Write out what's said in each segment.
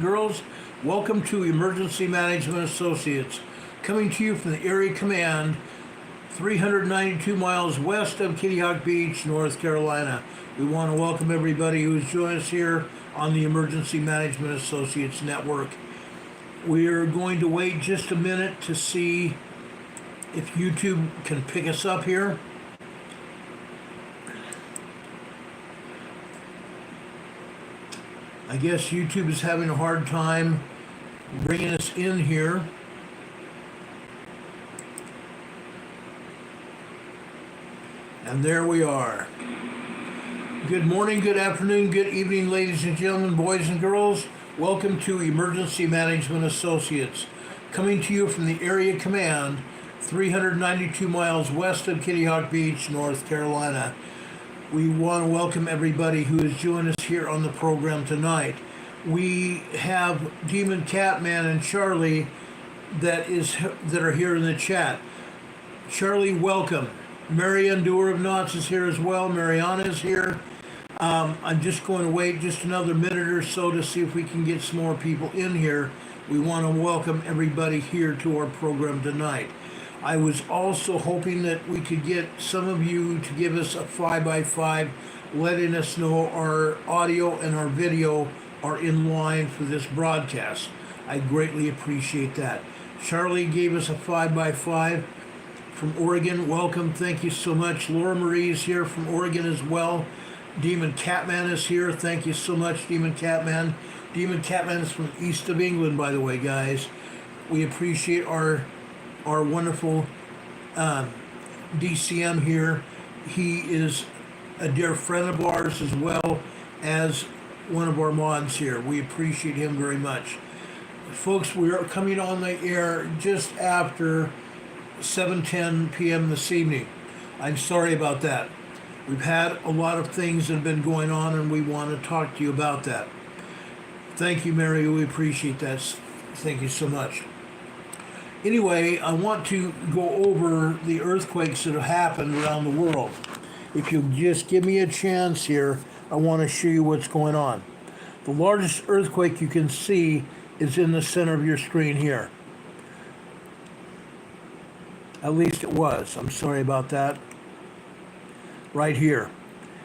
Girls, welcome to Emergency Management Associates, coming to you from the Area Command, 392 miles west of Kitty Hawk Beach, North Carolina. We want to welcome everybody who's joined us here on the Emergency Management Associates Network. We're going to wait just a minute to see if YouTube can pick us up here. I guess YouTube is having a hard time bringing us in here. And there we are. Good morning, good afternoon, good evening, ladies and gentlemen, boys and girls. Welcome to Emergency Management Associates, coming to you from the Area Command, 392 miles west of Kitty Hawk Beach, North Carolina. We want to welcome everybody who has joined us here on the program tonight. We have Demon Catman and Charlie that are here in the chat. Charlie, welcome. Marianne Doer of Knots is here as well. Mariana is here. I'm just going to wait just another minute or so to see if we can get some more people in here. We want to welcome everybody here to our program tonight. I was also hoping that we could get some of you to give us a 5x5, letting us know our audio and our video are in line for this broadcast. I greatly appreciate that. Charlie gave us a 5x5 from Oregon. Welcome. Thank you so much. Laura Marie is here from Oregon as well. Demon Catman is here. Thank you so much, Demon Catman. Demon Catman is from east of England, by the way, guys. We appreciate our wonderful DCM here. He is a dear friend of ours as well as one of our mods here. We appreciate him very much. Folks, we are coming on the air just after 7:10 p.m. this evening. I'm sorry about that. We've had a lot of things that have been going on and we want to talk to you about that. Thank you, Mary. We appreciate that. Thank you so much. Anyway, I want to go over the earthquakes that have happened around the world. If you'll just give me a chance here, I want to show you what's going on. The largest earthquake you can see is in the center of your screen here. At least it was. I'm sorry about that. Right here.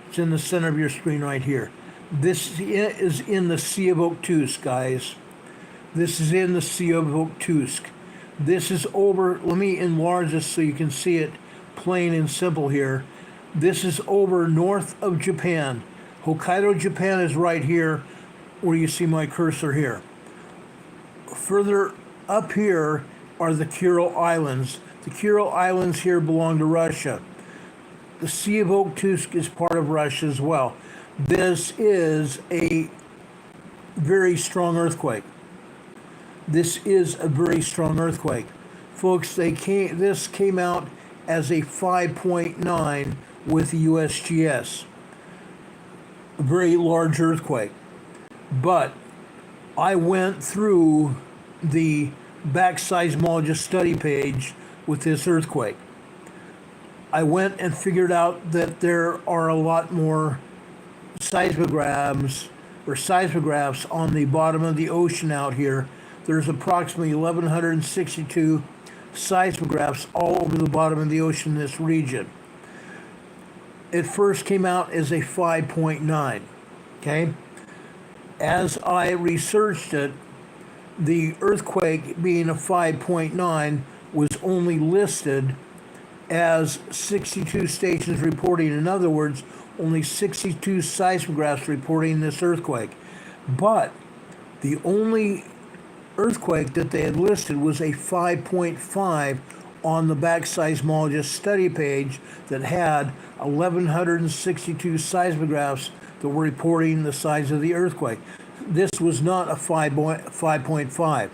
It's in the center of your screen right here. This is in the Sea of Okhotsk, guys. This is in the Sea of Okhotsk. This is over, let me enlarge this so you can see it plain and simple here. This is over north of Japan. Hokkaido, Japan is right here where you see my cursor here. Further up here are the Kuril Islands. The Kuril Islands here belong to Russia. The Sea of Okhotsk is part of Russia as well. This is a very strong earthquake. This is a very strong earthquake. Folks, this came out as a 5.9 with the USGS. A very large earthquake. But I went through the back seismologist study page with this earthquake. I went and figured out that there are a lot more seismographs on the bottom of the ocean out here. There's approximately 1,162 seismographs all over the bottom of the ocean in this region. It first came out as a 5.9, okay? As I researched it, the earthquake being a 5.9 was only listed as 62 stations reporting. In other words, only 62 seismographs reporting this earthquake. But the only earthquake that they had listed was a 5.5 on the back seismologist study page that had 1,162 seismographs that were reporting the size of the earthquake. This was not a 5.5.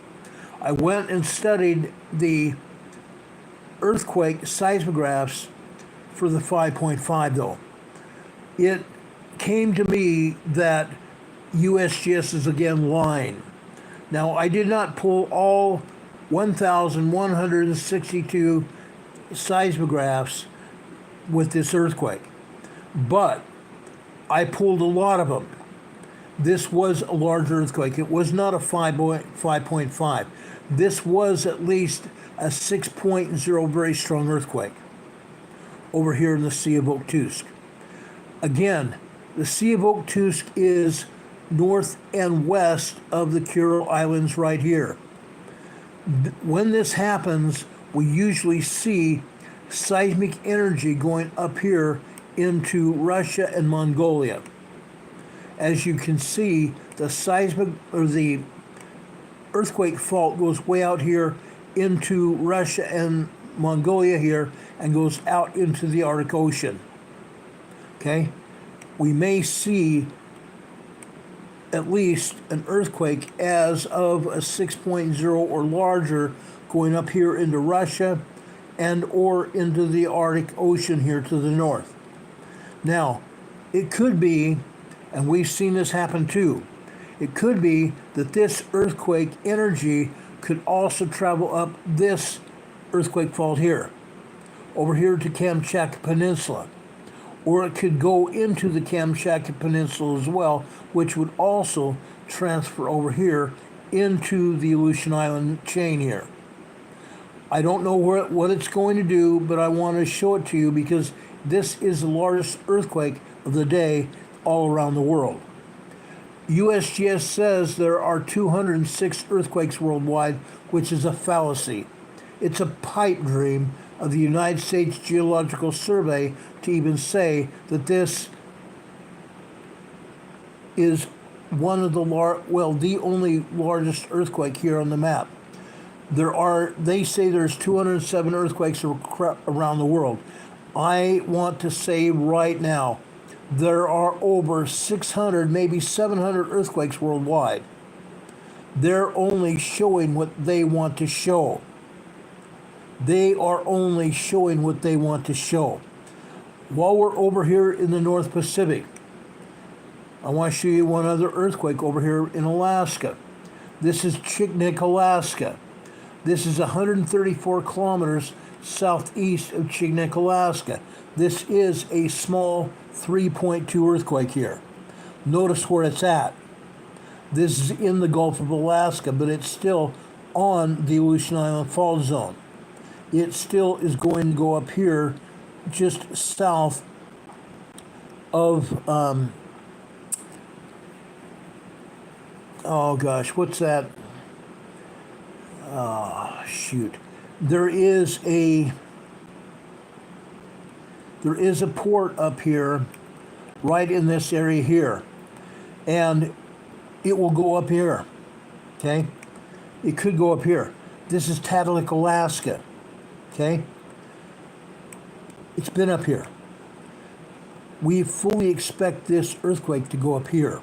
I went and studied the earthquake seismographs for the 5.5 though. It came to me that USGS is again lying. Now, I did not pull all 1,162 seismographs with this earthquake, but I pulled a lot of them. This was a large earthquake. It was not a 5.5. This was at least a 6.0 very strong earthquake over here in the Sea of Okhotsk. Again, the Sea of Okhotsk is north and west of the Kuril Islands right here. When this happens, we usually see seismic energy going up here into Russia and Mongolia. As you can see, the seismic or the earthquake fault goes way out here into Russia and Mongolia here and goes out into the Arctic Ocean. Okay? We may see at least an earthquake as of a 6.0 or larger going up here into Russia and or into the Arctic Ocean here to the north. Now, it could be, and we've seen this happen too, it could be that this earthquake energy could also travel up this earthquake fault here, over here to Kamchatka Peninsula. Or it could go into the Kamchatka Peninsula as well, which would also transfer over here into the Aleutian Island chain here. I don't know what it's going to do, but I want to show it to you because this is the largest earthquake of the day all around the world. USGS says there are 206 earthquakes worldwide, which is a fallacy. It's a pipe dream of the United States Geological Survey to even say that this is one of the the only largest earthquake here on the map. They say there's 207 earthquakes around the world. I want to say right now, there are over 600, maybe 700 earthquakes worldwide. They're only showing what they want to show. They are only showing what they want to show. While we're over here in the North Pacific, I want to show you one other earthquake over here in Alaska. This is Chignik, Alaska. This is 134 kilometers southeast of Chignik, Alaska. This is a small 3.2 earthquake here. Notice where it's at. This is in the Gulf of Alaska, but it's still on the Aleutian Island fault zone. It still is going to go up here just south of, oh gosh, what's that? Oh, shoot. There is a port up here, right in this area here, and it will go up here, okay? It could go up here. This is Tatalik, Alaska, okay? It's been up here. We fully expect this earthquake to go up here,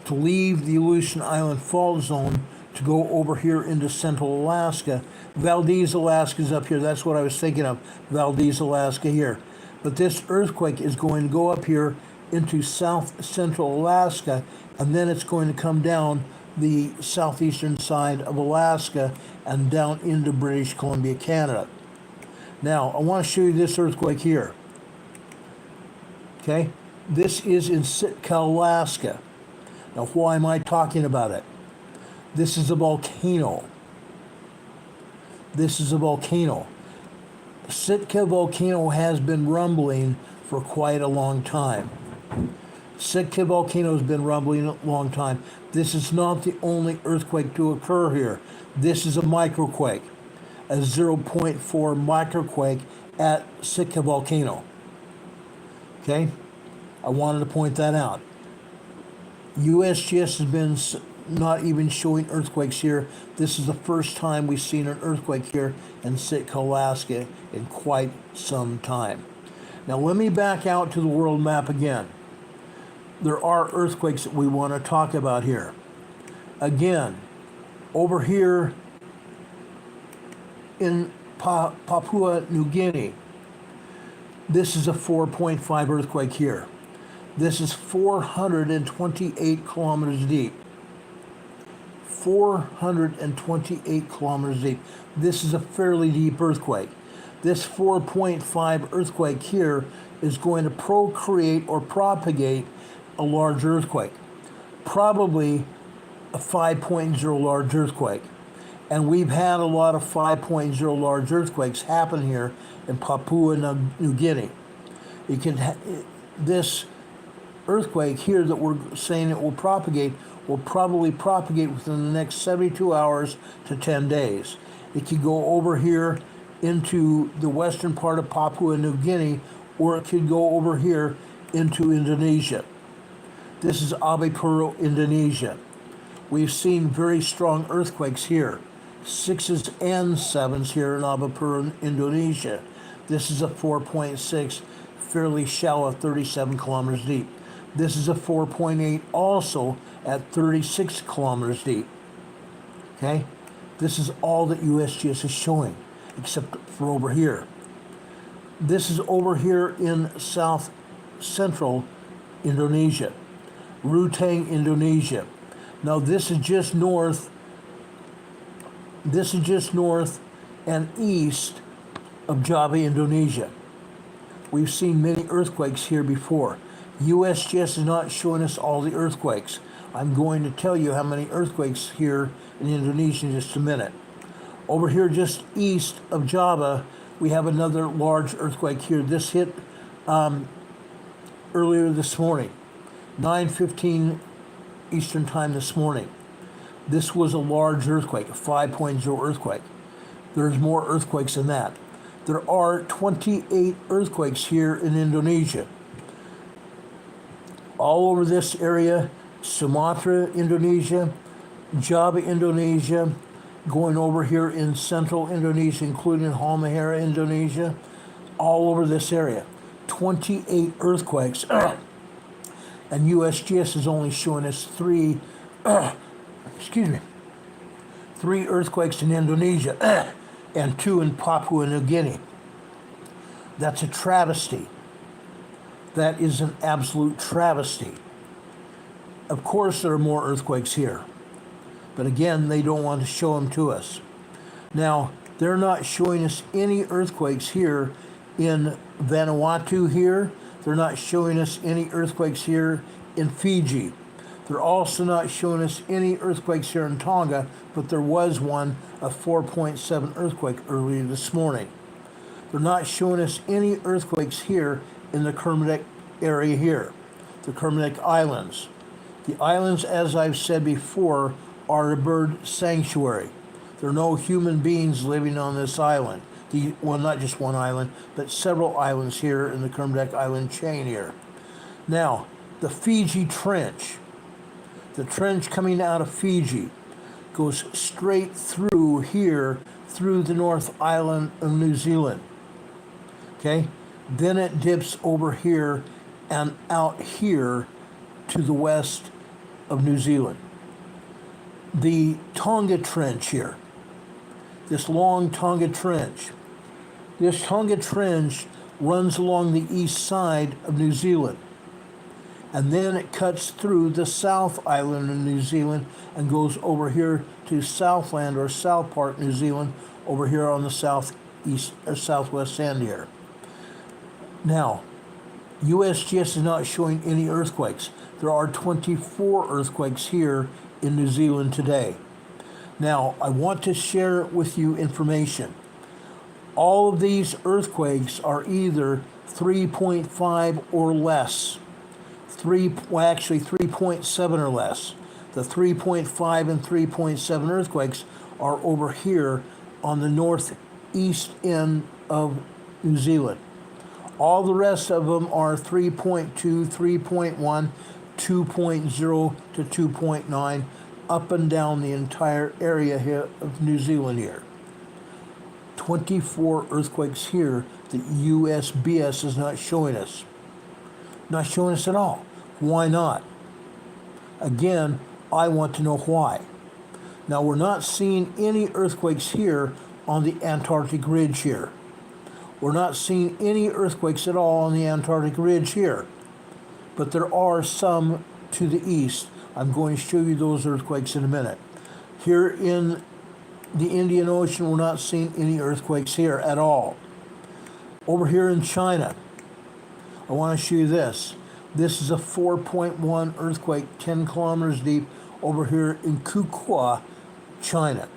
to leave the Aleutian Island fault zone, to go over here into central Alaska. Valdez, Alaska is up here. That's what I was thinking of, Valdez, Alaska here. But this earthquake is going to go up here into south central Alaska, and then it's going to come down the southeastern side of Alaska and down into British Columbia, Canada. Now, I want to show you this earthquake here. Okay? This is in Sitka, Alaska. Now, why am I talking about it? This is a volcano. This is a volcano. Sitka volcano has been rumbling for quite a long time. Sitka volcano has been rumbling a long time. This is not the only earthquake to occur here. This is a microquake, a 0.4 microquake at Sitka volcano. Okay? I wanted to point that out. USGS has been not even showing earthquakes here. This is the first time we've seen an earthquake here in Sitka, Alaska in quite some time. Now let me back out to the world map again. There are earthquakes that we want to talk about here. Again, over here in Papua New Guinea, this is a 4.5 earthquake here. This is 428 kilometers deep. 428 kilometers deep. This is a fairly deep earthquake. This 4.5 earthquake here is going to procreate or propagate a large earthquake. probably a 5.0 large earthquake. And we've had a lot of 5.0 large earthquakes happen here in Papua New Guinea. This earthquake here that we're saying it will probably propagate within the next 72 hours to 10 days. It could go over here into the western part of Papua New Guinea, or it could go over here into Indonesia. This is Abipuro, Indonesia. We've seen very strong earthquakes here, 6s and 7s here in Abipuro, Indonesia. This is a 4.6, fairly shallow, 37 kilometers deep. This is a 4.8 also at 36 kilometers deep. Okay? This is all that USGS is showing, except for over here. This is over here in south central Indonesia, Rutang, Indonesia. Now this is just north and east of Java, Indonesia. We've seen many earthquakes here before. USGS is not showing us all the earthquakes. I'm going to tell you how many earthquakes here in Indonesia in just a minute. Over here just east of Java, we have another large earthquake here. This hit earlier this morning, 9:15 Eastern Time this morning. This was a large earthquake, a 5.0 earthquake. There's more earthquakes than that. There are 28 earthquakes here in Indonesia. All over this area, Sumatra, Indonesia, Java, Indonesia, going over here in central Indonesia, including Halmahera, Indonesia, all over this area. 28 earthquakes. And USGS is only showing us three earthquakes in Indonesia and 2 in Papua New Guinea. That's a travesty. That is an absolute travesty. Of course, there are more earthquakes here. But again, they don't want to show them to us. Now, they're not showing us any earthquakes here in Vanuatu here. They're not showing us any earthquakes here in Fiji. They're also not showing us any earthquakes here in Tonga, but there was one, a 4.7 earthquake earlier this morning. They're not showing us any earthquakes here in the Kermadec area here, the Kermadec Islands. The islands, as I've said before, are a bird sanctuary. There are no human beings living on this island. Well, not just one island, but several islands here in the Kermadec Island chain here. Now, the Fiji Trench, the trench coming out of Fiji, goes straight through here, through the North Island of New Zealand. Okay? Then it dips over here and out here to the west of New Zealand. The Tonga Trench here, this long Tonga Trench. This Tonga Trench runs along the east side of New Zealand. And then it cuts through the South Island of New Zealand and goes over here to Southland or South Part New Zealand, over here on the southeast or southwest end here. Now, USGS is not showing any earthquakes. There are 24 earthquakes here in New Zealand today. Now, I want to share with you information. All of these earthquakes are either 3.5 or less. 3.7 or less. The 3.5 and 3.7 earthquakes are over here on the northeast end of New Zealand. All the rest of them are 3.2, 3.1, 2.0 to 2.9, up and down the entire area here of New Zealand here. 24 earthquakes here that USBS is not showing us. Not showing us at all. Why not? Again, I want to know why. Now, we're not seeing any earthquakes here on the Antarctic Ridge here. We're not seeing any earthquakes at all on the Antarctic Ridge here. But there are some to the east. I'm going to show you those earthquakes in a minute. Here in the Indian Ocean, we're not seeing any earthquakes here at all. Over here in China, I want to show you this. This is a 4.1 earthquake, 10 kilometers deep, over here in Kuqa, China.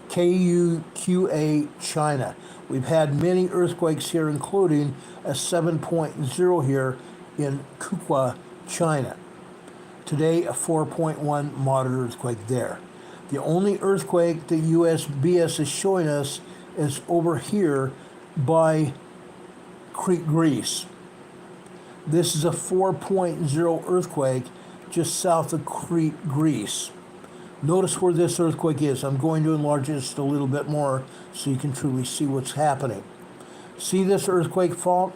Kuqa, China. We've had many earthquakes here, including a 7.0 here in Kuqa, China. Today, a 4.1 moderate earthquake there. The only earthquake the USGS is showing us is over here by Crete, Greece. This is a 4.0 earthquake just south of Crete, Greece. Notice where this earthquake is. I'm going to enlarge it just a little bit more so you can truly see what's happening. See this earthquake fault?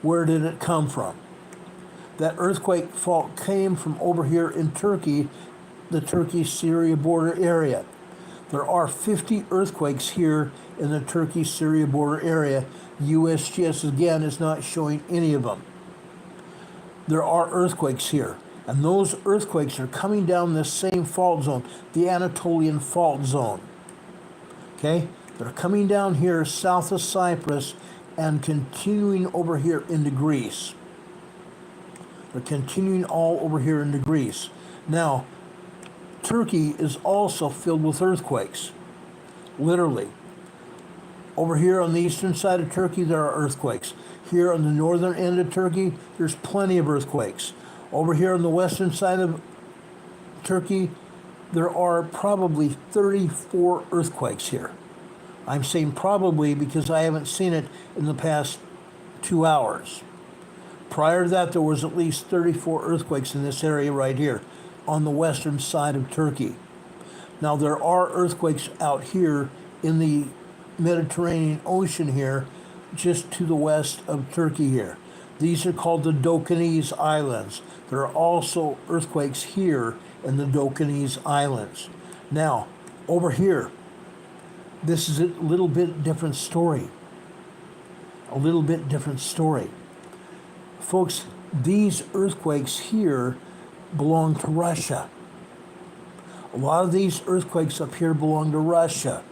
Where did it come from? That earthquake fault came from over here in Turkey, the Turkey-Syria border area. There are 50 earthquakes here in the Turkey-Syria border area. USGS, again, is not showing any of them. There are earthquakes here, and those earthquakes are coming down this same fault zone, the Anatolian Fault Zone. Okay? They're coming down here south of Cyprus and continuing over here into Greece. They're continuing all over here into Greece. Now, Turkey is also filled with earthquakes, literally. Over here on the eastern side of Turkey, there are earthquakes. Here on the northern end of Turkey, there's plenty of earthquakes. Over here on the western side of Turkey, there are probably 34 earthquakes here. I'm saying probably because I haven't seen it in the past 2 hours. Prior to that, there was at least 34 earthquakes in this area right here on the western side of Turkey. Now, there are earthquakes out here in the Mediterranean Ocean here, just to the west of Turkey here. These are called the Volcanic Islands. There are also earthquakes here in the Volcanic Islands. Now, over here, this is a little bit different story. A little bit different story. Folks, these earthquakes here belong to Russia. A lot of these earthquakes up here belong to Russia.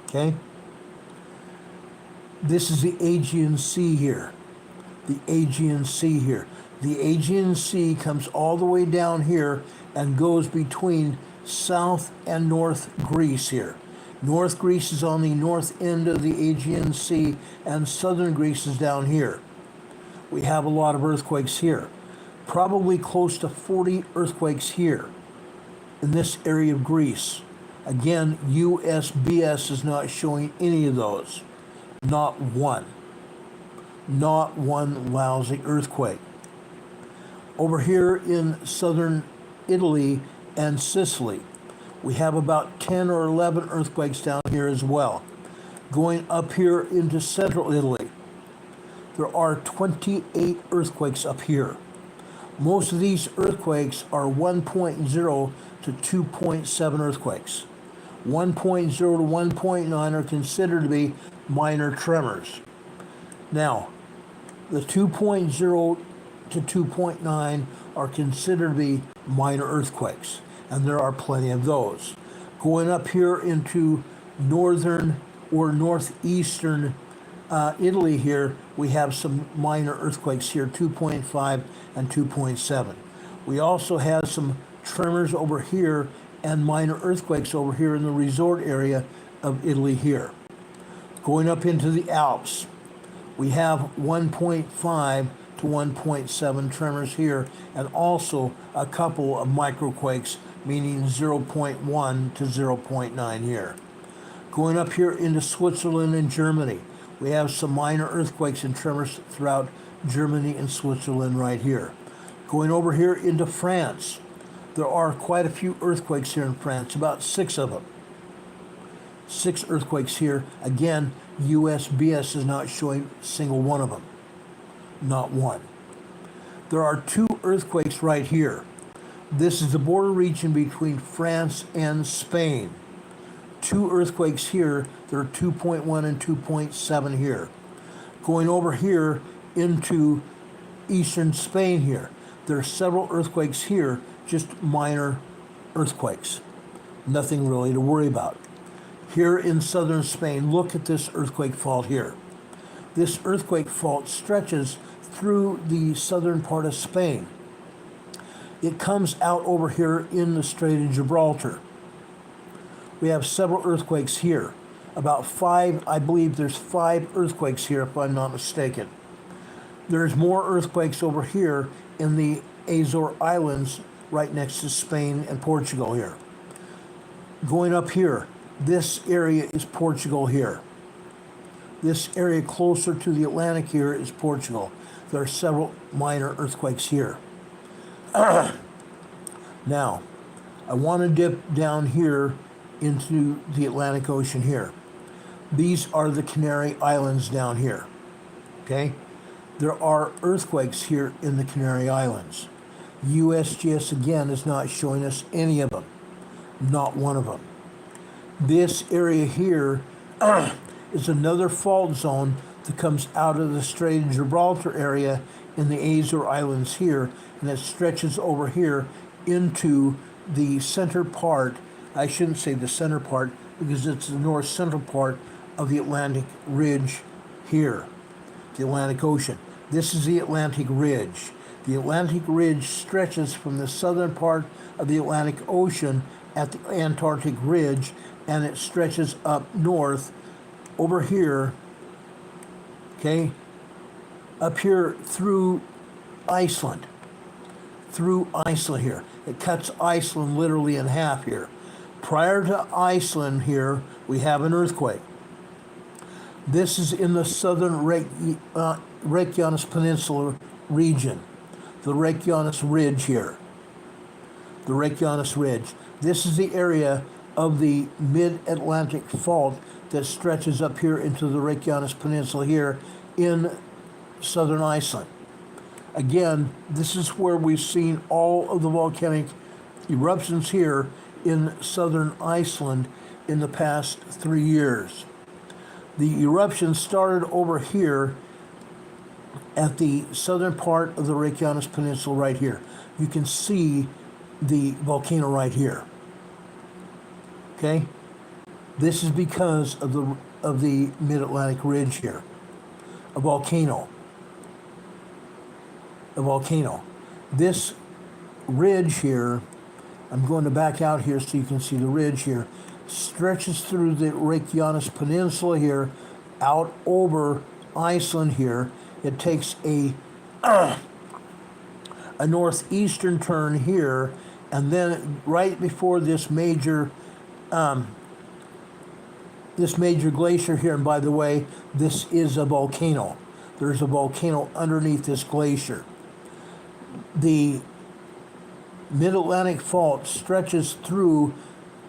Okay? This is the Aegean Sea here. The Aegean Sea here. The Aegean Sea comes all the way down here and goes between South and North Greece here. North Greece is on the north end of the Aegean Sea, and southern Greece is down here. We have a lot of earthquakes here. Probably close to 40 earthquakes here in this area of Greece. Again, USGS is not showing any of those. Not one. Not one lousy earthquake. Over here in southern Italy and Sicily, we have about 10 or 11 earthquakes down here as well. Going up here into central Italy, there are 28 earthquakes up here. Most of these earthquakes are 1.0 to 2.7 earthquakes. 1.0 to 1.9 are considered to be minor tremors. Now, the 2.0 to 2.9 are considered to be minor earthquakes, and there are plenty of those. Going up here into northern or northeastern Italy here, we have some minor earthquakes here, 2.5 and 2.7. We also have some tremors over here and minor earthquakes over here in the resort area of Italy here. Going up into the Alps, we have 1.5 to 1.7 tremors here, and also a couple of microquakes, meaning 0.1 to 0.9 here. Going up here into Switzerland and Germany, we have some minor earthquakes and tremors throughout Germany and Switzerland right here. Going over here into France, there are quite a few earthquakes here in France, about 6 of them. 6 earthquakes here. Again, USGS is not showing a single one of them. Not one. There are 2 earthquakes right here. This is the border region between France and Spain. 2 earthquakes here. There are 2.1 and 2.7 here. Going over here into eastern Spain here, there are several earthquakes here, just minor earthquakes. Nothing really to worry about. Here in southern Spain, look at this earthquake fault here. This earthquake fault stretches through the southern part of Spain. It comes out over here in the Strait of Gibraltar. We have several earthquakes here. About 5, I believe there's 5 earthquakes here if I'm not mistaken. There's more earthquakes over here in the Azore Islands right next to Spain and Portugal here. Going up here, this area is Portugal here. This area closer to the Atlantic here is Portugal. There are several minor earthquakes here. Now, I want to dip down here into the Atlantic Ocean here. These are the Canary Islands down here. Okay? There are earthquakes here in the Canary Islands. USGS again is not showing us any of them. Not one of them. This area here is another fault zone that comes out of the Strait of Gibraltar area in the Azore Islands here, and it stretches over here into the center part. I shouldn't say the center part because it's the north central part of the Atlantic Ridge here, the Atlantic Ocean. This is the Atlantic Ridge. The Atlantic Ridge stretches from the southern part of the Atlantic Ocean at the Antarctic Ridge, and it stretches up north over here, okay, up here through Iceland here. It cuts Iceland literally in half here. Prior to Iceland here, we have an earthquake. This is in the southern Reykjanes Peninsula region, the Reykjanes Ridge here. The Reykjanes Ridge. This is the area of the mid-Atlantic fault that stretches up here into the Reykjanes Peninsula here in southern Iceland. Again, this is where we've seen all of the volcanic eruptions here in southern Iceland in the past 3 years. The eruption started over here at the southern part of the Reykjanes Peninsula right here. You can see the volcano right here. Okay? This is because of the Mid-Atlantic Ridge here. A volcano. This ridge here, I'm going to back out here so you can see the ridge here, stretches through the Reykjanes Peninsula here, out over Iceland here. It takes a northeastern turn here, and then right before this major glacier here, and by the way, this is a volcano. There's a volcano underneath this glacier. The Mid-Atlantic Fault stretches through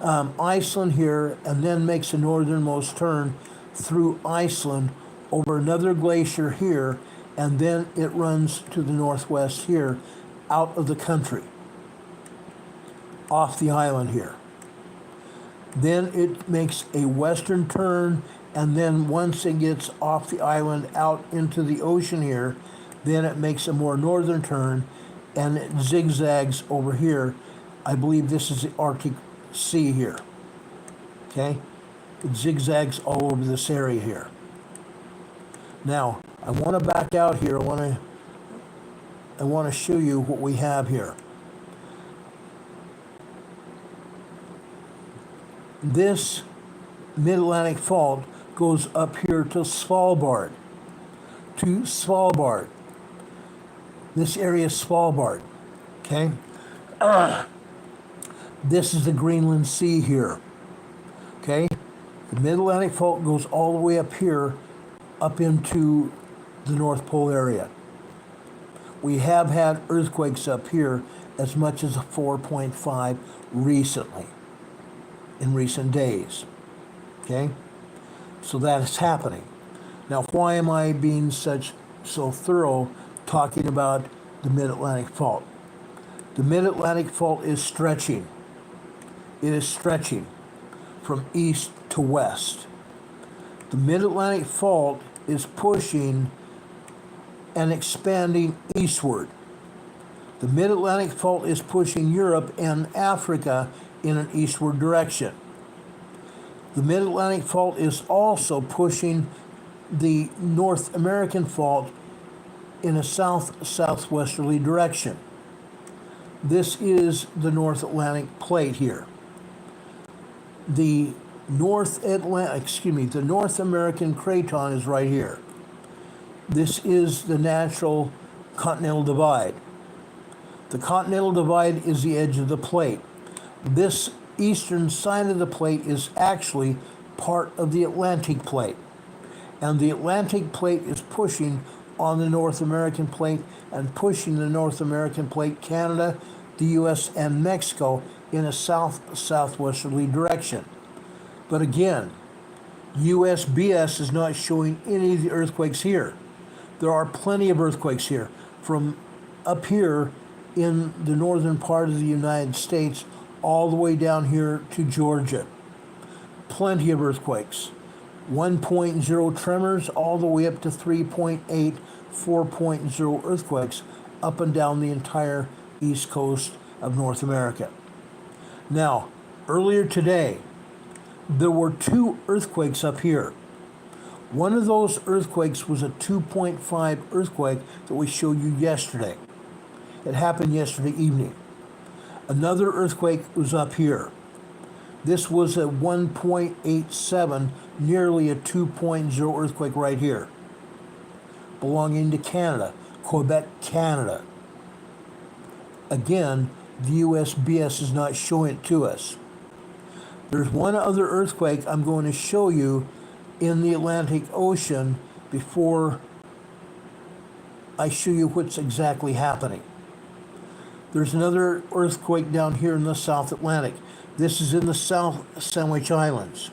Iceland here and then makes a northernmost turn through Iceland over another glacier here, and then it runs to the northwest here out of the country, off the island here. Then it makes a western turn, and then once it gets off the island out into the ocean here, then it makes a more northern turn, and it zigzags over here. I believe this is the Arctic Sea here. Okay? It zigzags all over this area here. Now, I want to back out here. I want to show you what we have here. This Mid-Atlantic Fault goes up here to Svalbard. This area is Svalbard. Okay? This is the Greenland Sea here. Okay? The Mid-Atlantic Fault goes all the way up here, up into the North Pole area. We have had earthquakes up here as much as a 4.5 recently, in recent days. Okay? So that is happening. Now, why am I being so thorough talking about the Mid-Atlantic Fault? The Mid-Atlantic Fault is stretching. It is stretching from east to west. The Mid-Atlantic Fault is pushing and expanding eastward. The Mid-Atlantic Fault is pushing Europe and Africa in an eastward direction. The Mid-Atlantic Fault is also pushing the North American Fault in a south-southwesterly direction. This is the North Atlantic plate here. The North American craton is right here. This is the natural continental divide. The continental divide is the edge of the plate. This eastern side of the plate is actually part of the Atlantic plate. And the Atlantic plate is pushing on the North American plate and pushing the North American plate, Canada, the US, and Mexico in a south-southwesterly direction. But again, USBS is not showing any of the earthquakes here. There are plenty of earthquakes here, from up here in the northern part of the United States all the way down here to Georgia. Plenty of earthquakes. 1.0 tremors all the way up to 3.8, 4.0 earthquakes up and down the entire east coast of North America. Now, earlier today, there were 2 earthquakes up here. One of those earthquakes was a 2.5 earthquake that we showed you yesterday. It happened yesterday evening. Another earthquake was up here. This was a 1.87, nearly a 2.0 earthquake right here, belonging to Canada, Quebec, Canada. Again, the USBS is not showing it to us. There's one other earthquake I'm going to show you in the Atlantic Ocean before I show you what's exactly happening. There's another earthquake down here in the South Atlantic. This is in the South Sandwich Islands.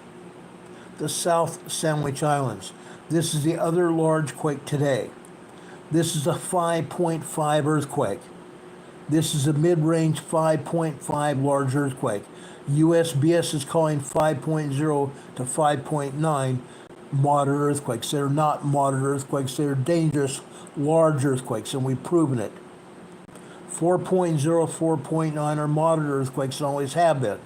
The South Sandwich Islands. This is the other large quake today. This is a 5.5 earthquake. This is a mid-range 5.5 large earthquake. USBS is calling 5.0 to 5.9 moderate earthquakes. They're not moderate earthquakes. They're dangerous large earthquakes, and we've proven it. 4.0, 4.9 are moderate earthquakes and always have been.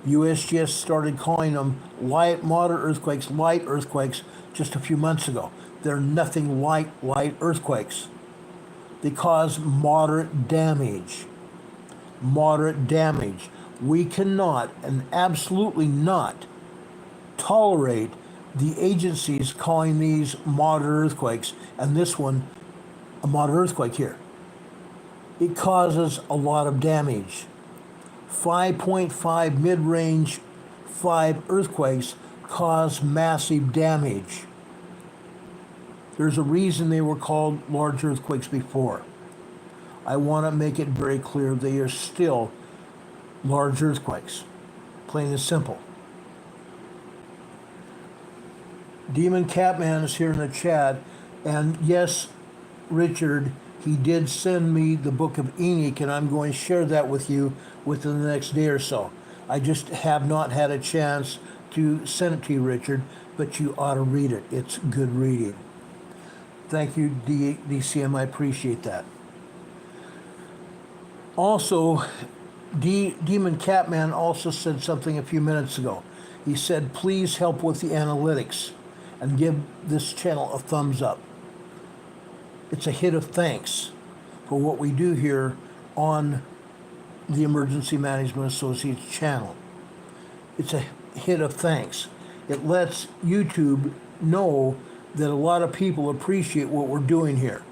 USGS started calling them moderate earthquakes just a few months ago. They're nothing like light earthquakes. They cause moderate damage. Moderate damage. We cannot and absolutely not tolerate the agencies calling these moderate earthquakes, and this one a moderate earthquake here. It causes a lot of damage. 5.5 mid-range 5 earthquakes cause massive damage. There's a reason they were called large earthquakes before. I want to make it very clear they are still large earthquakes. Plain and simple. Demon Catman is here in the chat, and yes, Richard, he did send me the book of Enoch, and I'm going to share that with you within the next day or so. I just have not had a chance to send it to you, Richard, but you ought to read it. It's good reading. Thank you, DCM. I appreciate that. Also, Demon Catman also said something a few minutes ago. He said, please help with the analytics and give this channel a thumbs up. It's a hit of thanks for what we do here on the Emergency Management Associates channel. It's a hit of thanks. It lets YouTube know that a lot of people appreciate what we're doing here.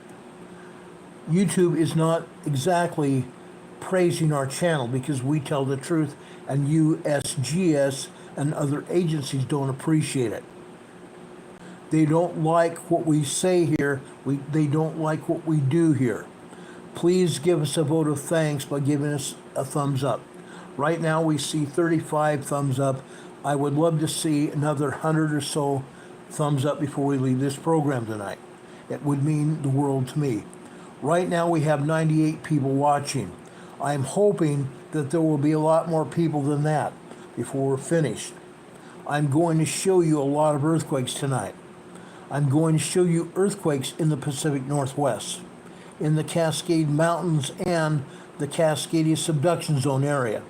YouTube is not exactly praising our channel because we tell the truth, and USGS and other agencies don't appreciate it. They don't like what we say here. They don't like what we do here. Please give us a vote of thanks by giving us a thumbs up. Right now we see 35 thumbs up. I would love to see another 100 or so thumbs up before we leave this program tonight. It would mean the world to me. Right now we have 98 people watching. I'm hoping that there will be a lot more people than that before we're finished. I'm going to show you a lot of earthquakes tonight. I'm going to show you earthquakes in the Pacific Northwest, in the Cascade Mountains and the Cascadia subduction zone area.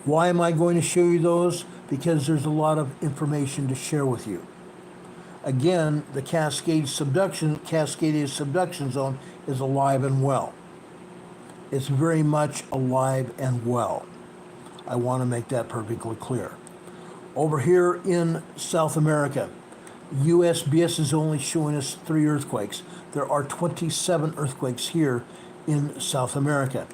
Why am I going to show you those? Because there's a lot of information to share with you. Again, the Cascadia subduction zone is alive and well. It's very much alive and well. I want to make that perfectly clear. Over here in South America, USGS is only showing us 3 earthquakes. There are 27 earthquakes here in South America.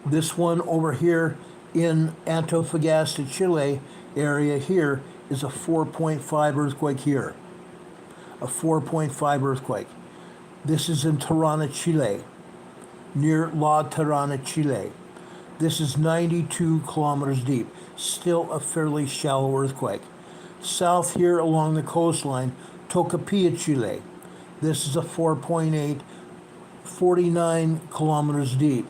This one over here in Antofagasta, Chile area here is a 4.5 earthquake here. A 4.5 earthquake. This is in Tirana, Chile, near La Tirana, Chile. This is 92 kilometers deep, still a fairly shallow earthquake. South here along the coastline, Tocopilla, Chile. This is a 4.8, 49 kilometers deep.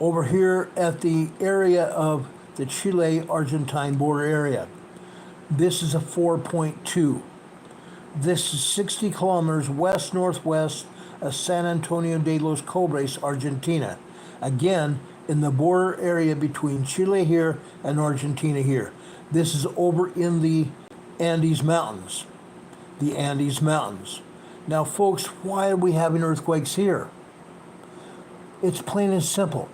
Over here at the area of the Chile-Argentine border area, this is a 4.2. This is 60 kilometers west-northwest of San Antonio de los Cobres, Argentina. Again, in the border area between Chile here and Argentina here. This is over in the Andes Mountains. The Andes Mountains. Now, folks, why are we having earthquakes here? It's plain and simple.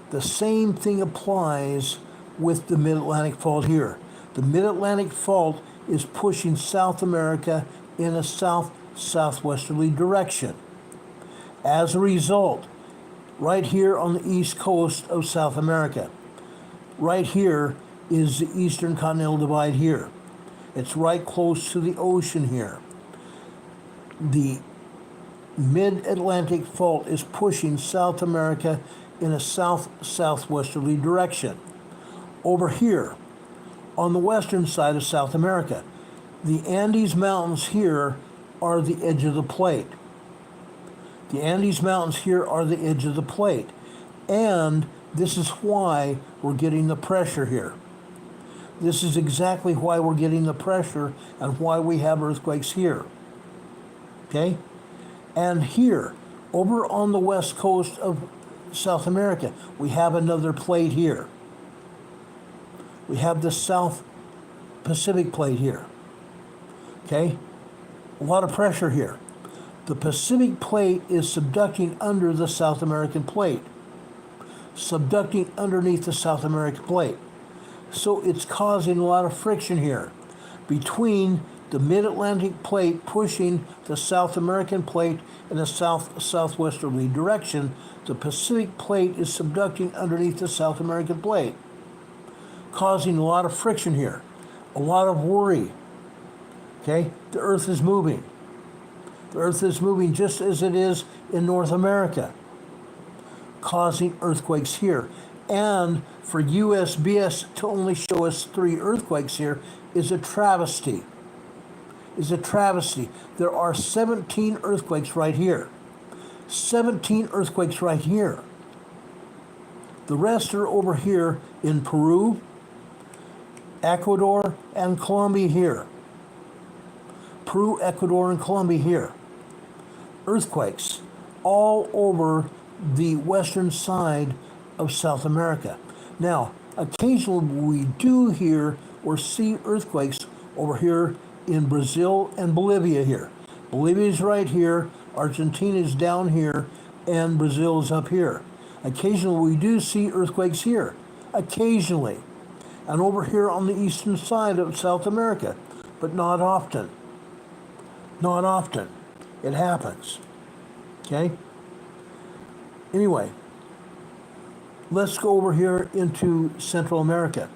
The same thing applies with the Mid-Atlantic Fault here. The Mid-Atlantic Fault is pushing South America in a south-southwesterly direction. As a result, right here on the east coast of South America, right here is the Eastern Continental Divide here. It's right close to the ocean here. The Mid-Atlantic Fault is pushing South America in a south-southwesterly direction. Over here, on the western side of South America, the Andes Mountains here are the edge of the plate. The Andes Mountains here are the edge of the plate. And this is why we're getting the pressure here. This is exactly why we're getting the pressure and why we have earthquakes here. Okay? And here, over on the west coast of South America, we have another plate here. We have the South Pacific plate here. Okay? A lot of pressure here. The Pacific plate is subducting under the South American plate. Subducting underneath the South American plate. So it's causing a lot of friction here between the Mid-Atlantic plate pushing the South American plate in a south-southwesterly direction. The Pacific plate is subducting underneath the South American plate, causing a lot of friction here, a lot of worry. Okay? The Earth is moving. The Earth is moving just as it is in North America, causing earthquakes here. And for USGS to only show us 3 earthquakes here is a travesty. Is a travesty. There are 17 earthquakes right here. 17 earthquakes right here. The rest are over here in Peru, Ecuador, and Colombia here. Peru, Ecuador, and Colombia here. Earthquakes all over the western side of South America. Now, occasionally we do hear or see earthquakes over here in Brazil and Bolivia here. Bolivia is right here, Argentina is down here, and Brazil is up here. Occasionally we do see earthquakes here. Occasionally. And over here on the eastern side of South America. But not often. Not often. It happens. Okay? Anyway, let's go over here into Central America.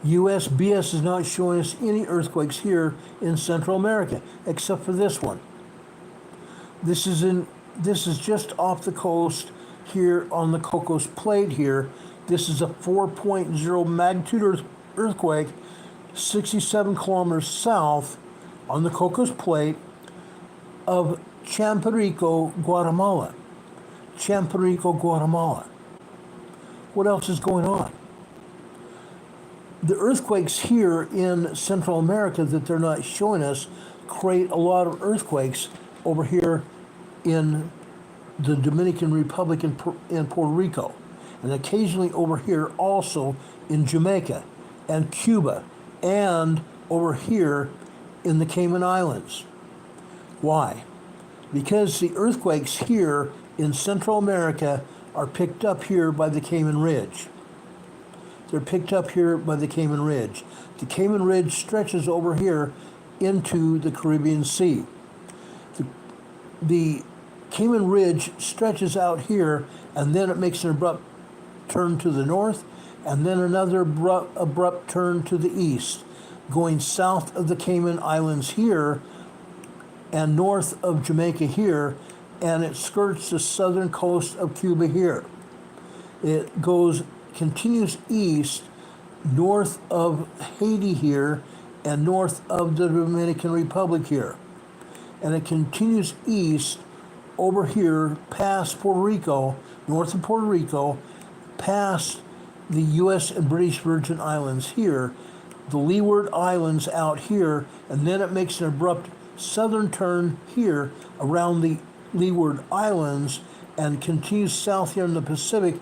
USGS is not showing us any earthquakes here in Central America, except for this one. This is just off the coast here on the Cocos Plate here. This is a 4.0 magnitude earthquake, 67 kilometers south on the Cocos Plate of Champerico, Guatemala. Champerico, Guatemala. What else is going on? The earthquakes here in Central America that they're not showing us create a lot of earthquakes over here in the Dominican Republic and Puerto Rico, and occasionally over here also in Jamaica and Cuba, and over here in the Cayman Islands. Why? Because the earthquakes here in Central America are picked up here by the Cayman Ridge. They're picked up here by the Cayman Ridge. The Cayman Ridge stretches over here into the Caribbean Sea. The Cayman Ridge stretches out here, and then it makes an abrupt turn to the north, and then another abrupt turn to the east, going south of the Cayman Islands here and north of Jamaica here, and it skirts the southern coast of Cuba here. It continues east, north of Haiti here, and north of the Dominican Republic here. And it continues east over here past Puerto Rico, north of Puerto Rico, past the U.S. and British Virgin Islands here, the Leeward Islands out here, and then it makes an abrupt southern turn here around the Leeward Islands and continues south here in the Pacific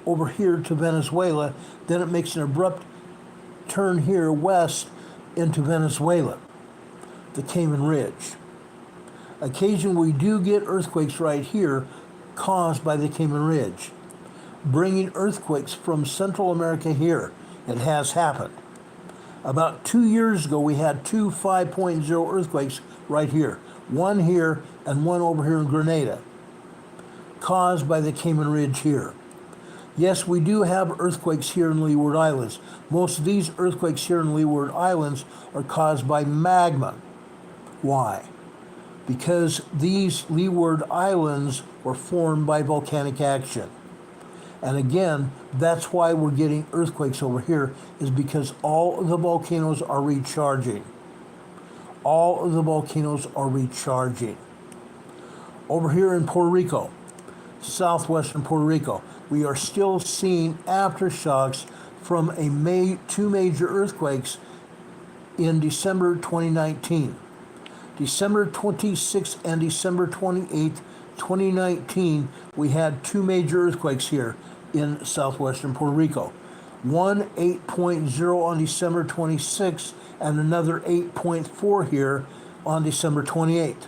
over here to Venezuela. Then it makes an abrupt turn here west into Venezuela, the Cayman Ridge. Occasionally we do get earthquakes right here caused by the Cayman Ridge, bringing earthquakes from Central America here. It has happened. About 2 years ago, we had two 5.0 earthquakes right here. One here and one over here in Grenada, caused by the Cayman Ridge here. Yes, we do have earthquakes here in Leeward Islands. Most of these earthquakes here in Leeward Islands are caused by magma. Why? Because these Leeward Islands were formed by volcanic action. And again, that's why we're getting earthquakes over here, is because all of the volcanoes are recharging. All of the volcanoes are recharging. Over here in Puerto Rico, southwestern Puerto Rico, we are still seeing aftershocks from two major earthquakes in December 2019. December 26th and December 28th, 2019, we had two major earthquakes here in southwestern Puerto Rico. One 8.0 on December 26th and another 8.4 here on December 28th.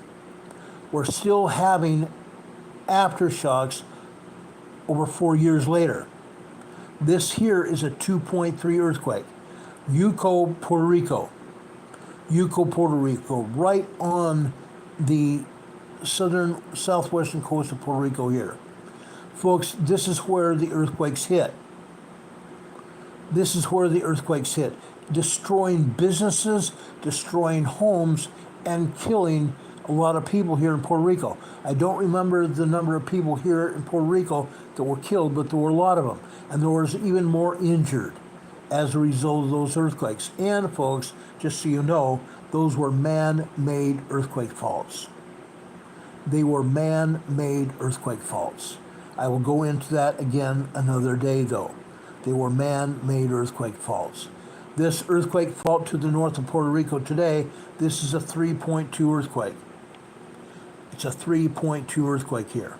We're still having aftershocks over 4 years later. This here is a 2.3 earthquake. Yucco, Puerto Rico. Yucco, Puerto Rico, right on the southwestern coast of Puerto Rico here. Folks, this is where the earthquakes hit. This is where the earthquakes hit, destroying businesses, destroying homes, and killing a lot of people here in Puerto Rico. I don't remember the number of people here in Puerto Rico that were killed, but there were a lot of them. And there was even more injured as a result of those earthquakes. And folks, just so you know, those were man-made earthquake faults. They were man-made earthquake faults. I will go into that again another day though. They were man-made earthquake faults. This earthquake fault to the north of Puerto Rico today, this is a 3.2 earthquake. It's a 3.2 earthquake here.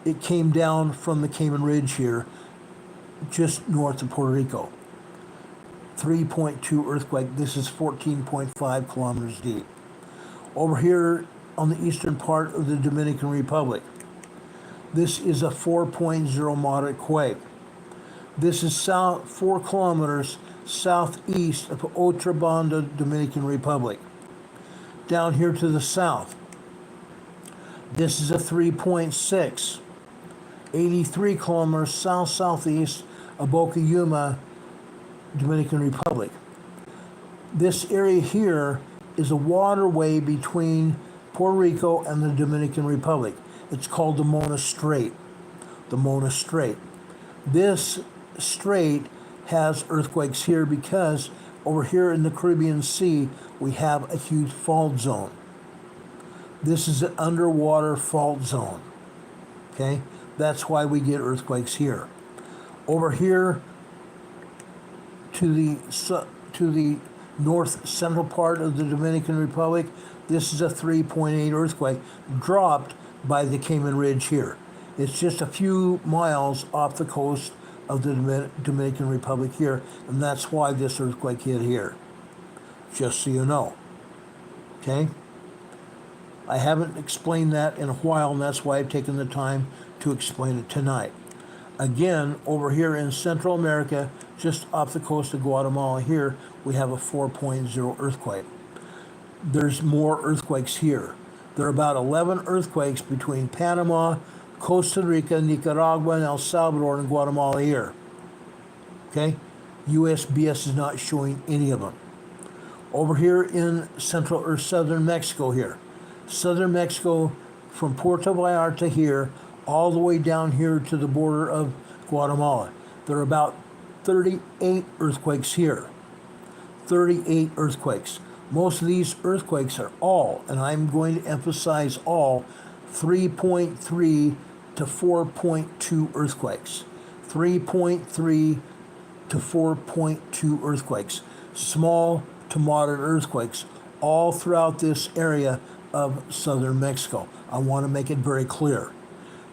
It came down from the Cayman Ridge here, just north of Puerto Rico. 3.2 earthquake. This is 14.5 kilometers deep. Over here on the eastern part of the Dominican Republic, this is a 4.0 moderate quake. This is 4 kilometers southeast of Otra Banda, Dominican Republic. Down here to the south, this is a 3.6, 83 kilometers south-southeast of Boca Yuma, Dominican Republic. This area here is a waterway between Puerto Rico and the Dominican Republic. It's called the Mona Strait. The Mona Strait. This strait has earthquakes here because over here in the Caribbean Sea, we have a huge fault zone. This is an underwater fault zone. Okay? That's why we get earthquakes here. Over here to the north central part of the Dominican Republic, this is a 3.8 earthquake dropped by the Cayman Ridge here. It's just a few miles off the coast of the Dominican Republic here, and that's why this earthquake hit here, just so you know. Okay? I haven't explained that in a while, and that's why I've taken the time to explain it tonight. Again, over here in Central America, just off the coast of Guatemala here, we have a 4.0 earthquake. There's more earthquakes here. There are about 11 earthquakes between Panama, Costa Rica, Nicaragua, and El Salvador and Guatemala here. Okay? USBS is not showing any of them. Over here in central or southern Mexico here. Southern Mexico from Puerto Vallarta here all the way down here to the border of Guatemala. There are about 38 earthquakes here. 38 earthquakes. Most of these earthquakes are all, and I'm going to emphasize all, 3.3 to 4.2 earthquakes. 3.3 to 4.2 earthquakes. Small to moderate earthquakes all throughout this area of southern Mexico. I want to make it very clear.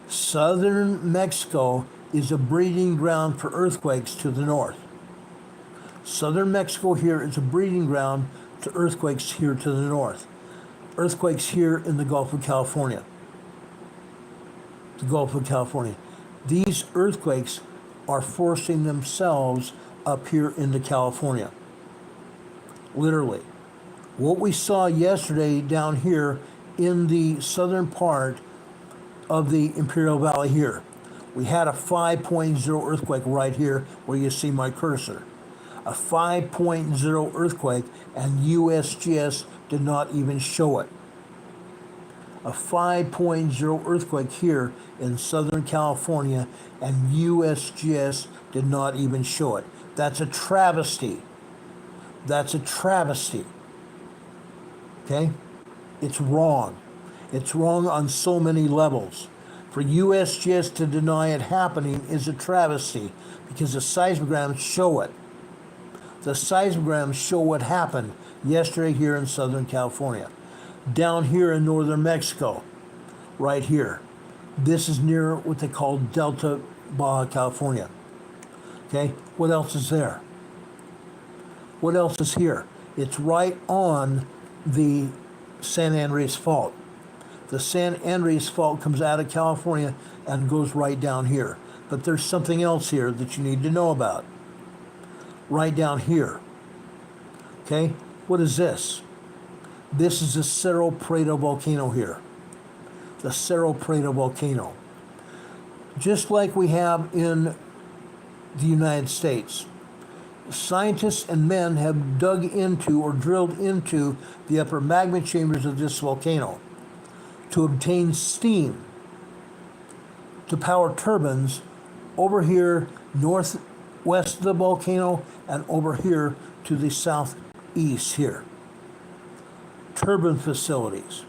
Southern Mexico is a breeding ground for earthquakes to the north. Southern Mexico here is a breeding ground to earthquakes here to the north. Earthquakes here in the Gulf of California. The Gulf of California. These earthquakes are forcing themselves up here into California. Literally. What we saw yesterday down here in the southern part of the Imperial Valley here. We had a 5.0 earthquake right here where you see my cursor. A 5.0 earthquake, and USGS did not even show it. A 5.0 earthquake here in Southern California, and USGS did not even show it. That's a travesty. That's a travesty. Okay? It's wrong. It's wrong on so many levels. For USGS to deny it happening is a travesty because the seismograms show it. The seismograms show what happened yesterday here in Southern California. Down here in northern Mexico, right here. This is near what they call Delta, Baja California. Okay, what else is there? What else is here? It's right on the San Andreas Fault. The San Andreas Fault comes out of California and goes right down here. But there's something else here that you need to know about. Right down here. Okay, what is this? This is the Cerro Prado volcano here. The Cerro Prado volcano. Just like we have in the United States. Scientists and men have dug into or drilled into the upper magma chambers of this volcano to obtain steam to power turbines over here northwest of the volcano and over here to the southeast here. Turbine facilities.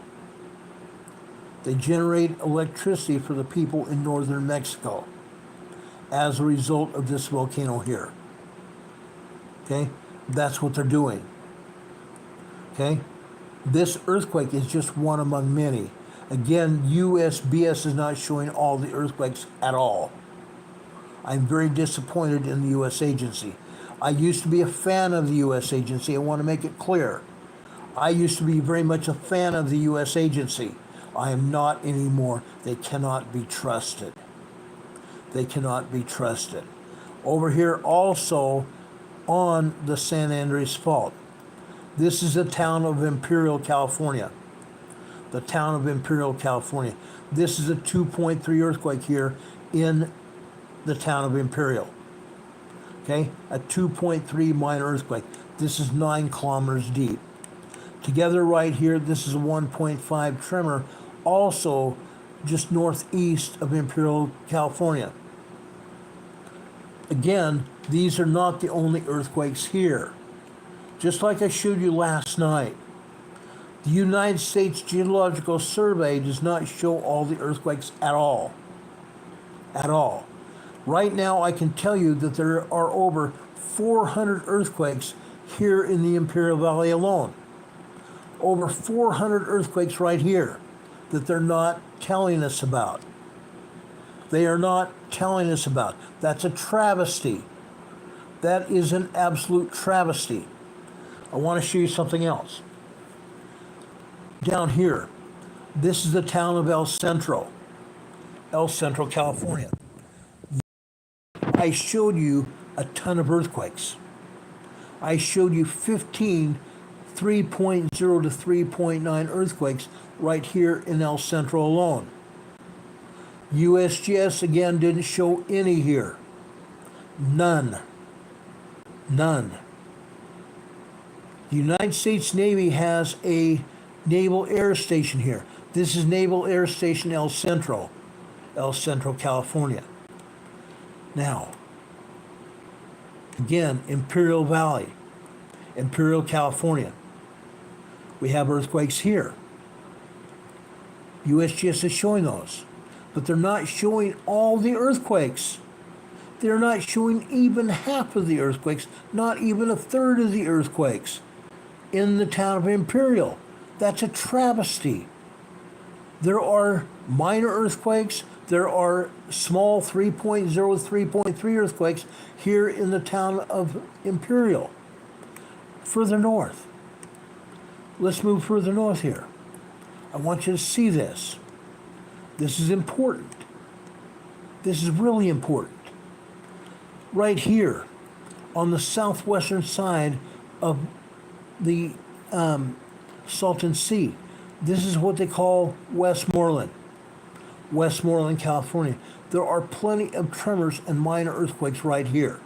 They generate electricity for the people in northern Mexico as a result of this volcano here. Okay, that's what they're doing. Okay, this earthquake is just one among many. Again, USBS is not showing all the earthquakes at all. I'm very disappointed in the U.S. agency. I used to be a fan of the U.S. agency. I want to make it clear. I used to be very much a fan of the U.S. agency. I am not anymore. They cannot be trusted. They cannot be trusted. Over here also on the San Andreas Fault. This is the town of Imperial, California. The town of Imperial, California. This is a 2.3 earthquake here in the town of Imperial. Okay, a 2.3 minor earthquake. This is 9 kilometers deep. Together right here, this is a 1.5 tremor, also just northeast of Imperial, California. Again, these are not the only earthquakes here. Just like I showed you last night, the United States Geological Survey does not show all the earthquakes at all. At all. Right now, I can tell you that there are over 400 earthquakes here in the Imperial Valley alone. Over 400 earthquakes right here that they're not telling us about. They are not telling us about. That's a travesty. That is an absolute travesty. I want to show you something else. down here, this is the town of El Centro, California. I showed you a ton of earthquakes. I showed you 15 3.0 to 3.9 earthquakes right here in El Centro alone. USGS again didn't show any here. None. The United States Navy has a Naval Air Station here. This is Naval Air Station El Centro, California. Now, again, Imperial Valley, Imperial, California. We have earthquakes here. USGS is showing those, but they're not showing all the earthquakes. They're not showing even half of the earthquakes, not even a third of the earthquakes in the town of Imperial. That's a travesty. There are minor earthquakes. There are small 3.0, 3.3 earthquakes here in the town of Imperial. Further north. Let's move further north here. I want you to see this. This is important. This is really important. Right here on the southwestern side of the Salton Sea. This is what they call Westmoreland, California. There are plenty of tremors and minor earthquakes right here.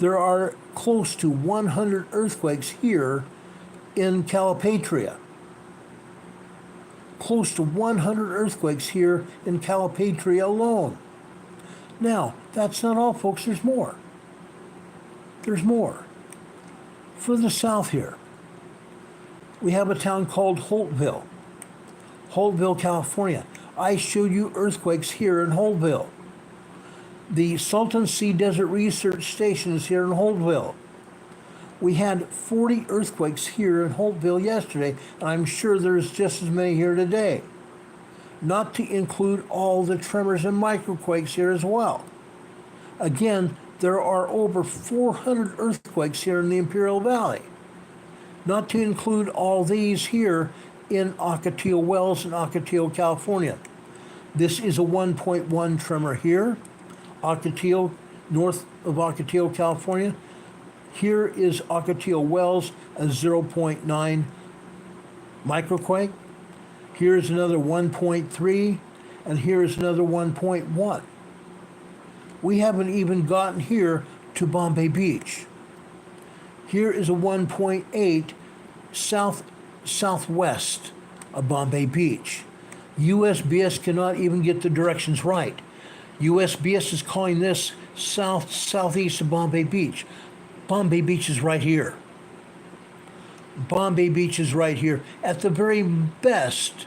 There are close to 100 earthquakes here in Calipatria. Close to 100 earthquakes here in Calipatria alone. Now, that's not all, folks. There's more. There's more. Further south here, we have a town called Holtville, California. I showed you earthquakes here in Holtville. The Salton Sea Desert Research Station is here in Holtville. We had 40 earthquakes here in Holtville yesterday, and I'm sure there's just as many here today. Not to include all the tremors and microquakes here as well. Again, there are over 400 earthquakes here in the Imperial Valley. Not to include all these here in Ocotillo Wells in Ocotillo, California. This is a 1.1 tremor here. Ocotillo, north of Ocotillo, California. Here is Ocotillo Wells, a 0.9 microquake. Here's another 1.3, and here's another 1.1. We haven't even gotten here to Bombay Beach. Here is a 1.8 southwest of Bombay Beach. USGS cannot even get the directions right. USGS is calling this southeast of Bombay Beach. Bombay Beach is right here. Bombay Beach is right here. At the very best,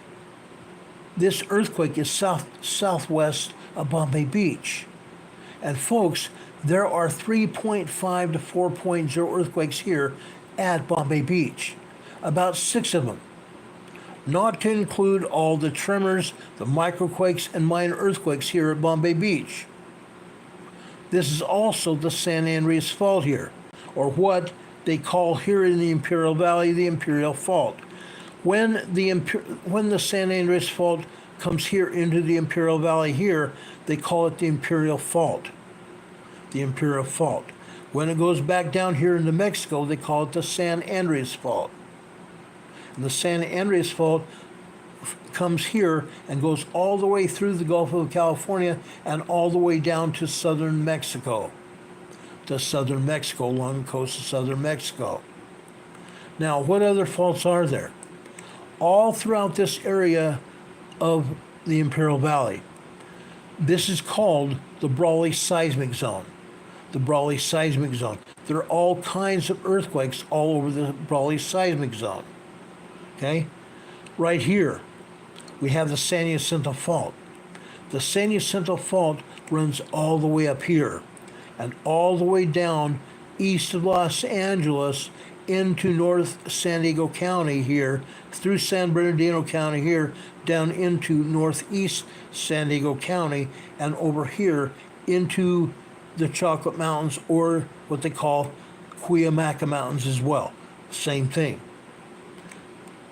this earthquake is southwest of Bombay Beach. And folks, there are 3.5 to 4.0 earthquakes here at Bombay Beach. About 6 of them. Not to include all the tremors, the microquakes, and minor earthquakes here at Bombay Beach. This is also the San Andreas Fault here, or what they call here in the Imperial Valley the Imperial Fault. When the San Andreas Fault comes here into the Imperial Valley here, they call it the Imperial Fault. The Imperial Fault. When it goes back down here into Mexico, they call it the San Andreas Fault. And the San Andreas Fault comes here and goes all the way through the Gulf of California and all the way down to southern Mexico. Along the coast of southern Mexico. Now, what other faults are there? All throughout this area of the Imperial Valley. This is called the Brawley Seismic Zone. There are all kinds of earthquakes all over the Brawley Seismic Zone. Okay? Right here, we have the San Jacinto Fault. The San Jacinto Fault runs all the way up here and all the way down east of Los Angeles into North San Diego County here, through San Bernardino County here, down into northeast San Diego County, and over here into the Chocolate Mountains, or what they call Cuyamaca Mountains as well. Same thing.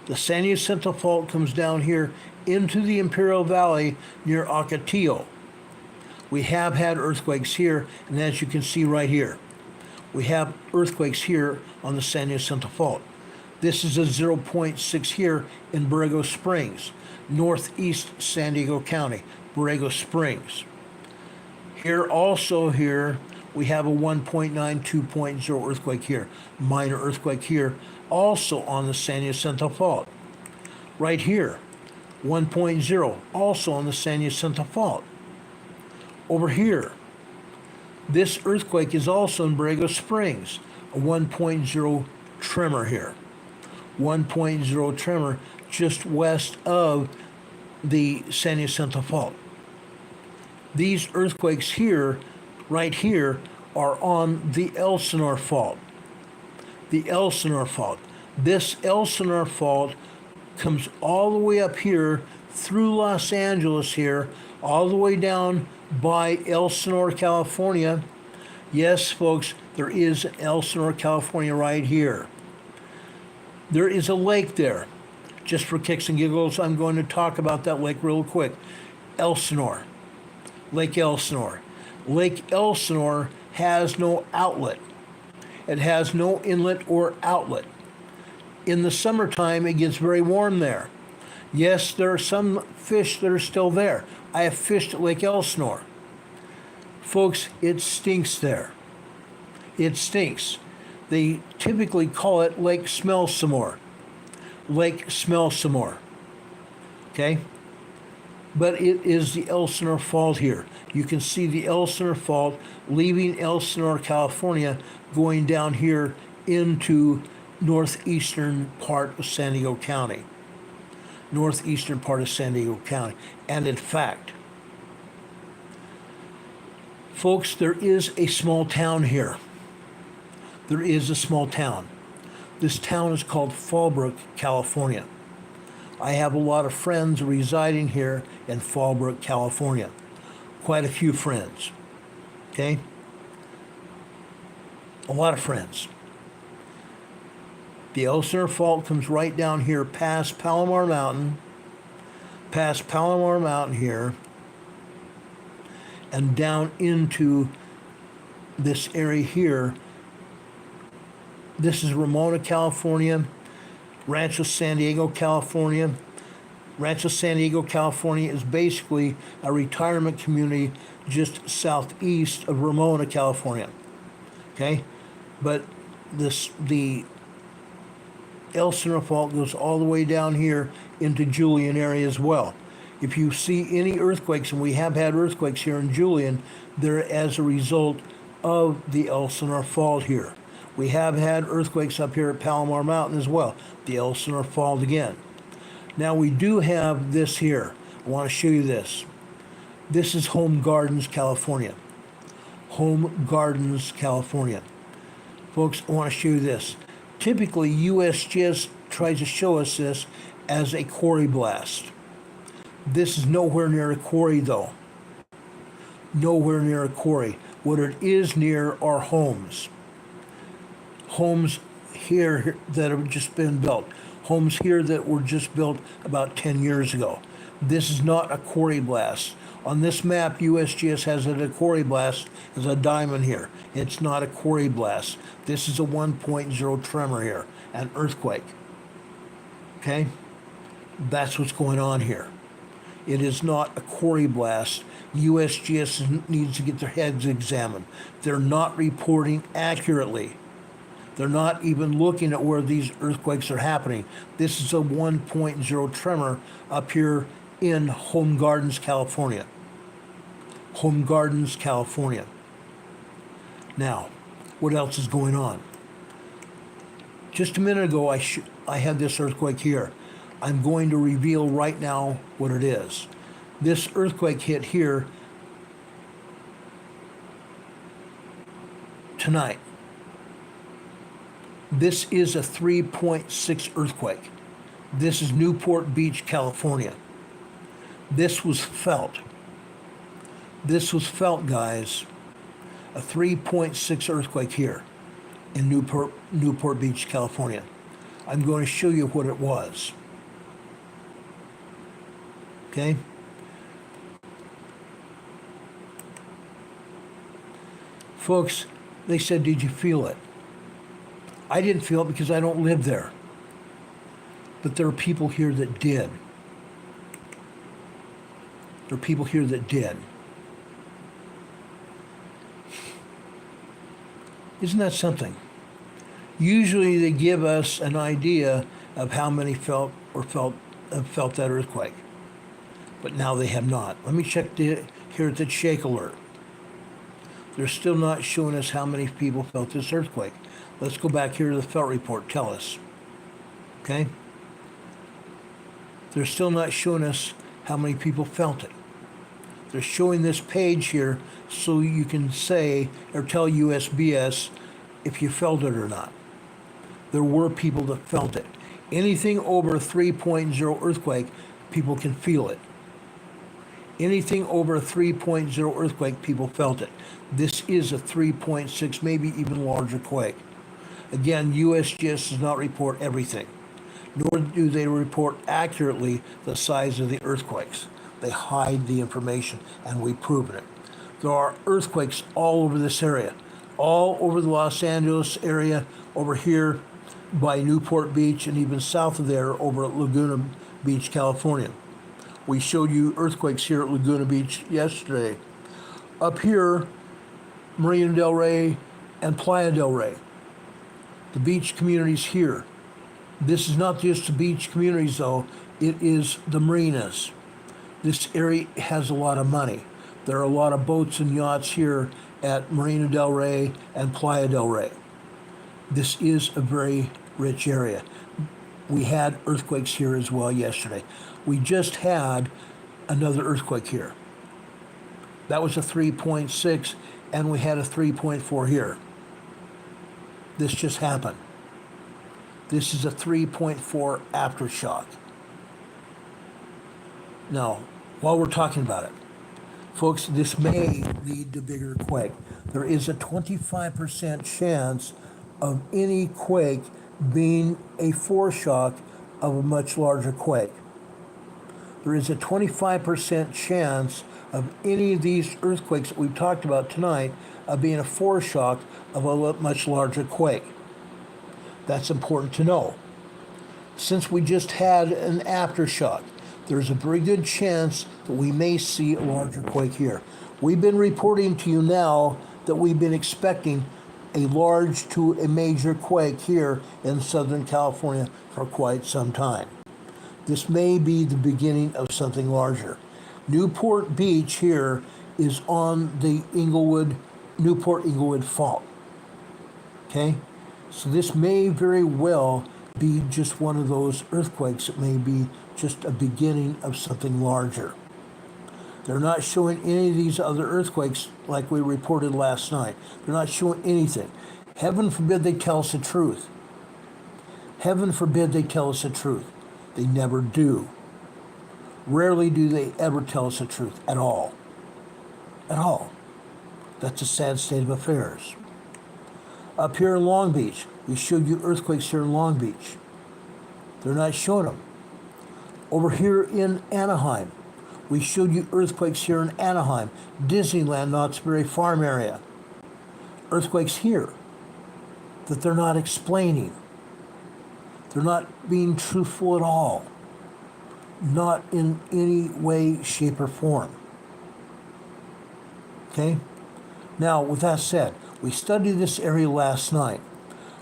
The San Jacinto Fault comes down here into the Imperial Valley near Ocotillo. We have had earthquakes here, and as you can see right here, we have earthquakes here on the San Jacinto Fault. This is a 0.6 here in Borrego Springs, northeast San Diego County, Borrego Springs. Here also we have a 1.9, 2.0 earthquake here, minor earthquake here, also on the San Jacinto Fault. Right here, 1.0, also on the San Jacinto Fault. Over here, this earthquake is also in Borrego Springs, a 1.0 tremor here. 1.0 tremor just west of the San Jacinto Fault. These earthquakes here, right here, are on the Elsinore Fault. The Elsinore Fault. This Elsinore Fault comes all the way up here through Los Angeles here, all the way down by Elsinore, California. Yes, folks, there is Elsinore, California right here. There is a lake there. Just for kicks and giggles, I'm going to talk about that lake real quick. Elsinore. Lake Elsinore. Lake Elsinore has no outlet. It has no inlet or outlet. In the summertime, it gets very warm there. Yes, there are some fish that are still there. I have fished at Lake Elsinore. Folks, it stinks there. It stinks. They typically call it Lake Smell Some More. Lake Smell Some More. Okay? But it is the Elsinore Fault here. You can see the Elsinore Fault leaving Elsinore, California, going down here into northeastern part of San Diego County. Northeastern part of San Diego County. And in fact, folks, there is a small town here. There is a small town. This town is called Fallbrook, California. I have a lot of friends residing here in Fallbrook, California. Quite a few friends. Okay? A lot of friends. The Elsinore Fault comes right down here past Palomar Mountain. Past Palomar Mountain here. And down into this area here. This is Ramona, California. Rancho San Diego, California. Rancho San Diego, California is basically a retirement community just southeast of Ramona, California. Okay? But the Elsinore Fault goes all the way down here into Julian area as well. If you see any earthquakes, and we have had earthquakes here in Julian, they're as a result of the Elsinore Fault here. We have had earthquakes up here at Palomar Mountain as well, the Elsinore Fault again. Now we do have this here. I want to show you this. This is Home Gardens, California. Home Gardens, California. Folks, I want to show you this. Typically, USGS tries to show us this as a quarry blast. This is nowhere near a quarry, though. Nowhere near a quarry. What it is near are homes. Homes here that have just been built. Homes here that were just built about 10 years ago. This is not a quarry blast. On this map, USGS has it a quarry blast as a diamond here. It's not a quarry blast. This is a 1.0 tremor here, an earthquake. Okay? That's what's going on here. It is not a quarry blast. USGS needs to get their heads examined. They're not reporting accurately. They're not even looking at where these earthquakes are happening. This is a 1.0 tremor up here in Home Gardens, California. Home Gardens, California. Now, what else is going on? Just a minute ago, I had this earthquake here. I'm going to reveal right now what it is. This earthquake hit here tonight. This is a 3.6 earthquake. This is Newport Beach, California. This was felt. This was felt, guys. A 3.6 earthquake here in Newport Beach, California. I'm going to show you what it was. Okay? Folks, they said, did you feel it? I didn't feel it because I don't live there. But there are people here that did. There are people here that did. Isn't that something? Usually they give us an idea of how many felt that earthquake. But now they have not. Let me check here at the shake alert. They're still not showing us how many people felt this earthquake. Let's go back here to the felt report. Tell us. Okay? They're still not showing us how many people felt it. They're showing this page here so you can say or tell USBS if you felt it or not. There were people that felt it. Anything over a 3.0 earthquake, people can feel it. Anything over a 3.0 earthquake, people felt it. This is a 3.6, maybe even larger quake. Again, USGS does not report everything, nor do they report accurately the size of the earthquakes. They hide the information, and we've proven it. There are earthquakes all over this area, all over the Los Angeles area, over here by Newport Beach, and even south of there over at Laguna Beach, California. We showed you earthquakes here at Laguna Beach yesterday. Up here, Marina del Rey and Playa del Rey, the beach communities here. This is not just the beach communities though, it is the marinas. This area has a lot of money. There are a lot of boats and yachts here at Marina del Rey and Playa del Rey. This is a very rich area. We had earthquakes here as well yesterday. We just had another earthquake here. That was a 3.6, and we had a 3.4 here. This just happened. This is a 3.4 aftershock. Now, while we're talking about it, folks, this may lead to bigger quake. There is a 25% chance of any quake being a foreshock of a much larger quake. There is a 25% chance of any of these earthquakes that we've talked about tonight of being a foreshock of a much larger quake. That's important to know. Since we just had an aftershock, there's a very good chance that we may see a larger quake here. We've been reporting to you now that we've been expecting a large to a major quake here in Southern California for quite some time. This may be the beginning of something larger. Newport Beach here is on the Newport-Inglewood fault. Okay? So this may very well be just one of those earthquakes. It may be just a beginning of something larger. They're not showing any of these other earthquakes like we reported last night. They're not showing anything. Heaven forbid they tell us the truth. Heaven forbid they tell us the truth. They never do. Rarely do they ever tell us the truth at all. At all. That's a sad state of affairs. Up here in Long Beach, we showed you earthquakes here in Long Beach. They're not showing them. Over here in Anaheim, we showed you earthquakes here in Anaheim, Disneyland, Knott's Berry Farm area. Earthquakes here that they're not explaining. They're not being truthful at all. Not in any way, shape, or form. Okay? Now, with that said, we studied this area last night.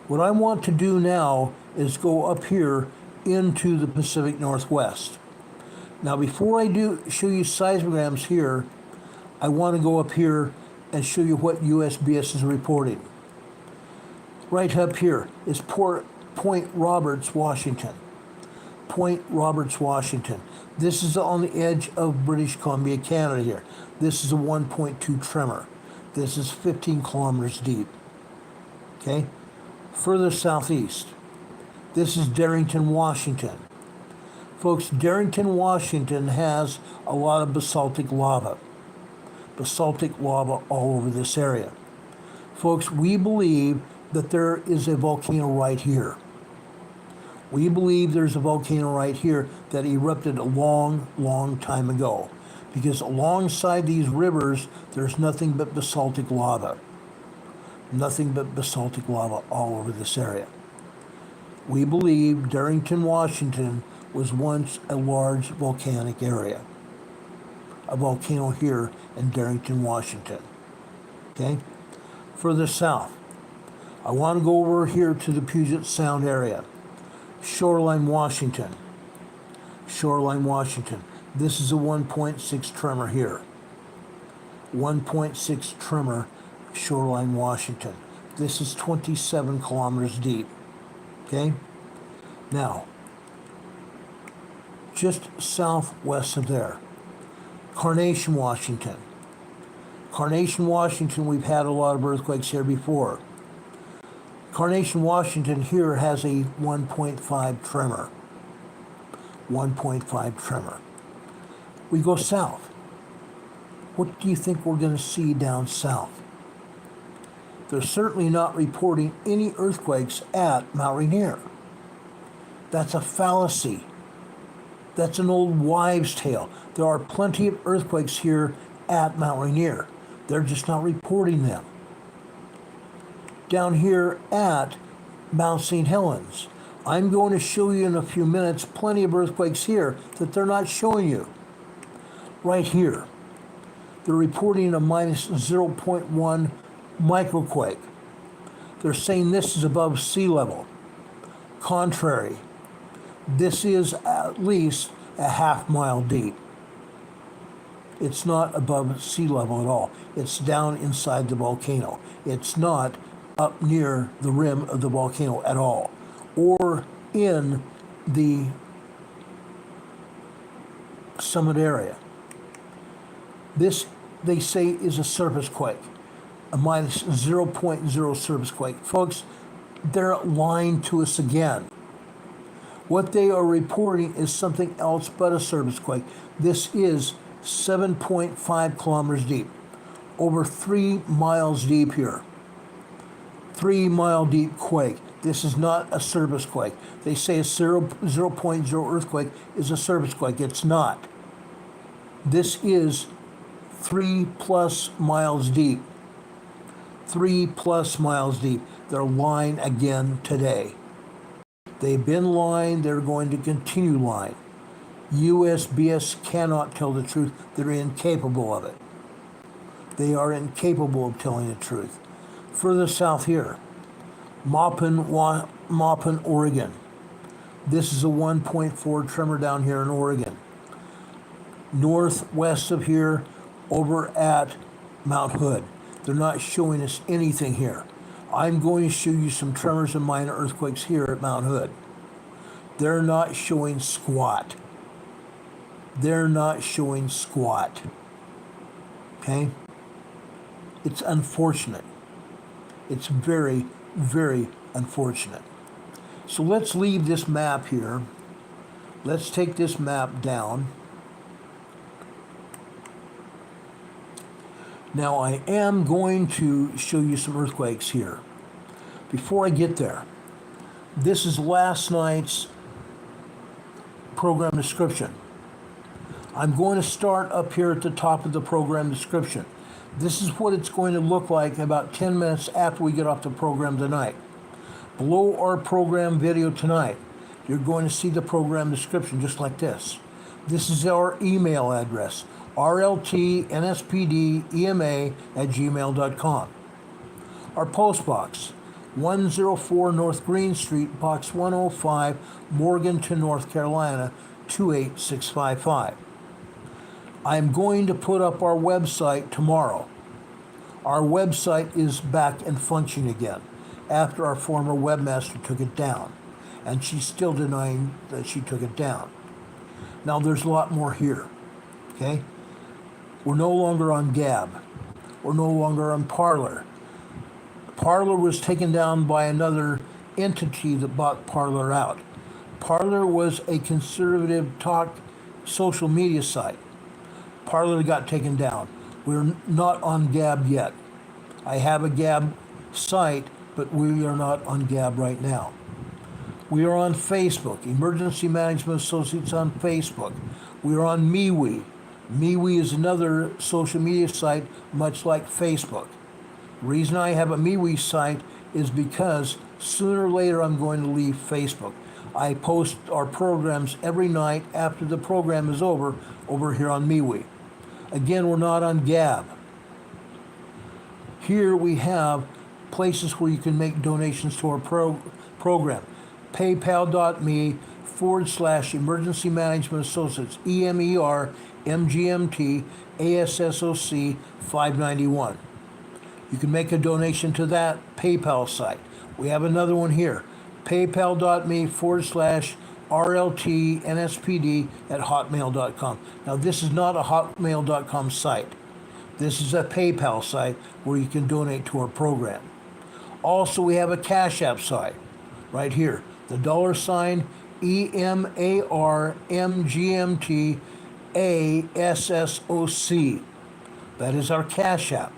What I want to do now is go up here into the Pacific Northwest. Now, before I do show you seismograms here, I want to go up here and show you what USBS is reporting. Right up here is Point Roberts, Washington. Point Roberts, Washington. This is on the edge of British Columbia, Canada here. This is a 1.2 tremor. This is 15 kilometers deep. Okay? Further southeast, this is Darrington, Washington. Folks, Darrington, Washington has a lot of basaltic lava. Basaltic lava all over this area. Folks, we believe that there is a volcano right here. We believe there's a volcano right here that erupted a long time ago, because alongside these rivers, there's nothing but basaltic lava. Nothing but basaltic lava all over this area. We believe Darrington, Washington was once a large volcanic area. A volcano here in Darrington, Washington. Okay? Further south, I want to go over here to the Puget Sound area. Shoreline, Washington. Shoreline, Washington. This is a 1.6 tremor here. 1.6 tremor, Shoreline, Washington. This is 27 kilometers deep. Okay? Now, just southwest of there, Carnation, Washington. Carnation, Washington, we've had a lot of earthquakes here before. Carnation, Washington here has a 1.5 tremor. 1.5 tremor. We go south. What do you think we're going to see down south? They're certainly not reporting any earthquakes at Mount Rainier. That's a fallacy. That's an old wives' tale. There are plenty of earthquakes here at Mount Rainier. They're just not reporting them. Down here at Mount St. Helens, I'm going to show you in a few minutes plenty of earthquakes here that they're not showing you. Right here, they're reporting a minus 0.1 microquake. They're saying this is above sea level. Contrary, this is at least a half-mile deep. It's not above sea level at all. It's down inside the volcano. It's not up near the rim of the volcano at all, or in the summit area. This, they say, is a surface quake, a minus 0.0 surface quake. Folks, they're lying to us again. What they are reporting is something else but a surface quake. This is 7.5 kilometers deep, over 3 miles deep here. 3 mile deep quake. This is not a surface quake. They say a 0.0 earthquake is a surface quake. It's not. This is 3+ miles deep. 3+ miles deep. They're lying again today. They've been lying. They're going to continue lying. USGS cannot tell the truth. They're incapable of it. They are incapable of telling the truth. Further south here, Maupin, Oregon. This is a 1.4 tremor down here in Oregon. Northwest of here, over at Mount Hood. They're not showing us anything here. I'm going to show you some tremors and minor earthquakes here at Mount Hood. They're not showing squat. They're not showing squat. Okay? It's unfortunate. It's very, very unfortunate. So let's leave this map here. Let's take this map down. Now I am going to show you some earthquakes here. Before I get there, this is last night's program description. I'm going to start up here at the top of the program description. This is what it's going to look like about 10 minutes after we get off the program tonight. Below our program video tonight, you're going to see the program description just like this. This is our email address, rltnspdema@gmail.com. Our post box, 104 North Green Street, Box 105, Morganton, North Carolina, 28655. I'm going to put up our website tomorrow. Our website is back and functioning again after our former webmaster took it down. And she's still denying that she took it down. Now there's a lot more here, okay? We're no longer on Gab. We're no longer on Parler. Parler was taken down by another entity that bought Parler out. Parler was a conservative talk social media site. Parler got taken down. We're not on Gab yet. I have a Gab site, but we are not on Gab right now. We are on Facebook, Emergency Management Associates on Facebook. We are on MeWe. MeWe is another social media site much like Facebook. The reason I have a MeWe site is because sooner or later I'm going to leave Facebook. I post our programs every night after the program is over here on MeWe. Again, we're not on Gab. Here we have places where you can make donations to our program. PayPal.me/Emergency Management Associates, EMERMGMTASSOC 591. You can make a donation to that PayPal site. We have another one here, PayPal.me/rltnspdema@hotmail.com. Now, this is not a hotmail.com site. This is a PayPal site where you can donate to our program. Also, we have a Cash App site right here, the $EMARMGMTASSOC. That is our Cash App.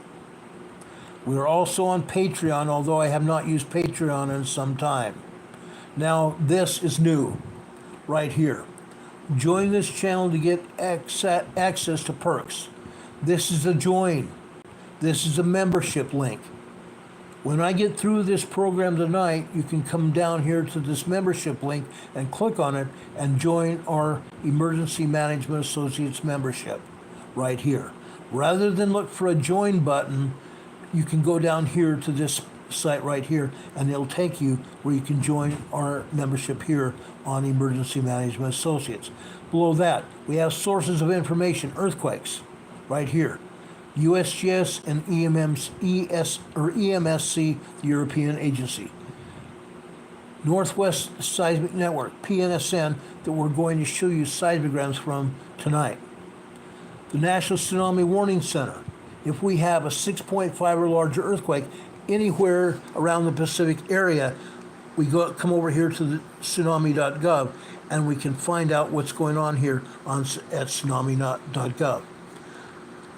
We are also on Patreon, although I have not used Patreon in some time. Now, this is new right here. Join this channel to get access to perks. This is a join. This is a membership link. When I get through this program tonight, you can come down here to this membership link and click on it and join our Emergency Management Associates membership right here. Rather than look for a join button, you can go down here to this site right here and it'll take you where you can join our membership here on Emergency Management Associates. Below that, we have sources of information, earthquakes, right here. USGS and EMSC, the European Agency. Northwest Seismic Network, PNSN, that we're going to show you seismograms from tonight. The National Tsunami Warning Center. If we have a 6.5 or larger earthquake anywhere around the Pacific area, we come over here to the tsunami.gov and we can find out what's going on here at tsunami.gov.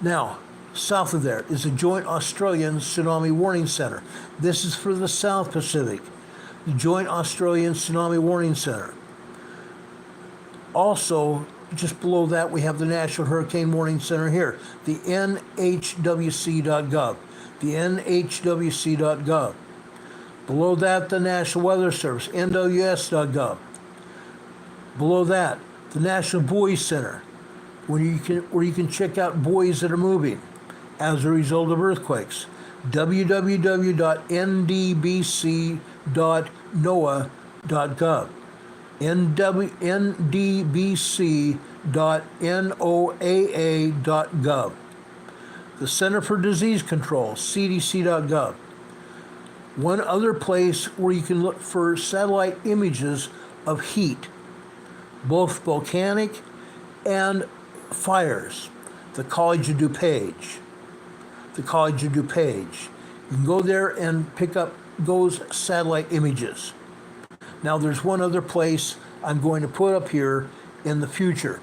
Now, south of there is the Joint Australian Tsunami Warning Center. This is for the South Pacific, the Joint Australian Tsunami Warning Center. Also, just below that, we have the National Hurricane Warning Center here, the NHWC.gov, the NHWC.gov. Below that, the National Weather Service, NWS.gov. Below that, the National Buoy Center, where you can check out buoys that are moving as a result of earthquakes. www.ndbc.noaa.gov. ndbc.noaa.gov. The Center for Disease Control, CDC.gov. One other place where you can look for satellite images of heat, both volcanic and fires, the College of Dupage. The College of Dupage. You can go there and pick up those satellite images. Now, there's one other place I'm going to put up here in the future.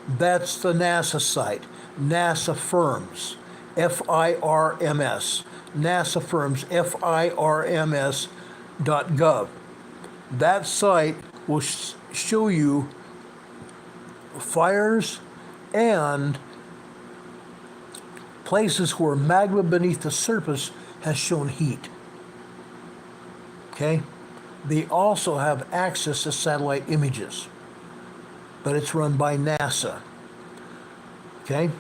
That's the NASA site, NASA Firms, FIRMS, NASA Firms, FIRMS.gov. That site will show you fires and places where magma beneath the surface has shown heat. Okay? They also have access to satellite images, but it's run by NASA. Okay?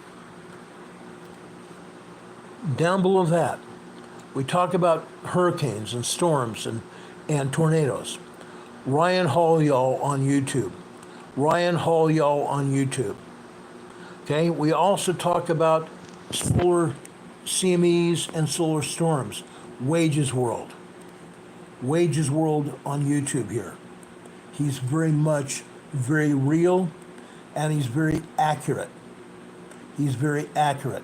Down below that, we talk about hurricanes and storms and tornadoes. Ryan Hall Y'all on YouTube. Ryan Hall Y'all on YouTube. Okay? We also talk about solar CMEs and solar storms. Wages World. Wages World on YouTube here. He's very real, and he's very accurate. He's very accurate.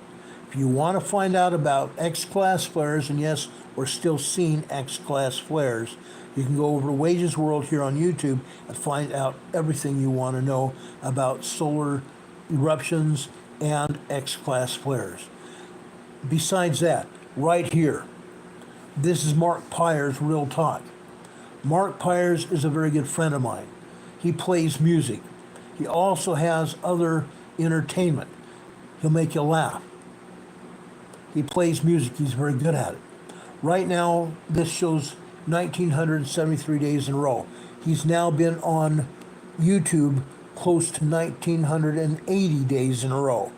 If you want to find out about X-class flares, and yes, we're still seeing X-class flares, you can go over to Wages World here on YouTube and find out everything you want to know about solar eruptions and X-class flares. Besides that, right here, this is Mark Pires' Real Talk. Mark Pires is a very good friend of mine. He plays music. He also has other entertainment. He'll make you laugh. He plays music. He's very good at it. Right now, this shows 1,973 days in a row. He's now been on YouTube close to 1,980 days in a row.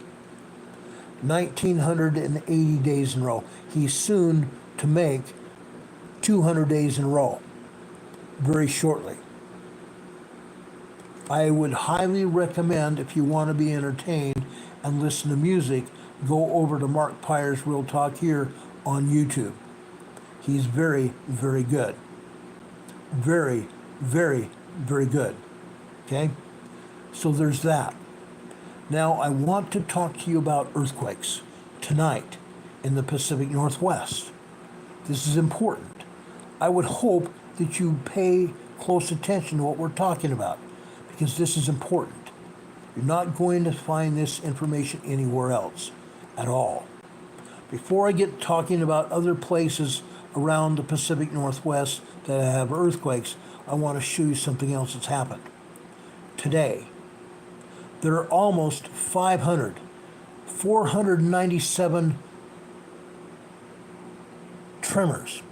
1,980 days in a row. He's soon to make 200 days in a row, very shortly. I would highly recommend, if you want to be entertained and listen to music, go over to Mark Pires Real Talk here on YouTube. He's very, very good. Very, very, very good. Okay? So there's that. Now I want to talk to you about earthquakes tonight in the Pacific Northwest. This is important. I would hope that you pay close attention to what we're talking about, because this is important. You're not going to find this information anywhere else at all. Before I get talking about other places around the Pacific Northwest that have earthquakes, I want to show you something else that's happened. Today, there are almost 497 tremors.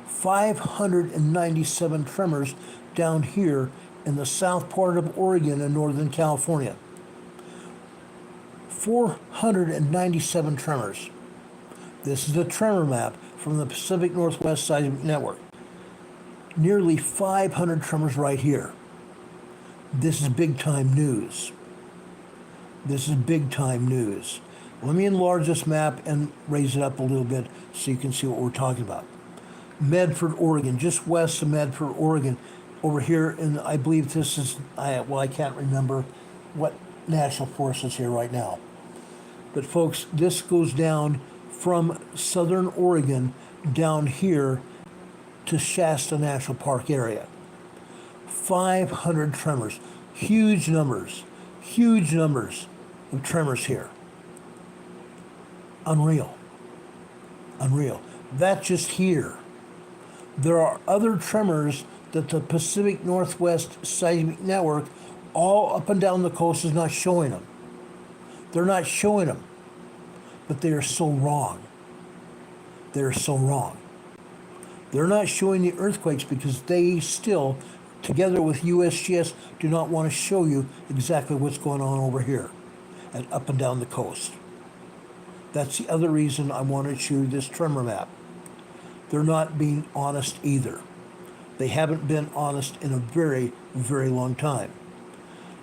597 tremors down here in the south part of Oregon and Northern California. 497 tremors. This is the tremor map from the Pacific Northwest Seismic Network. Nearly 500 tremors right here. This is big time news. This is big time news. Let me enlarge this map and raise it up a little bit so you can see what we're talking about. Medford, Oregon, just west of Medford, Oregon, over here in, I believe this is, I can't remember what national forest is here right now. But folks, this goes down from southern Oregon down here to Shasta National Park area. 500 tremors, huge numbers of tremors here. Unreal. That's just here. There are other tremors that the Pacific Northwest Seismic Network all up and down the coast is not showing them. They're not showing them, but they are so wrong. They're so wrong. They're not showing the earthquakes because they still, together with USGS, do not want to show you exactly what's going on over here and up and down the coast. That's the other reason I want to show you this tremor map. They're not being honest either. They haven't been honest in a very, very long time.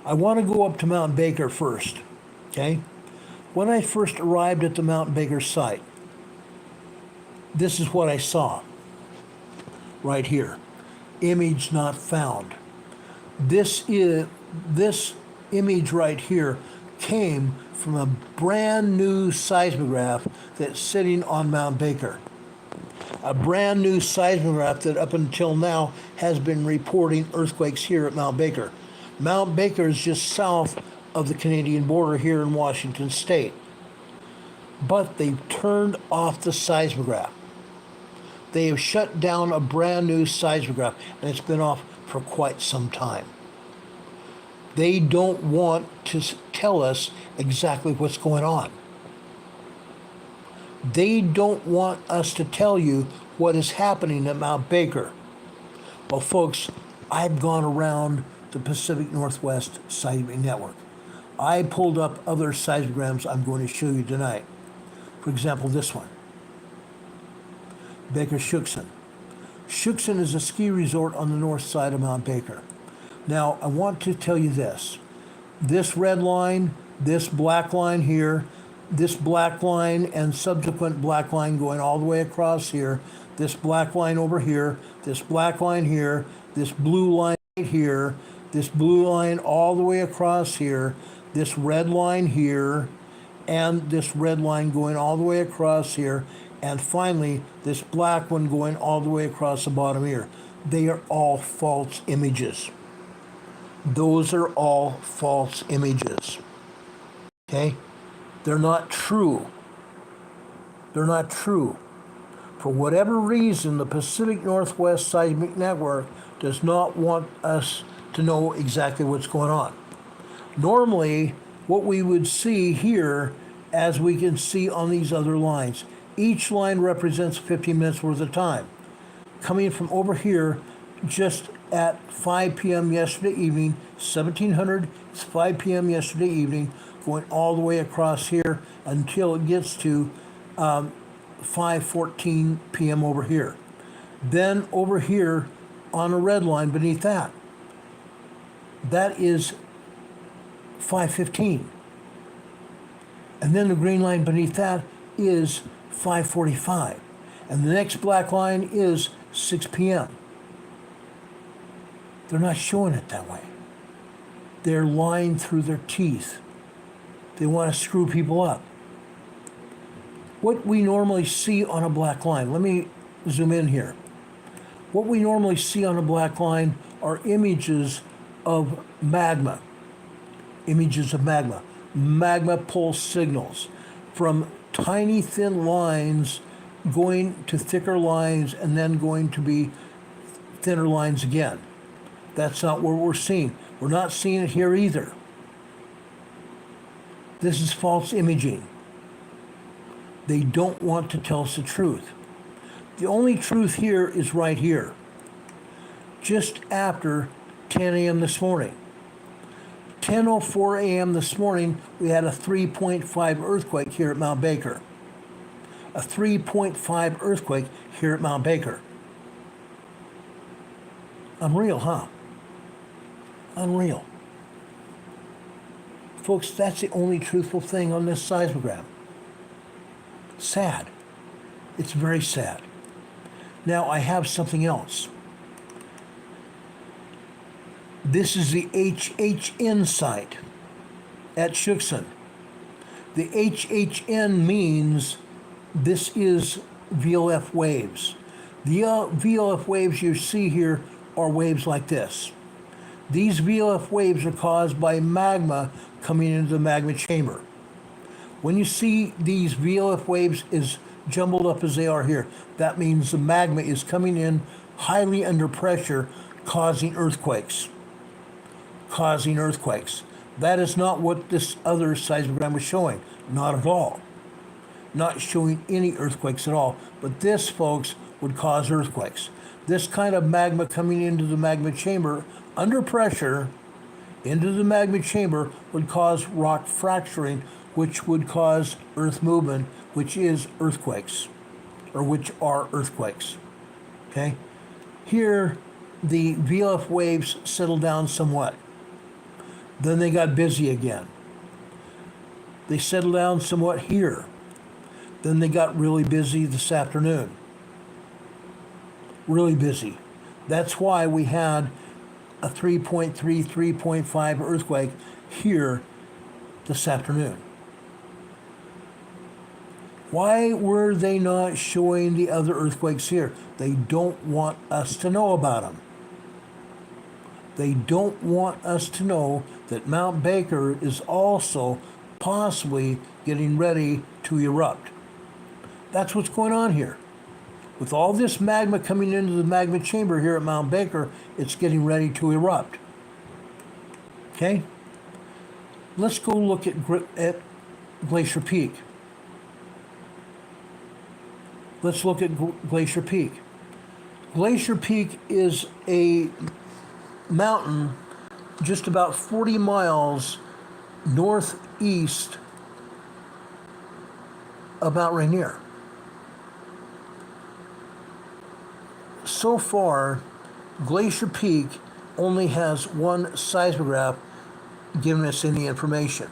I want to go up to Mount Baker first, okay? When I first arrived at the Mount Baker site, this is what I saw right here. Image not found. This image right here came from a brand new seismograph that's sitting on Mount Baker. A brand new seismograph that up until now has been reporting earthquakes here at Mount Baker. Mount Baker is just south of the Canadian border here in Washington State. But they've turned off the seismograph. They have shut down a brand new seismograph, and it's been off for quite some time. They don't want to tell us exactly what's going on. They don't want us to tell you what is happening at Mount Baker. Well, folks, I've gone around the Pacific Northwest Seismic Network. I pulled up other seismograms I'm going to show you tonight. For example, this one. Baker Shuckson. Shuckson is a ski resort on the north side of Mount Baker. Now, I want to tell you this. This red line, this black line here, this black line and subsequent black line going all the way across here, this black line over here, this black line here, this blue line right here, this blue line all the way across here, this red line here, and this red line going all the way across here, and finally this black one going all the way across the bottom here. They are all false images. Those are all false images. Okay? They're not true. They're not true. For whatever reason, the Pacific Northwest Seismic Network does not want us to know exactly what's going on. Normally, what we would see here, as we can see on these other lines, each line represents 15 minutes worth of time. Coming from over here, just at 5 p.m. yesterday evening, 1700, it's 5 p.m. yesterday evening, going all the way across here until it gets to 5:14 p.m. over here. Then over here on a red line beneath that, that is 5:15. And then the green line beneath that is 5:45. And the next black line is 6 p.m. They're not showing it that way. They're lying through their teeth. They want to screw people up. What we normally see on a black line, let me zoom in here. What we normally see on a black line are images of magma. Images of magma. Magma pulse signals from tiny thin lines going to thicker lines and then going to be thinner lines again. That's not what we're seeing. We're not seeing it here either. This is false imaging. They don't want to tell us the truth. The only truth here is right here. Just after 10 a.m. this morning. 10:04 a.m. this morning, we had a 3.5 earthquake here at Mount Baker. A 3.5 earthquake here at Mount Baker. Unreal, huh? Unreal. Folks, that's the only truthful thing on this seismogram. Sad. It's very sad. Now I have something else. This is the HHN site at Schuchsen. The HHN means this is VLF waves. The VLF waves you see here are waves like this. These VLF waves are caused by magma coming into the magma chamber. When you see these VLF waves as jumbled up as they are here, that means the magma is coming in highly under pressure, causing earthquakes. Causing earthquakes. That is not what this other seismogram was showing. Not at all. Not showing any earthquakes at all. But this, folks, would cause earthquakes. This kind of magma coming into the magma chamber under pressure into the magma chamber would cause rock fracturing, which would cause earth movement, which is earthquakes, or which are earthquakes. Okay? Here, the VLF waves settled down somewhat. Then they got busy again. They settled down somewhat here. Then they got really busy this afternoon. Really busy. That's why we had a 3.3, 3.5 earthquake here this afternoon. Why were they not showing the other earthquakes here? They don't want us to know about them. They don't want us to know that Mount Baker is also possibly getting ready to erupt. That's what's going on here. With all this magma coming into the magma chamber here at Mount Baker, it's getting ready to erupt. Okay? Let's go look at Glacier Peak. Let's look at Glacier Peak. Glacier Peak is a mountain just about 40 miles northeast about Rainier. So far, Glacier Peak only has one seismograph giving us any information.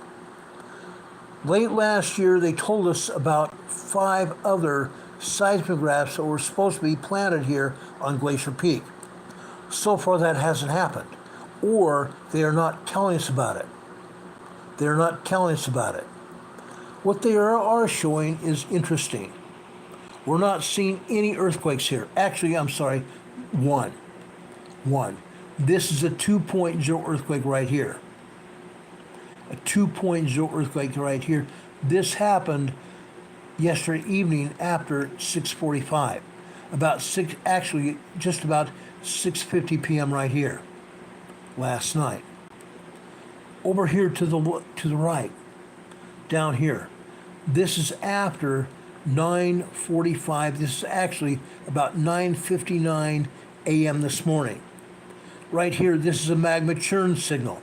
Late last year, they told us about 5 other seismographs that were supposed to be planted here on Glacier Peak. So far, that hasn't happened, or they are not telling us about it. They're not telling us about it. What they are showing is interesting. We're not seeing any earthquakes here. Actually, I'm sorry, one. This is a 2.0 earthquake right here. A 2.0 earthquake right here. This happened yesterday evening after 6:45, about six, actually just about 6:50 p.m. right here, last night. Over here to the right, down here, this is after 9:45. This is actually about 9:59 a.m. this morning. Right here, this is a magma churn signal.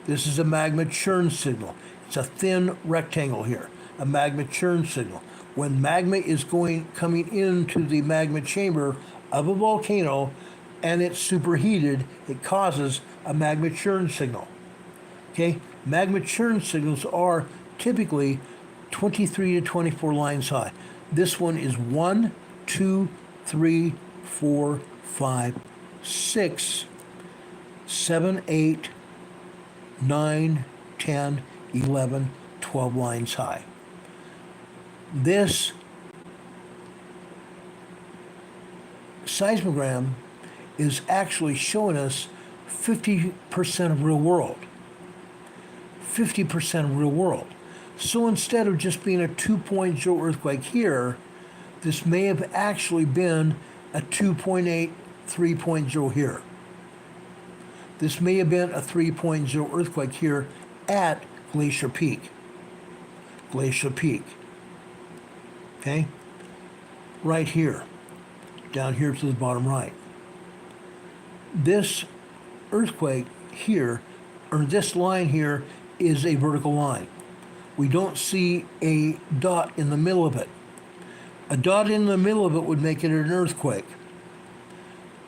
This is a magma churn signal. It's a thin rectangle here, a magma churn signal. When magma is coming into the magma chamber of a volcano and it's superheated, it causes a magma churn signal. Okay, magma churn signals are typically 23 to 24 lines high. This one is 1, 2, 3, 4, 5, 6, 7, 8, 9, 10, 11, 12 lines high. This seismogram is actually showing us 50% of real world. 50% of real world. So instead of just being a 2.0 earthquake here, this may have actually been a 2.8, 3.0 here. This may have been a 3.0 earthquake here at Glacier Peak. Glacier Peak. Okay? Right here. Down here to the bottom right. This earthquake here, or this line here, is a vertical line. We don't see a dot in the middle of it. A dot in the middle of it would make it an earthquake.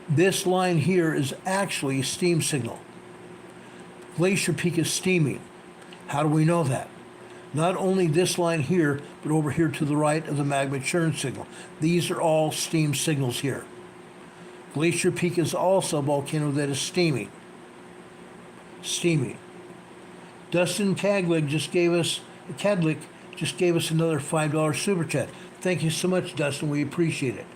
This line here is actually a steam signal. Glacier Peak is steaming. How do we know that? Not only this line here, but over here to the right of the magma churn signal. These are all steam signals here. Glacier Peak is also a volcano that is steaming. Steaming. Dustin Cadlick just gave us another $5 super chat. Thank you so much, Dustin. We appreciate it.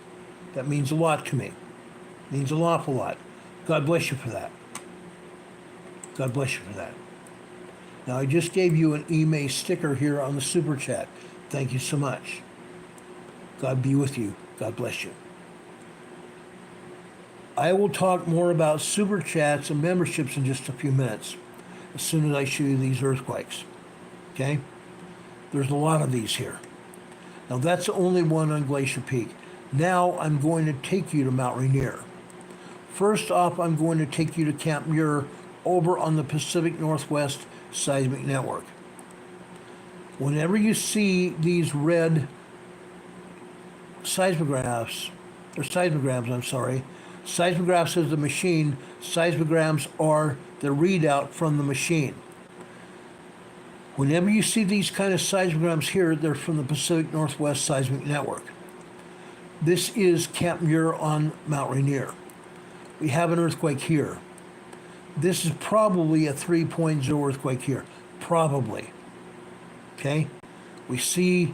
That means a lot to me. It means an awful lot. God bless you for that. God bless you for that. Now, I just gave you an EMA sticker here on the super chat. Thank you so much. God be with you. God bless you. I will talk more about super chats and memberships in just a few minutes, as soon as I show you these earthquakes. Okay? There's a lot of these here. Now, that's the only one on Glacier Peak. Now, I'm going to take you to Mount Rainier. First off, I'm going to take you to Camp Muir over on the Pacific Northwest Seismic Network. Whenever you see these red seismographs, seismographs is the machine, seismograms are the readout from the machine. Whenever you see these kind of seismograms here, they're from the Pacific Northwest Seismic Network. This is Camp Muir on Mount Rainier. We have an earthquake here. This is probably a 3.0 earthquake here. Probably. Okay? We see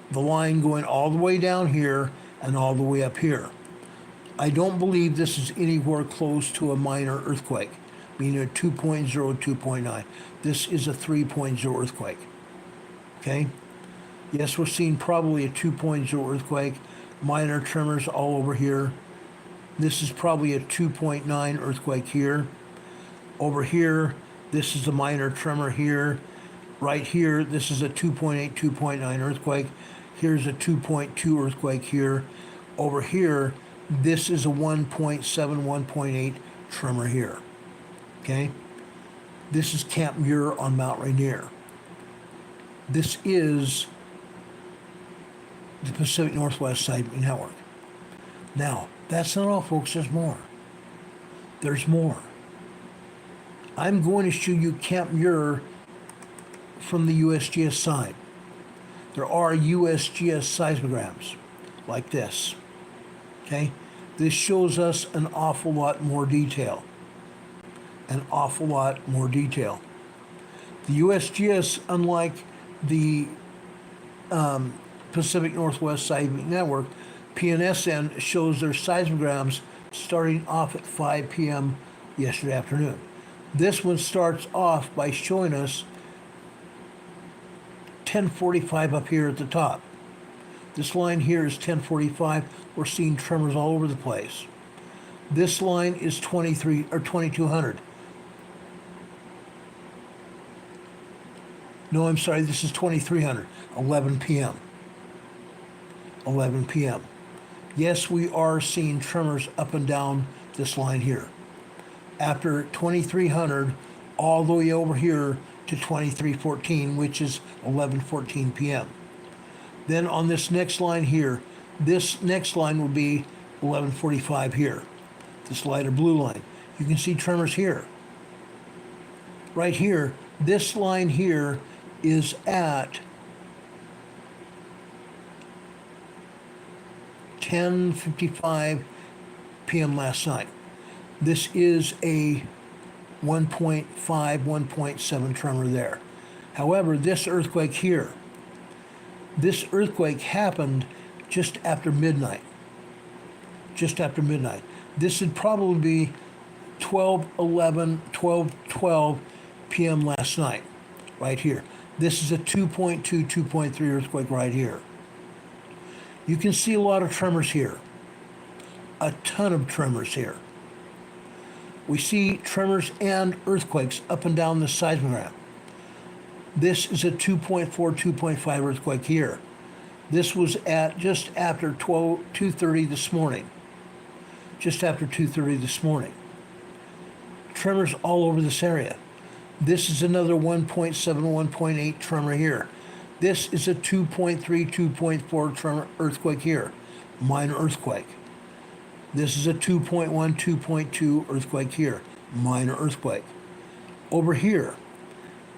the line going all the way down here and all the way up here. I don't believe this is anywhere close to a minor earthquake, meaning a 2.0, 2.9. This is a 3.0 earthquake. Okay? Yes, we're seeing probably a 2.0 earthquake, minor tremors all over here. This is probably a 2.9 earthquake here. Over here, this is a minor tremor here. Right here, this is a 2.8, 2.9 earthquake. Here's a 2.2 earthquake here. Over here, this is a 1.7, 1.8 tremor here. Okay? This is Camp Muir on Mount Rainier. This is the Pacific Northwest Seismic Network. Now, that's not all, folks. There's more. There's more. I'm going to show you Camp Muir from the USGS side. There are USGS seismograms like this. Okay? This shows us an awful lot more detail. An awful lot more detail. The USGS, unlike the Pacific Northwest Seismic Network, PNSN shows their seismograms starting off at 5 p.m. yesterday afternoon. This one starts off by showing us 1045 up here at the top. This line here is 1045. We're seeing tremors all over the place. This line is 2200. No, I'm sorry, this is 2300, 11 p.m. 11 p.m. Yes, we are seeing tremors up and down this line here. After 2300, all the way over here to 2314, which is 11:14 p.m. Then on this next line here, this next line will be 11:45 here. This lighter blue line. You can see tremors here. Right here, this line here is at 10:55 p.m. last night. This is a 1.5, 1.7 tremor there. However, this earthquake here, this earthquake happened just after midnight. Just after midnight. This would probably be 12:12 p.m. last night, right here. This is a 2.2, 2.3 earthquake right here. You can see a lot of tremors here. A ton of tremors here. We see tremors and earthquakes up and down the seismogram. This is a 2.4, 2.5 earthquake here. This was at just after 2:30 this morning. Just after 2:30 this morning. Tremors all over this area. This is another 1.7, 1.8 tremor here. This is a 2.3, 2.4 tremor earthquake here. Minor earthquake. This is a 2.1, 2.2 earthquake here. Minor earthquake. Over here,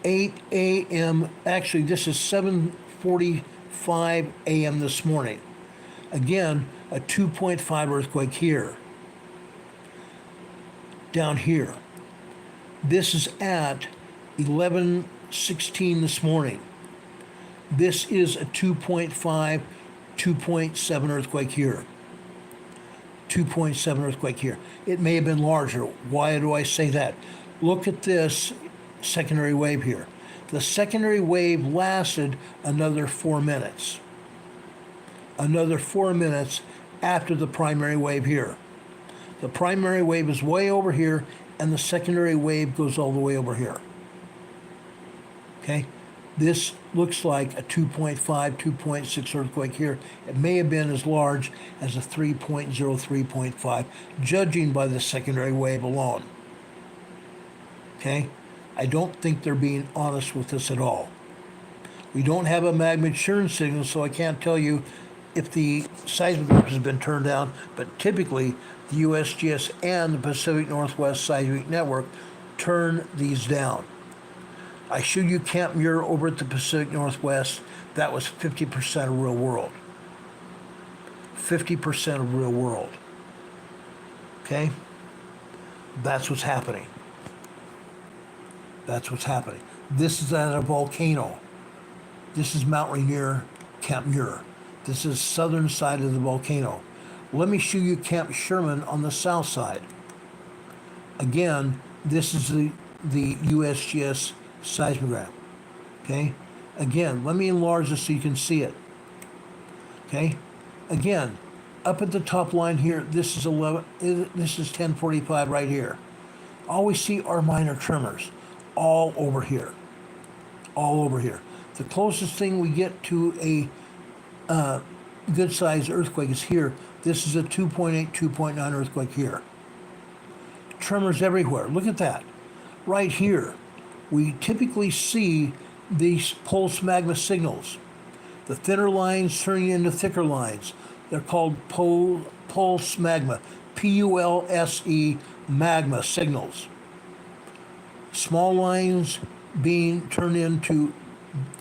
8 a.m. Actually, this is 7:45 a.m. this morning. Again, a 2.5 earthquake here. Down here. This is at 11:16 this morning. This is a 2.5, 2.7 earthquake here. 2.7 earthquake here. It may have been larger. Why do I say that? Look at this secondary wave here. The secondary wave lasted another 4 minutes. Another 4 minutes after the primary wave here. The primary wave is way over here, and the secondary wave goes all the way over here. Okay? This looks like a 2.5, 2.6 earthquake here. It may have been as large as a 3.0, 3.5, judging by the secondary wave alone. Okay? I don't think they're being honest with us at all. We don't have a magma churn signal, so I can't tell you if the seismogram has been turned down, but typically the USGS and the Pacific Northwest Seismic Network turn these down. I showed you Camp Muir over at the Pacific Northwest. That was 50% of real world. 50% of real world. Okay? That's what's happening. That's what's happening. This is at a volcano. This is Mount Rainier, Camp Muir. This is southern side of the volcano. Let me show you Camp Sherman on the south side. Again, this is the USGS seismogram. Okay? Again, let me enlarge this so you can see it. Okay? Again, up at the top line here, this is 1045 right here. All we see are minor tremors all over here. All over here. The closest thing we get to a good sized earthquake is here. This is a 2.8, 2.9 earthquake here. Tremors everywhere. Look at that. Right here, we typically see these pulse magma signals. The thinner lines turning into thicker lines. They're called pulse magma, P-U-L-S-E magma signals. Small lines being turned into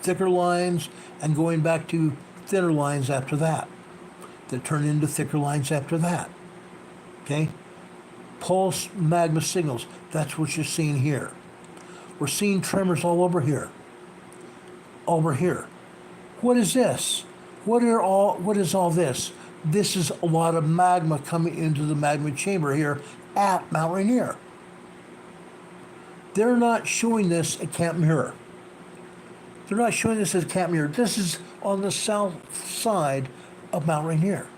thicker lines and going back to thinner lines after that. That turn into thicker lines after that. Okay? Pulse magma signals. That's what you're seeing here. We're seeing tremors all over here. Over here. What is this? What is all this? This is a lot of magma coming into the magma chamber here at Mount Rainier. They're not showing this at Camp Muir. They're not showing this as Cap Muir. This is on the south side of Mount Rainier.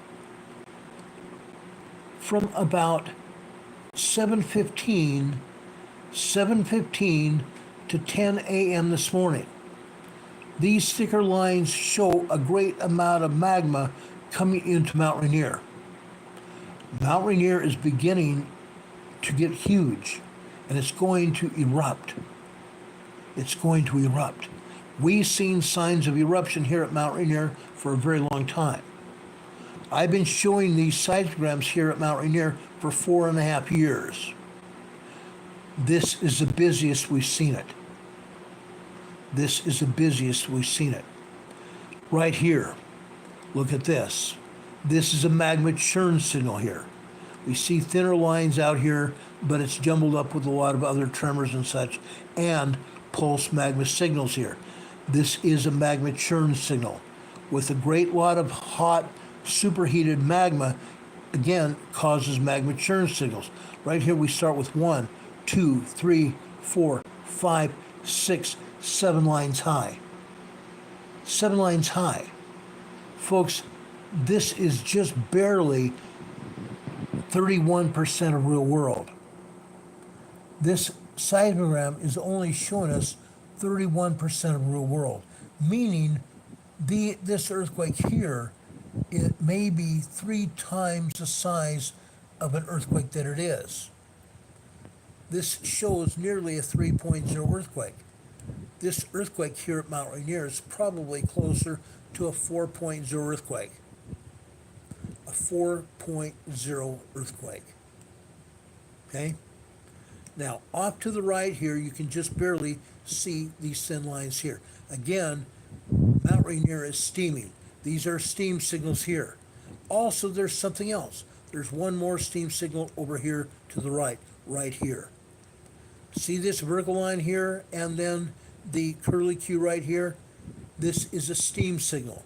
From about 7:15 to 10 a.m. this morning. These thicker lines show a great amount of magma coming into Mount Rainier. Mount Rainier is beginning to get huge, and it's going to erupt. It's going to erupt. We've seen signs of eruption here at Mount Rainier for a very long time. I've been showing these seismograms here at Mount Rainier for 4.5 years. This is the busiest we've seen it. This is the busiest we've seen it. Right here, look at this. This is a magma churn signal here. We see thinner lines out here, but it's jumbled up with a lot of other tremors and such, and pulse magma signals here. This is a magma churn signal with a great lot of hot, superheated magma, again, causes magma churn signals. Right here we start with 1, 2, 3, 4, 5, 6, 7 lines high. 7 lines high. Folks, this is just barely 31% of real world. This seismogram is only showing us 31% of real world, meaning this earthquake here, it may be 3 times the size of an earthquake that it is. This shows nearly a 3.0 earthquake. This earthquake here at Mount Rainier is probably closer to a 4.0 earthquake. A 4.0 earthquake. Okay? Now, off to the right here, you can just barely see these thin lines here. Again, Mount Rainier is steaming. These are steam signals here. Also, there's something else. There's one more steam signal over here to the right here. See this vertical line here and then the curlicue right here? This is a steam signal.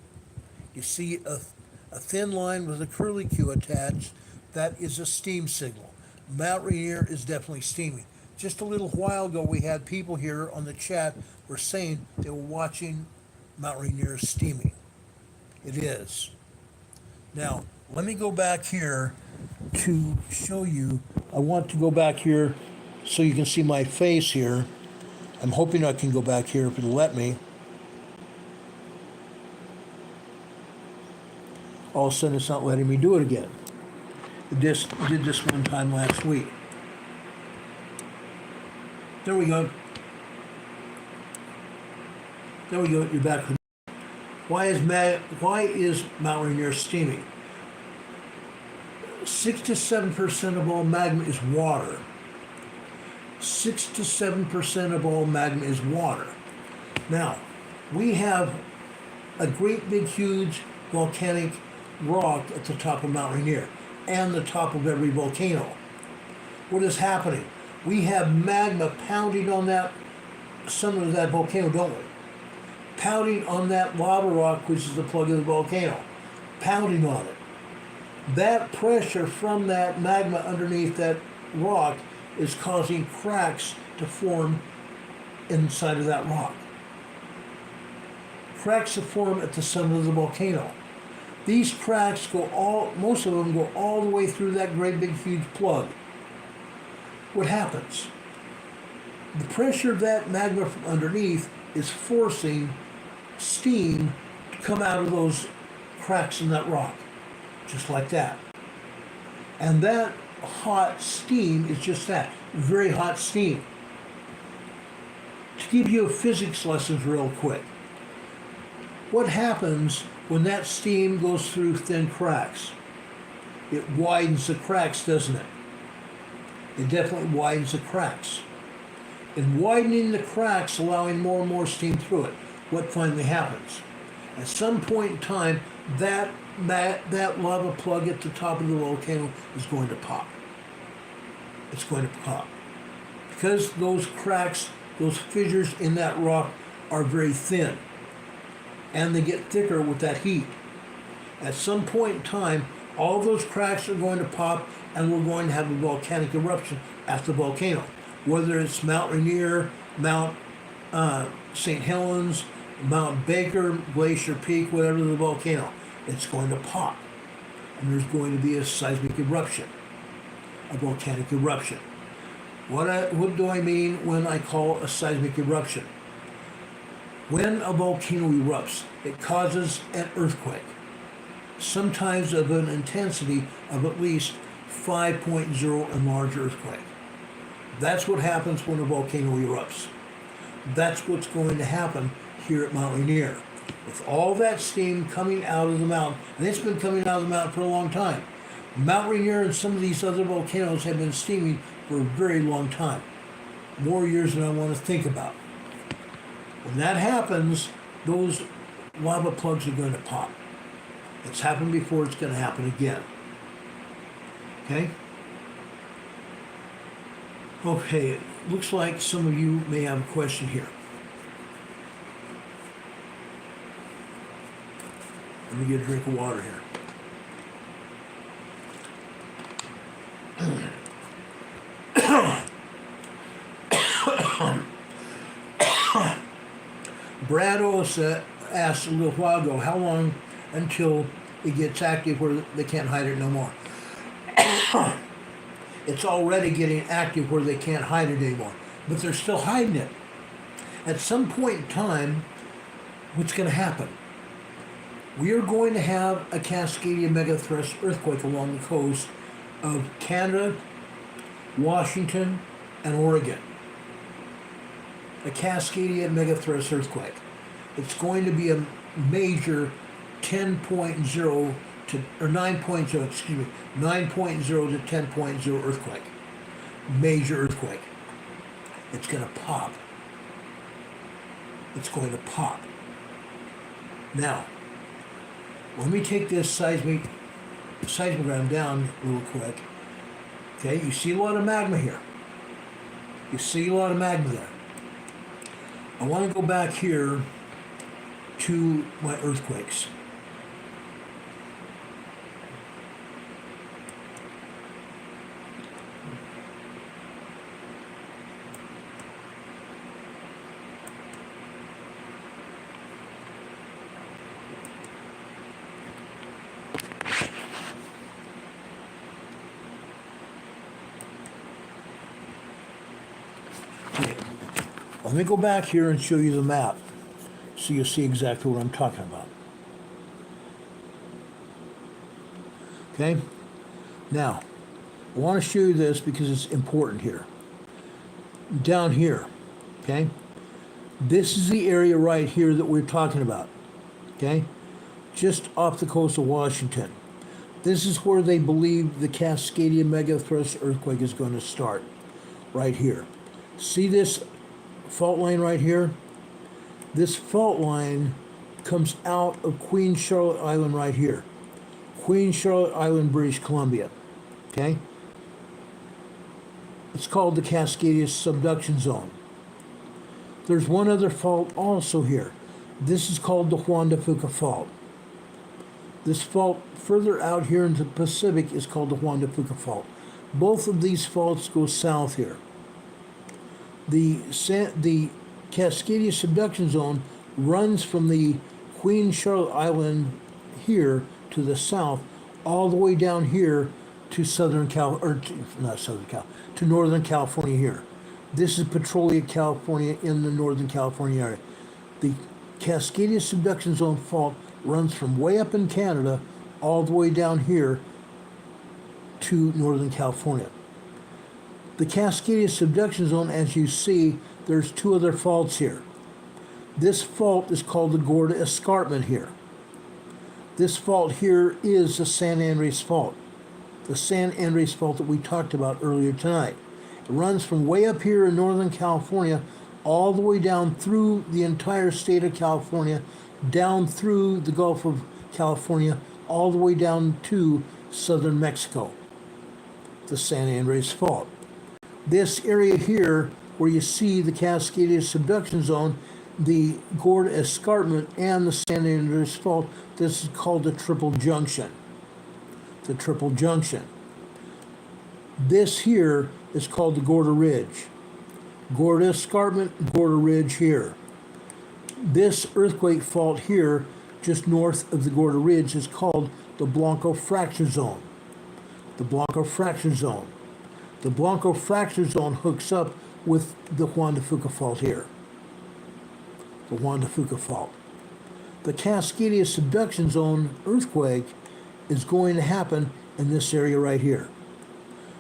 You see a thin line with a curlicue attached. That is a steam signal. Mount Rainier is definitely steaming. Just a little while ago, we had people here on the chat were saying they were watching Mount Rainier steaming. It is. Now, let me go back here to show you. I want to go back here so you can see my face here. I'm hoping I can go back here if it'll let me. All of a sudden, it's not letting me do it again. It just did this one time last week. There we go. There we go. You're back. Why is Mount Rainier steaming? 6 to 7% of all magma is water. 6 to 7% of all magma is water. Now, we have a great big huge volcanic rock at the top of Mount Rainier and the top of every volcano. What is happening? We have magma pounding on that summit of that volcano, don't we? Pounding on that lava rock, which is the plug of the volcano. Pounding on it. That pressure from that magma underneath that rock is causing cracks to form inside of that rock. Cracks to form at the summit of the volcano. These cracks most of them go all the way through that great big huge plug. What happens? The pressure of that magma from underneath is forcing steam to come out of those cracks in that rock, just like that. And that hot steam is just that, very hot steam. To give you a physics lesson real quick, what happens when that steam goes through thin cracks? It widens the cracks, doesn't it? It definitely widens the cracks. In widening the cracks, allowing more and more steam through it, what finally happens? At some point in time, that lava plug at the top of the volcano is going to pop. It's going to pop. Because those cracks, those fissures in that rock are very thin. And they get thicker with that heat. At some point in time, all those cracks are going to pop and we're going to have a volcanic eruption at the volcano. Whether it's Mount Rainier, Mount St. Helens, Mount Baker, Glacier Peak, whatever the volcano, it's going to pop. And there's going to be a seismic eruption, a volcanic eruption. What do I mean when I call a seismic eruption? When a volcano erupts, it causes an earthquake, sometimes of an intensity of at least 5.0 and larger earthquake. That's what happens when a volcano erupts. That's what's going to happen here at Mount Rainier. With all that steam coming out of the mountain, and it's been coming out of the mountain for a long time. Mount Rainier and some of these other volcanoes have been steaming for a very long time. More years than I want to think about. When that happens, those lava plugs are going to pop. It's happened before, it's going to happen again. Okay? Okay, it looks like some of you may have a question here. Let me get a drink of water here. Brad Osa asked a little while ago, how long until it gets active where they can't hide it no more? It's already getting active where they can't hide it anymore, but they're still hiding it. At some point in time, what's going to happen? We are going to have a Cascadia megathrust earthquake along the coast of Canada, Washington, and Oregon. A Cascadia megathrust earthquake. It's going to be a major 10.0 to, or 9.0, excuse me, 9.0 to 10.0 earthquake. Major earthquake. It's going to pop. It's going to pop. Now, let me take this seismogram down real quick. Okay, you see a lot of magma here. You see a lot of magma there. I want to go back here to my earthquakes. Let me go back here and show you the map so you'll see exactly what I'm talking about. Okay? Now, I want to show you this because it's important here. Down here, okay? This is the area right here that we're talking about, okay? Just off the coast of Washington. This is where they believe the Cascadia megathrust earthquake is going to start, right here. See this fault line right here? This fault line comes out of Queen Charlotte Island right here. Queen Charlotte Island, British Columbia. Okay? It's called the Cascadia subduction zone. There's one other fault also here. This is called the Juan de Fuca fault. This fault further out here into the Pacific is called the Juan de Fuca fault. Both of these faults go south here. The Cascadia subduction zone runs from the Queen Charlotte Island here to the south, all the way down here to to Northern California here. This is Petrolia, California, in the Northern California area. The Cascadia subduction zone fault runs from way up in Canada all the way down here to Northern California. The Cascadia subduction zone, as you see, there's two other faults here. This fault is called the Gorda Escarpment here. This fault here is the San Andres fault. The San Andres fault that we talked about earlier tonight. It runs from way up here in Northern California all the way down through the entire state of California, down through the Gulf of California, all the way down to southern Mexico. The San Andres fault. This area here, where you see the Cascadia subduction zone, the Gorda Escarpment, and the San Andres fault, this is called the triple junction. The triple junction. This here is called the Gorda Ridge. Gorda Escarpment, Gorda Ridge here. This earthquake fault here, just north of the Gorda Ridge, is called the Blanco Fracture Zone. The Blanco Fracture Zone. The Blanco Fracture Zone hooks up with the Juan de Fuca Fault here. The Juan de Fuca Fault. The Cascadia Subduction Zone earthquake is going to happen in this area right here.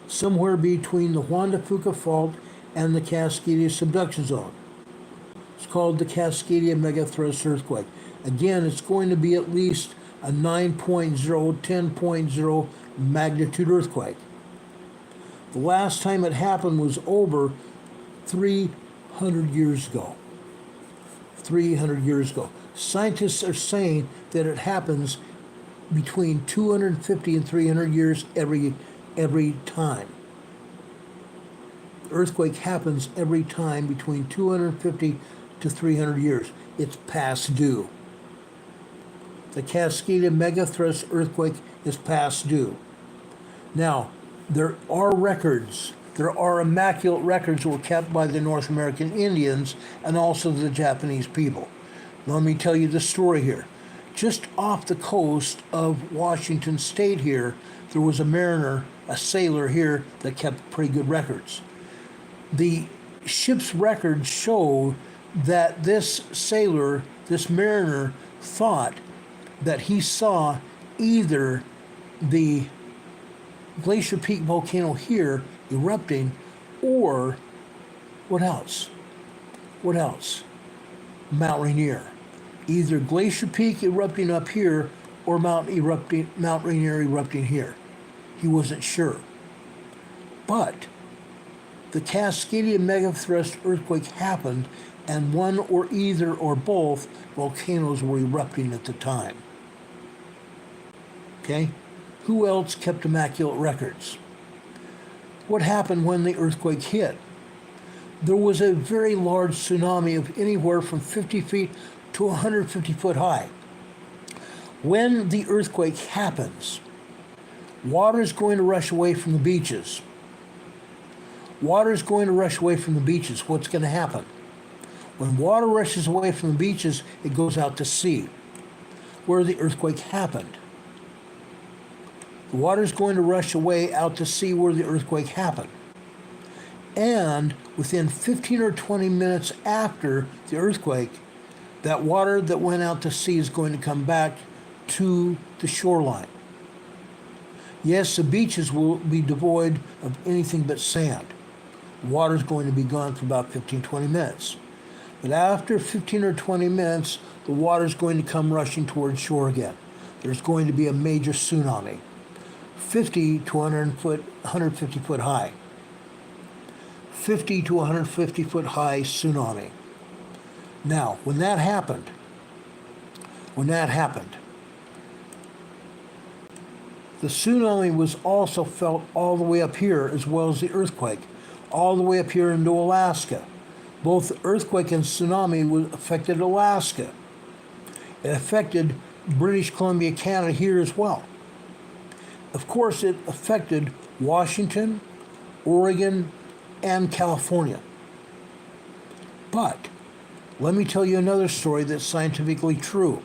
Somewhere between the Juan de Fuca Fault and the Cascadia Subduction Zone. It's called the Cascadia Megathrust earthquake. Again, it's going to be at least a 9.0, 10.0 magnitude earthquake. The last time it happened was over 300 years ago. 300 years ago. Scientists are saying that it happens between 250 and 300 years every time. The earthquake happens every time between 250 to 300 years. It's past due. The Cascadia Megathrust earthquake is past due. Now, there are records. There are immaculate records that were kept by the North American Indians and also the Japanese people. Let me tell you the story here. Just off the coast of Washington State here, there was a mariner, a sailor here that kept pretty good records. The ship's records show that this sailor, this mariner, thought that he saw either the Glacier Peak volcano here erupting, or what else? What else? Mount Rainier. Either Glacier Peak erupting up here or Mount Rainier erupting here. He wasn't sure. But the Cascadia Megathrust earthquake happened, and one or either or both volcanoes were erupting at the time. Okay? Who else kept immaculate records? What happened when the earthquake hit? There was a very large tsunami of anywhere from 50 feet to 150 foot high. When the earthquake happens, water is going to rush away from the beaches. Water is going to rush away from the beaches. What's going to happen? When water rushes away from the beaches, it goes out to sea, where the earthquake happened. The water is going to rush away out to sea where the earthquake happened. And within 15 or 20 minutes after the earthquake, that water that went out to sea is going to come back to the shoreline. Yes, the beaches will be devoid of anything but sand. The water is going to be gone for about 15-20 minutes. But after 15 or 20 minutes, the water is going to come rushing towards shore again. There's going to be a major tsunami, 50 to 150 foot high. 50 to 150 foot high tsunami. Now, when that happened, the tsunami was also felt all the way up here, as well as the earthquake, all the way up here into Alaska. Both the earthquake and tsunami affected Alaska. It affected British Columbia, Canada here as well. Of course, it affected Washington, Oregon, and California. But let me tell you another story that's scientifically true.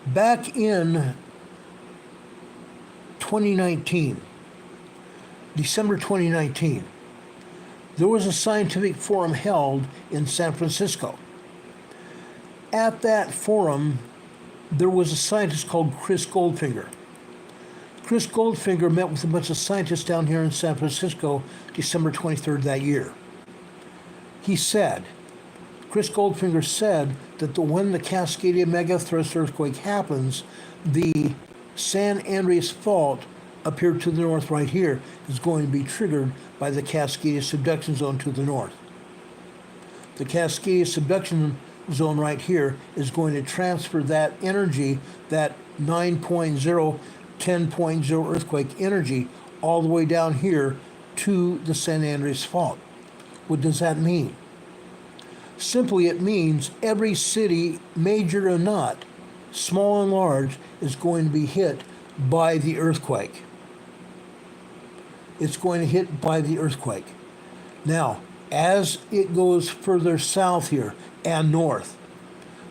Back in 2019, December 2019, there was a scientific forum held in San Francisco. At that forum, there was a scientist called Chris Goldfinger. Chris Goldfinger met with a bunch of scientists down here in San Francisco December 23rd that year. Chris Goldfinger said that when the Cascadia Megathrust earthquake happens, the San Andreas Fault up here to the north right here is going to be triggered by the Cascadia Subduction Zone to the north. The Cascadia Subduction Zone right here is going to transfer that energy, that 9.0, 10.0 earthquake energy, all the way down here to the San Andreas Fault. What does that mean? Simply, it means every city, major or not, small and large, is going to be hit by the earthquake. It's going to hit by the earthquake. Now, as it goes further south here and north,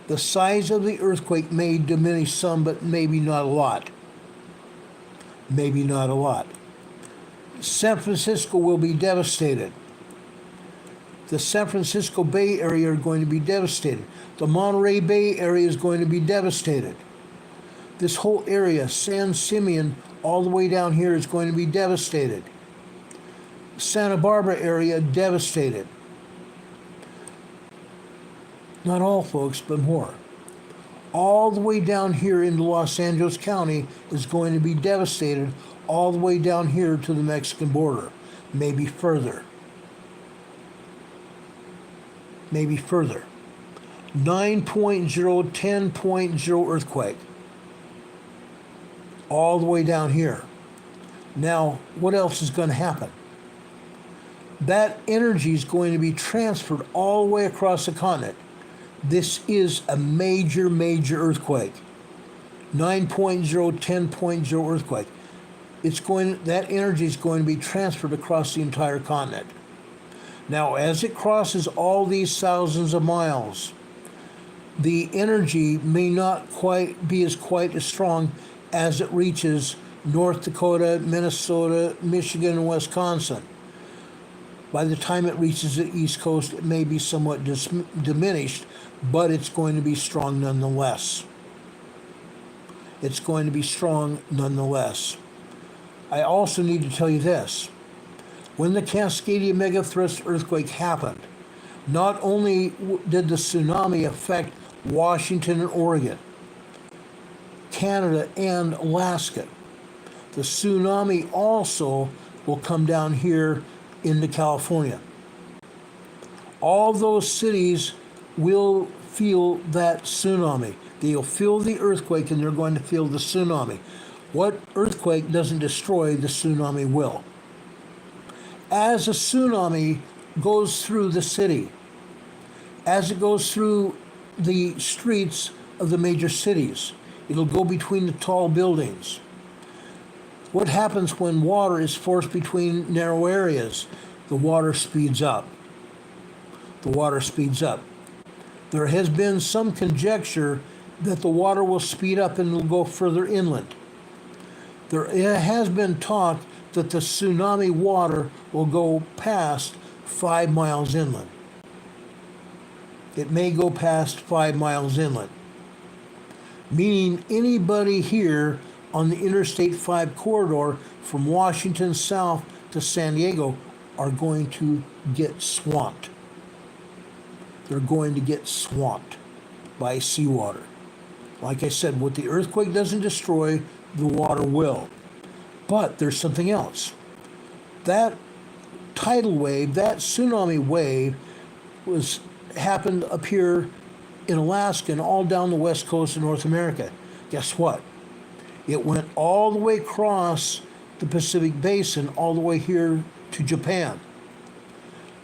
The size of the earthquake may diminish some, but maybe not a lot. Maybe not a lot. San Francisco will be devastated. The San Francisco Bay Area are going to be devastated. The Monterey Bay Area is going to be devastated. This whole area, San Simeon, all the way down here is going to be devastated. Santa Barbara area, devastated. Not all, folks, but more. All the way down here into Los Angeles County is going to be devastated, all the way down here to the Mexican border, maybe further. Maybe further. 9.0, 10.0 earthquake. All the way down here. Now, what else is going to happen? That energy is going to be transferred all the way across the continent. This is a major, major earthquake. 9.0, 10.0 earthquake. That energy is going to be transferred across the entire continent. Now, as it crosses all these thousands of miles, the energy may not be quite as strong as it reaches North Dakota, Minnesota, Michigan, and Wisconsin. By the time it reaches the East Coast, it may be somewhat diminished, but it's going to be strong nonetheless. It's going to be strong nonetheless. I also need to tell you this. When the Cascadia megathrust earthquake happened, not only did the tsunami affect Washington and Oregon, Canada and Alaska, the tsunami also will come down here into California. All those cities will feel that tsunami. They'll feel the earthquake and they're going to feel the tsunami. What earthquake doesn't destroy, the tsunami will. As a tsunami goes through the city, as it goes through the streets of the major cities, it'll go between the tall buildings. What happens when water is forced between narrow areas? The water speeds up. The water speeds up. There has been some conjecture that the water will speed up and will go further inland. There has been talk that the tsunami water will go past 5 miles inland. It may go past 5 miles inland. Meaning anybody here on the Interstate 5 corridor from Washington south to San Diego are going to get swamped. They're going to get swamped by seawater. Like I said, what the earthquake doesn't destroy, the water will. But there's something else. That tidal wave, that tsunami wave, happened up here in Alaska and all down the west coast of North America. Guess what? It went all the way across the Pacific Basin, all the way here to Japan.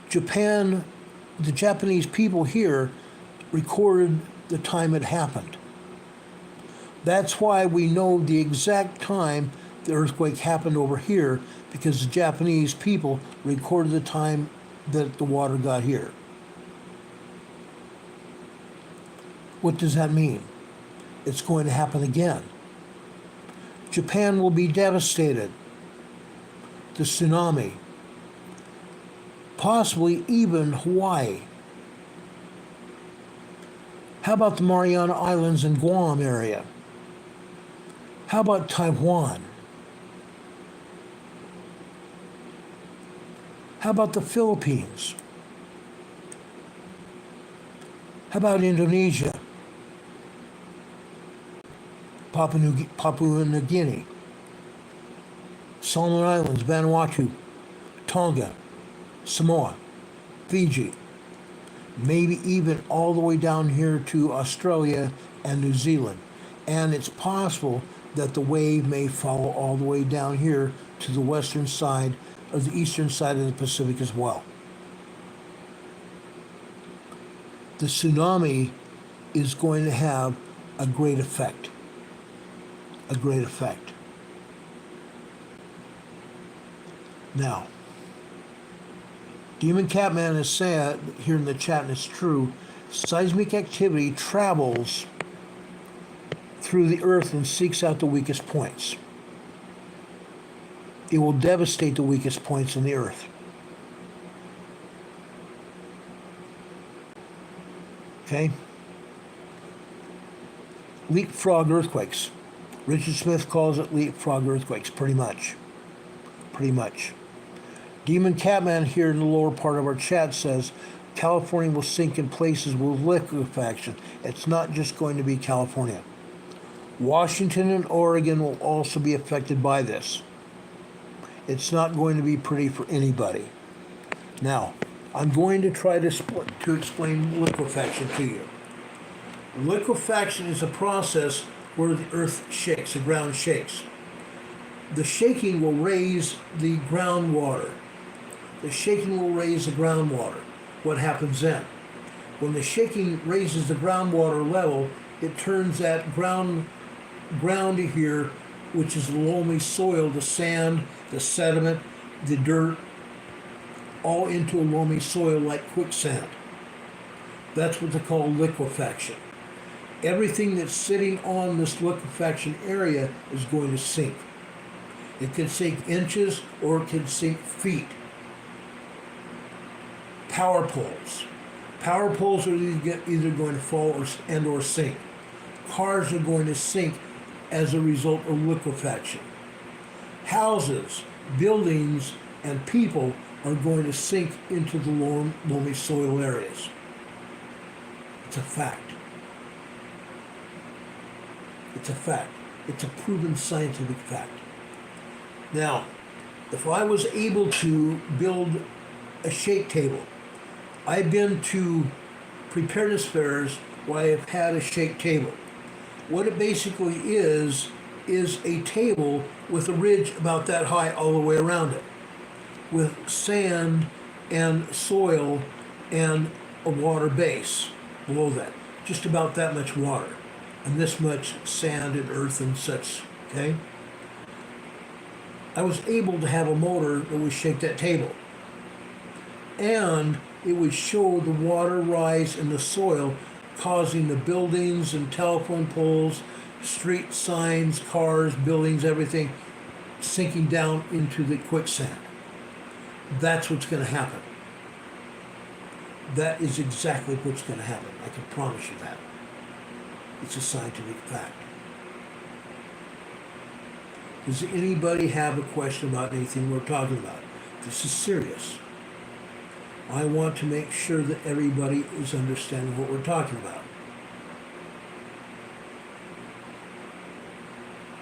Japan, the Japanese people here recorded the time it happened. That's why we know the exact time the earthquake happened over here, because the Japanese people recorded the time that the water got here. What does that mean? It's going to happen again. Japan will be devastated. The tsunami. Possibly even Hawaii. How about the Mariana Islands and Guam area? How about Taiwan? How about the Philippines? How about Indonesia? Papua New Guinea? Solomon Islands, Vanuatu, Tonga, Samoa, Fiji, maybe even all the way down here to Australia and New Zealand. And it's possible that the wave may follow all the way down here to the western side or the eastern side of the Pacific as well. The tsunami is going to have a great effect. A great effect. Now, Demon Catman has said here in the chat, and it's true, Seismic activity travels through the earth and seeks out the weakest points. It will devastate the weakest points in the earth. Okay? Leapfrog earthquakes. Richard Smith calls it leapfrog earthquakes, pretty much. Pretty much. Demon Catman here in the lower part of our chat says, California will sink in places with liquefaction. It's not just going to be California. Washington and Oregon will also be affected by this. It's not going to be pretty for anybody. Now, I'm going to try to explain liquefaction to you. Liquefaction is a process where the earth shakes, the ground shakes. The shaking will raise the groundwater. The shaking will raise the groundwater. What happens then? When the shaking raises the groundwater level, it turns that ground here, which is the loamy soil, the sand, the sediment, the dirt, all into a loamy soil like quicksand. That's what they call liquefaction. Everything that's sitting on this liquefaction area is going to sink. It can sink inches or it can sink feet. Power poles. Power poles are either going to fall or sink. Cars are going to sink as a result of liquefaction. Houses, buildings, and people are going to sink into the loamy soil areas. It's a fact. It's a fact. It's a proven scientific fact. Now, if I was able to build a shake table, I've been to preparedness fairs where I have had a shake table. What it basically is a table with a ridge about that high all the way around it, with sand and soil and a water base below that. Just about that much water and this much sand and earth and such, okay? I was able to have a motor that would shake that table. And it would show the water rise in the soil, causing the buildings and telephone poles, street signs, cars, buildings, everything, sinking down into the quicksand. That's what's going to happen. That is exactly what's going to happen. I can promise you that. It's a scientific fact. Does anybody have a question about anything we're talking about? This is serious. I want to make sure that everybody is understanding what we're talking about.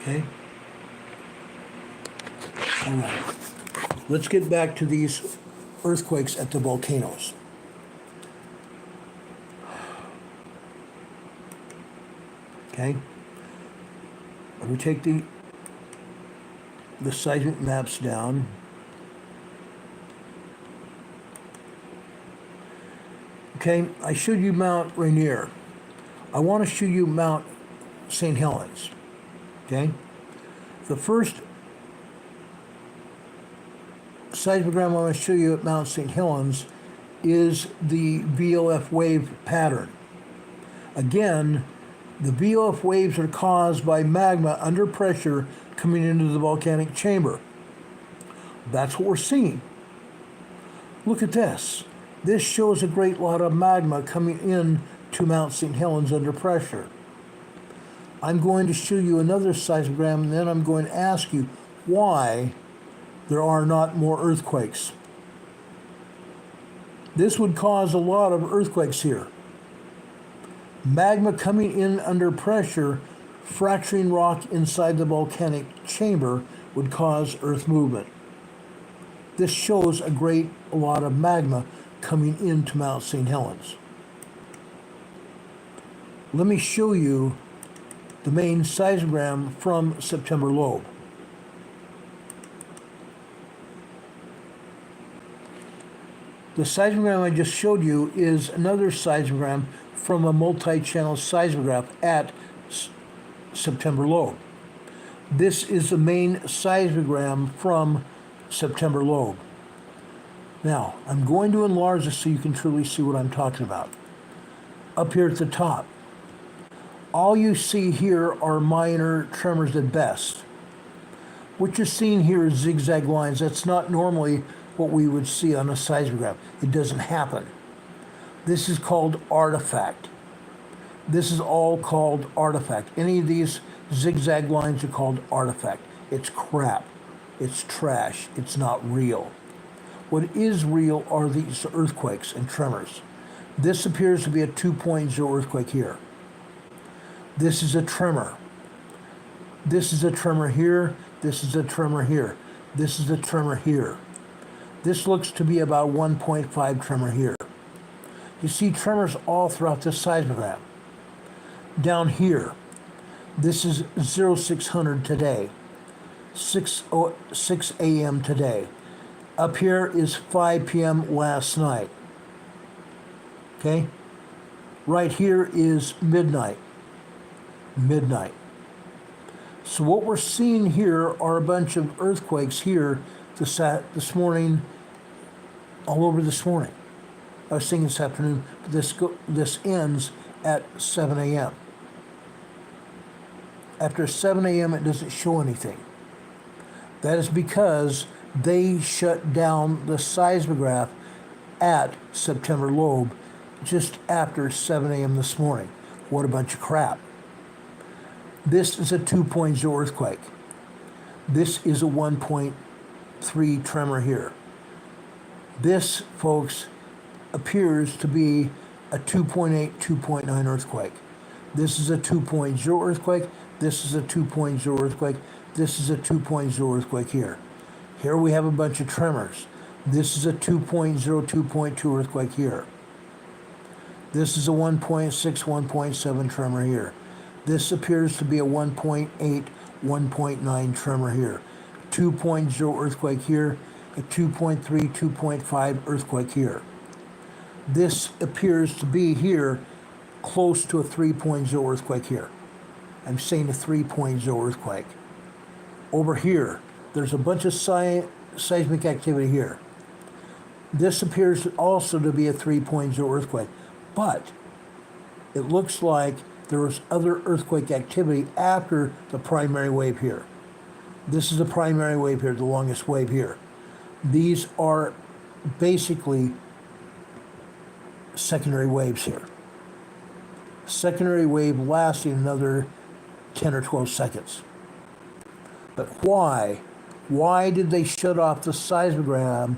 Okay? All right. Let's get back to these earthquakes at the volcanoes. Okay? Let me take the seismic maps down. Okay, I showed you Mount Rainier. I want to show you Mount St. Helens. Okay? The first seismogram I want to show you at Mount St. Helens is the VOF wave pattern. Again, the VOF waves are caused by magma under pressure coming into the volcanic chamber. That's what we're seeing. Look at this. This shows a great lot of magma coming in to Mount St. Helens under pressure. I'm going to show you another seismogram, and then I'm going to ask you why there are not more earthquakes. This would cause a lot of earthquakes here. Magma coming in under pressure, fracturing rock inside the volcanic chamber would cause earth movement. This shows a great lot of magma coming into Mount St. Helens. Let me show you the main seismogram from September lobe. The seismogram I just showed you is another seismogram from a multi-channel seismograph at September lobe. This is the main seismogram from September lobe. Now, I'm going to enlarge this so you can truly see what I'm talking about. up here at the top. All you see here are minor tremors at best. What you're seeing here is zigzag lines. That's not normally what we would see on a seismograph. It doesn't happen. This is called artifact. This is all called artifact. Any of these zigzag lines are called artifact. It's crap. It's trash. It's not real. What is real are these earthquakes and tremors. This appears to be a 2.0 earthquake here. This is a tremor. This is a tremor here. This is a tremor here. This is a tremor here. This looks to be about 1.5 tremor here. You see tremors all throughout this seismograph. Down here, this is 0600 today, 6 a.m. today. Up here is 5 p.m. last night. Okay? Right here is midnight. Midnight. So what we're seeing here are a bunch of earthquakes here this morning, all over this morning. I was thinking this afternoon, but this ends at 7 a.m. After 7 a.m. it doesn't show anything. That is because they shut down the seismograph at September Lobe just after 7 a.m. this morning. What a bunch of crap. This is a 2.0 earthquake. This is a 1.3 tremor here. This, folks, appears to be a 2.8, 2.9 earthquake. This is a 2.0 earthquake. This is a 2.0 earthquake. This is a 2.0 earthquake here. Here we have a bunch of tremors. This is a 2.0, 2.2 earthquake here. This is a 1.6, 1.7 tremor here. This appears to be a 1.8, 1.9 tremor here. 2.0 earthquake here. A 2.3, 2.5 earthquake here. This appears to be here close to a 3.0 earthquake here. I'm saying a 3.0 earthquake. Over here, there's a bunch of seismic activity here. This appears also to be a 3.0 earthquake, but it looks like there was other earthquake activity after the primary wave here. This is the primary wave here, the longest wave here. These are basically secondary waves here. Secondary wave lasting another 10 or 12 seconds. But why? Why did they shut off the seismograph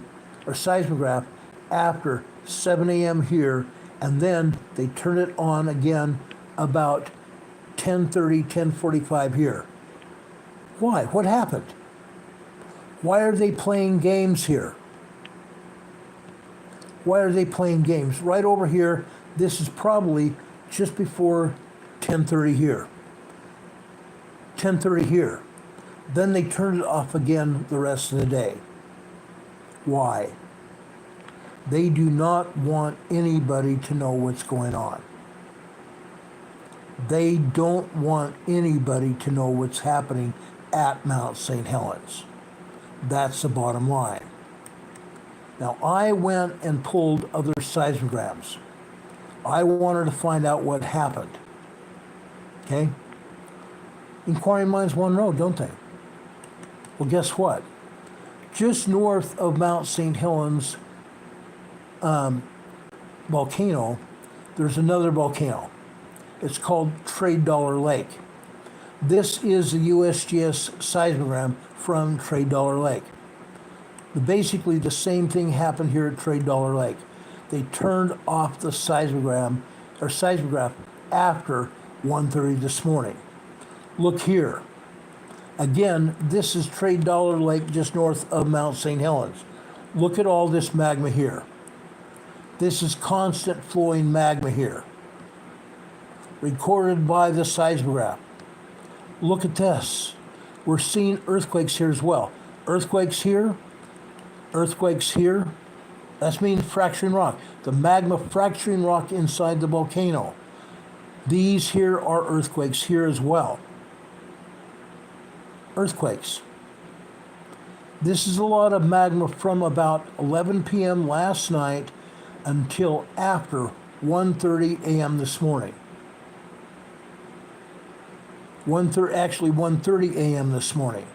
after 7 a.m. here, and then they turn it on again about 10:30, 10:45 here? Why? What happened? Why are they playing games here? Why are they playing games? Right over here, this is probably just before 10:30 here. 10:30 here. Then they turned it off again the rest of the day. Why? They do not want anybody to know what's going on. They don't want anybody to know what's happening at Mount St. Helens. That's the bottom line. Now, I went and pulled other seismographs. I wanted to find out what happened. Okay? Inquiring minds want to know, don't they? Well, guess what? Just north of Mount St. Helens volcano, there's another volcano. It's called Trade Dollar Lake. This is the USGS seismogram from Trade Dollar Lake. Basically, the same thing happened here at Trade Dollar Lake. They turned off the seismograph after 1:30 this morning. Look here. Again, this is Trade Dollar Lake just north of Mount St. Helens. Look at all this magma here. This is constant flowing magma here, recorded by the seismograph. Look at this. We're seeing earthquakes here as well. Earthquakes here, earthquakes here. That means fracturing rock. The magma fracturing rock inside the volcano. These here are earthquakes here as well. Earthquakes. This is a lot of magma from about 11 p.m. last night until after 1:30 a.m. this morning. 1:30 a.m. this morning.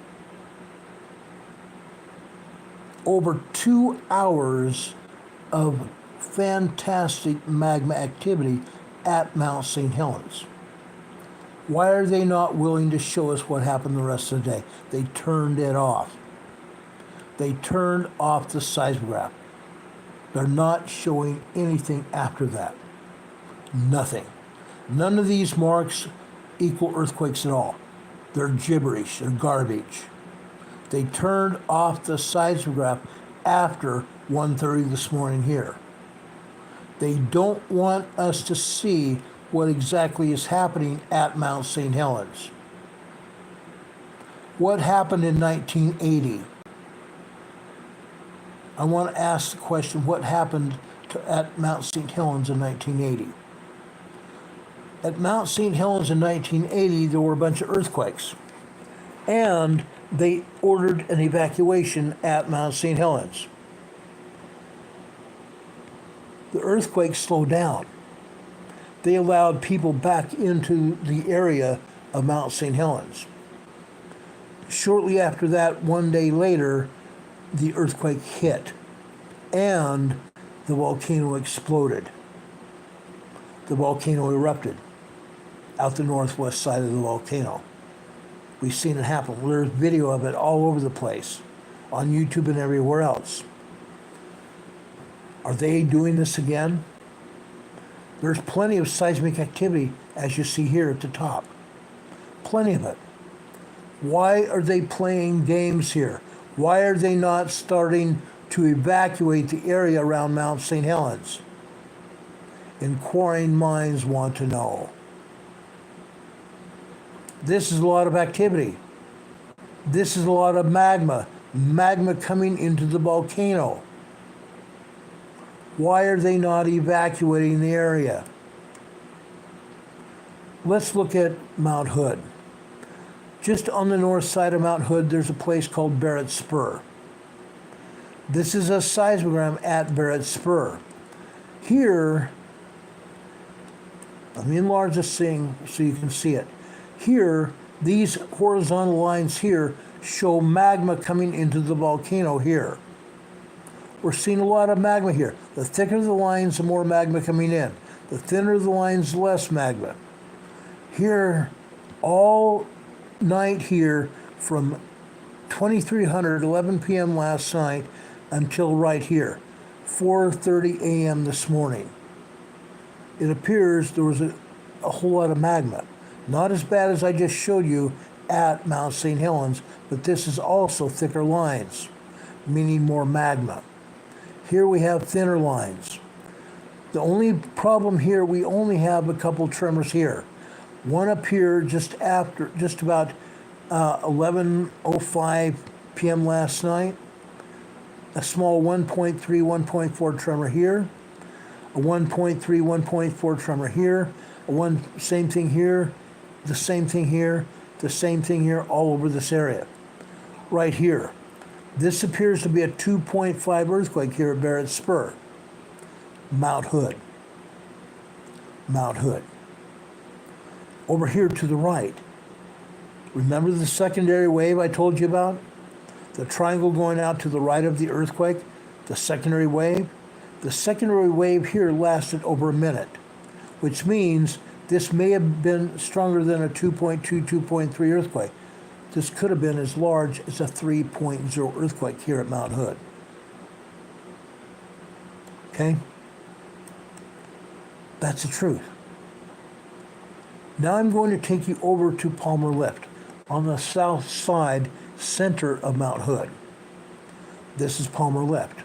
Over 2 hours of fantastic magma activity at Mount St. Helens. Why are they not willing to show us what happened the rest of the day? They turned it off. They turned off the seismograph. They're not showing anything after that. Nothing. None of these marks equal earthquakes at all. They're gibberish. They're garbage. They turned off the seismograph after 1:30 this morning here. They don't want us to see what exactly is happening at Mount St. Helens. What happened in 1980? I want to ask the question, what happened at Mount St. Helens in 1980? At Mount St. Helens in 1980, there were a bunch of earthquakes. And they ordered an evacuation at Mount St. Helens. The earthquake slowed down. They allowed people back into the area of Mount St. Helens. Shortly after that, one day later, the earthquake hit and the volcano exploded. The volcano erupted out the northwest side of the volcano. We've seen it happen. There's video of it all over the place, on YouTube and everywhere else. Are they doing this again? There's plenty of seismic activity, as you see here at the top. Plenty of it. Why are they playing games here? Why are they not starting to evacuate the area around Mount St. Helens? Inquiring minds want to know. This is a lot of activity. This is a lot of magma. Magma coming into the volcano. Why are they not evacuating the area? Let's look at Mount Hood. Just on the north side of Mount Hood, there's a place called Barrett Spur. This is a seismogram at Barrett Spur. Here, let me enlarge this thing so you can see it. Here, these horizontal lines here show magma coming into the volcano here. We're seeing a lot of magma here. The thicker the lines, the more magma coming in. The thinner the lines, the less magma. Here, all night here, from 2300, 11 p.m. last night, until right here, 4:30 a.m. this morning. It appears there was a whole lot of magma. Not as bad as I just showed you at Mount St. Helens, but this is also thicker lines, meaning more magma. Here we have thinner lines. The only problem here, we only have a couple tremors here. One up here just about 11:05 p.m. last night. A small 1.3, 1.4 tremor here. A 1.3, 1.4 tremor here. Same thing here. The same thing here. The same thing here, all over this area. Right here. This appears to be a 2.5 earthquake here at Barrett Spur. Mount Hood. Mount Hood. Over here to the right. Remember the secondary wave I told you about? The triangle going out to the right of the earthquake? The secondary wave? The secondary wave here lasted over a minute, which means this may have been stronger than a 2.2, 2.3 earthquake. This could have been as large as a 3.0 earthquake here at Mount Hood. Okay? That's the truth. Now I'm going to take you over to Palmer Lift on the south side center of Mount Hood. This is Palmer Lift.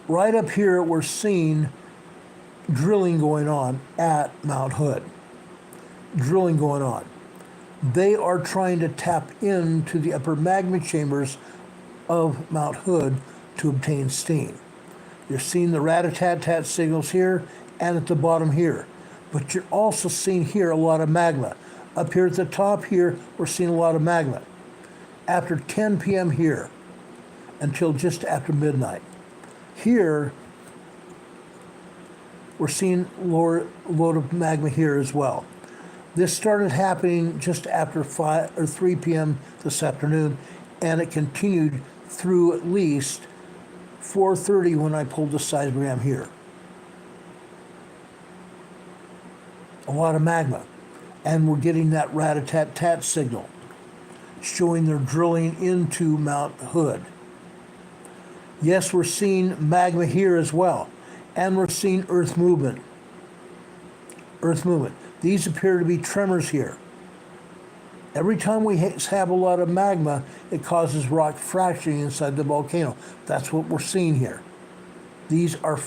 Right up here we're seeing drilling going on at Mount Hood. Drilling going on. They are trying to tap into the upper magma chambers of Mount Hood to obtain steam. You're seeing the rat-a-tat-tat signals here and at the bottom here. But you're also seeing here a lot of magma. Up here at the top here, we're seeing a lot of magma. After 10 p.m. here, until just after midnight. Here, We're seeing lower load of magma here as well. This started happening just after 5 or 3 p.m. this afternoon, and it continued through at least 4:30 when I pulled the seismogram here. A lot of magma, and we're getting that rat-a-tat-tat signal showing they're drilling into Mount Hood. Yes, we're seeing magma here as well, and we're seeing earth movement. Earth movement. These appear to be tremors here. Every time we have a lot of magma, it causes rock fracturing inside the volcano. That's what we're seeing here. These are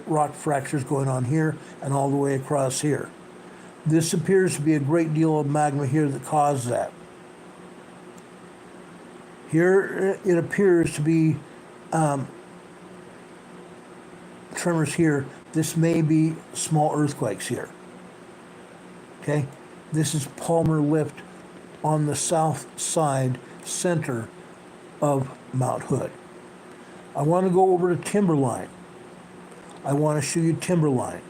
rock fractures going on here and all the way across here. This appears to be a great deal of magma here that caused that. Here it appears to be tremors here. This may be small earthquakes here. Okay, this is Palmer Lift on the south side center of Mount Hood. I want to go over to Timberline. I want to show you Timberline.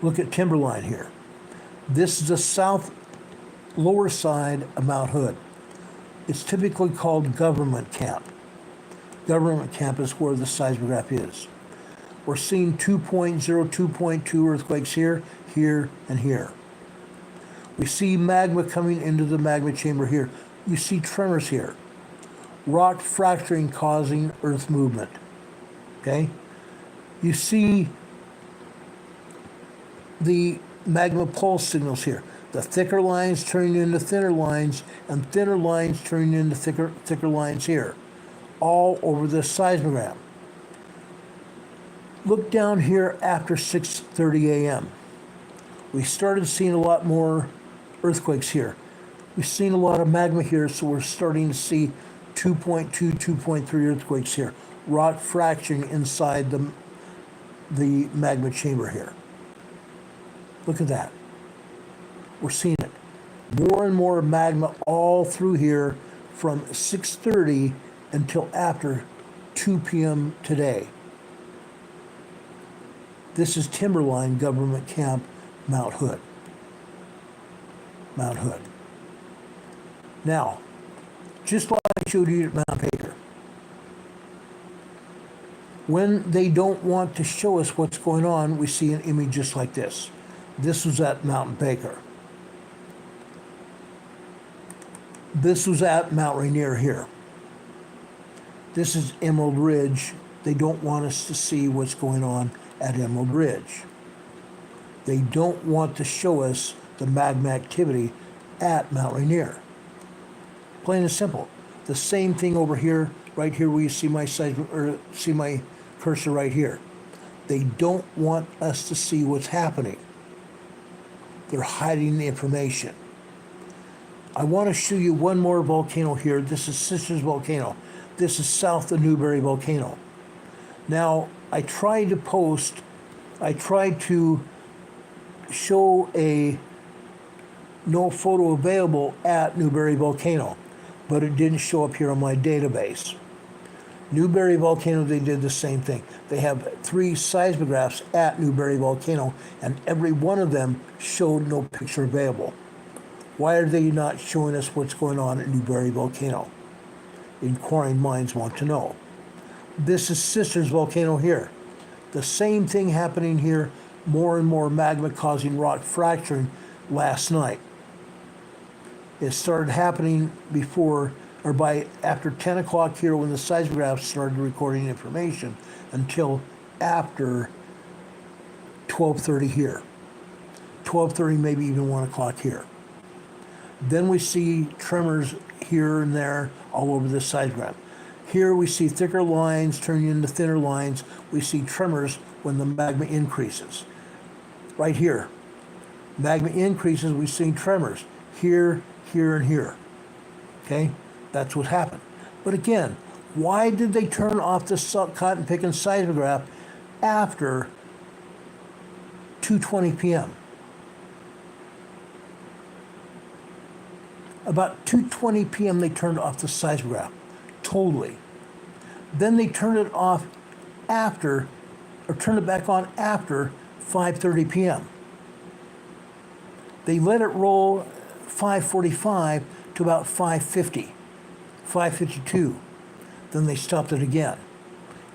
Look at Timberline here. This is the south lower side of Mount Hood. It's typically called Government Camp. Government Camp is where the seismograph is. We're seeing 2.0, 2.2 earthquakes here, here, and here. We see magma coming into the magma chamber here. You see tremors here. Rock fracturing causing earth movement. Okay? You see the magma pulse signals here. The thicker lines turning into thinner lines, and thinner lines turning into thicker lines here. All over this seismogram. Look down here after 6:30 a.m. We started seeing a lot more earthquakes here. We've seen a lot of magma here, so we're starting to see 2.2, 2.3 earthquakes here. Rock fracturing inside the magma chamber here. Look at that. We're seeing it. More and more magma all through here from 6:30 until after 2 p.m. today. This is Timberline Government Camp, Mount Hood. Mount Hood. Now, just like I showed you at Mount Baker, when they don't want to show us what's going on, we see an image just like this. This was at Mount Baker. This was at Mount Rainier here. This is Emerald Ridge. They don't want us to see what's going on at Emerald Ridge. They don't want to show us the magma activity at Mount Rainier. Plain and simple. The same thing over here, right here where you see my see my cursor right here. They don't want us to see what's happening. They're hiding the information. I want to show you one more volcano here. This is Sisters Volcano. This is south of Newberry Volcano. Now, I tried to show a no photo available at Newberry Volcano, but it didn't show up here on my database. Newberry Volcano, they did the same thing. They have 3 seismographs at Newberry Volcano, and every one of them showed no picture available. Why are they not showing us what's going on at Newberry Volcano? Inquiring minds want to know. This is Sisters Volcano here. The same thing happening here, more and more magma causing rock fracturing last night. It started happening before or by after 10 o'clock here when the seismographs started recording information until after 12:30 here. 12:30, maybe even 1 o'clock here. Then we see tremors here and there all over the seismograph. Here we see thicker lines turning into thinner lines. We see tremors when the magma increases. Right here, magma increases, we see tremors here, here, and here. Okay, that's what happened. But again, why did they turn off the cotton picking seismograph after 2:20 p.m.? About 2:20 p.m. they turned off the seismograph totally. Then they turn it off after, or turn it back on after 5:30 p.m. They let it roll 5:45 to about 5:50, 5:52. Then they stopped it again.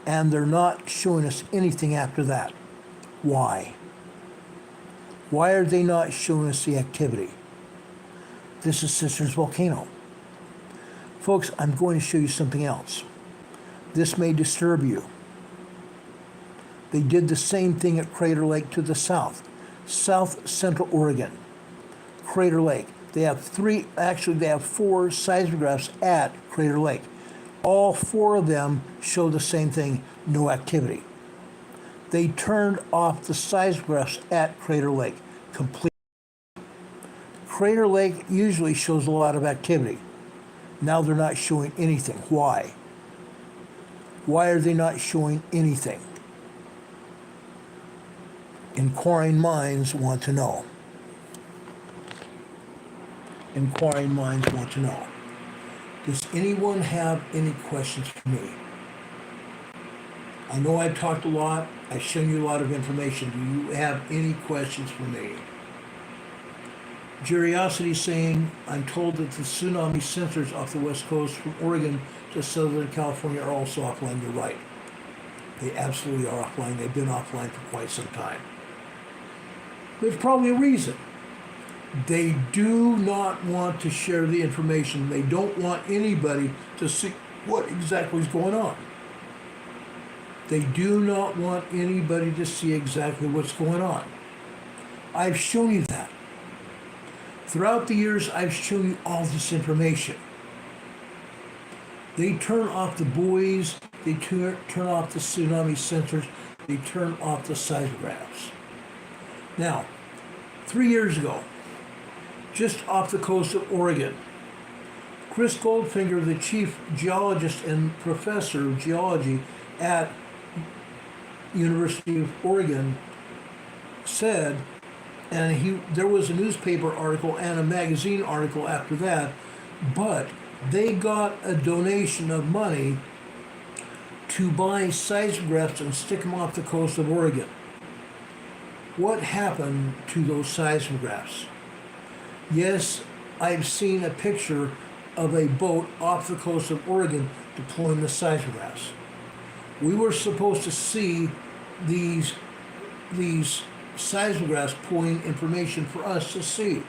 And they're not showing us anything after that. Why? Why are they not showing us the activity? This is Sisters Volcano. Folks, I'm going to show you something else. This may disturb you. They did the same thing at Crater Lake to the south, South Central Oregon. Crater Lake. They have four seismographs at Crater Lake. All four of them show the same thing, no activity. They turned off the seismographs at Crater Lake completely. Crater Lake usually shows a lot of activity. Now they're not showing anything. Why? Why are they not showing anything? Inquiring minds want to know. Inquiring minds want to know. Does anyone have any questions for me? I know I've talked a lot. I've shown you a lot of information. Do you have any questions for me? Curiosity saying, I'm told that the tsunami sensors off the west coast from Oregon to Southern California are also offline. You're right. They absolutely are offline. They've been offline for quite some time. There's probably a reason. They do not want to share the information. They don't want anybody to see what exactly is going on. They do not want anybody to see exactly what's going on. I've shown you that. Throughout the years, I've shown you all this information. They turn off the buoys, they turn off the tsunami sensors, they turn off the seismographs. Now, 3 years ago, just off the coast of Oregon, Chris Goldfinger, the chief geologist and professor of geology at University of Oregon, said, and there was a newspaper article and a magazine article after that, but they got a donation of money to buy seismographs and stick them off the coast of Oregon. What happened to those seismographs? Yes, I've seen a picture of a boat off the coast of Oregon deploying the seismographs. We were supposed to see these seismographs pulling information for us to see.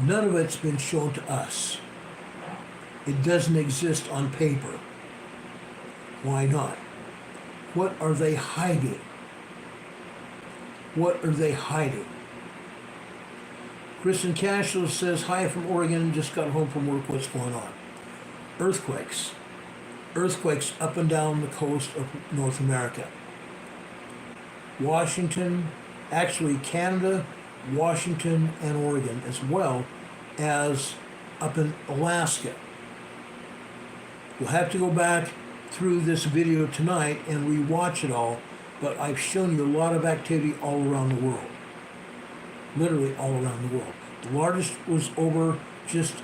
None of it's been shown to us. It doesn't exist on paper. Why not? What are they hiding? What are they hiding? Kristen Cashel says, hi from Oregon, just got home from work, what's going on? Earthquakes. Earthquakes up and down the coast of North America. Washington, actually Canada, Washington, and Oregon, as well as up in Alaska. You'll have to go back through this video tonight and rewatch it all, but I've shown you a lot of activity all around the world. Literally all around the world. The largest was over just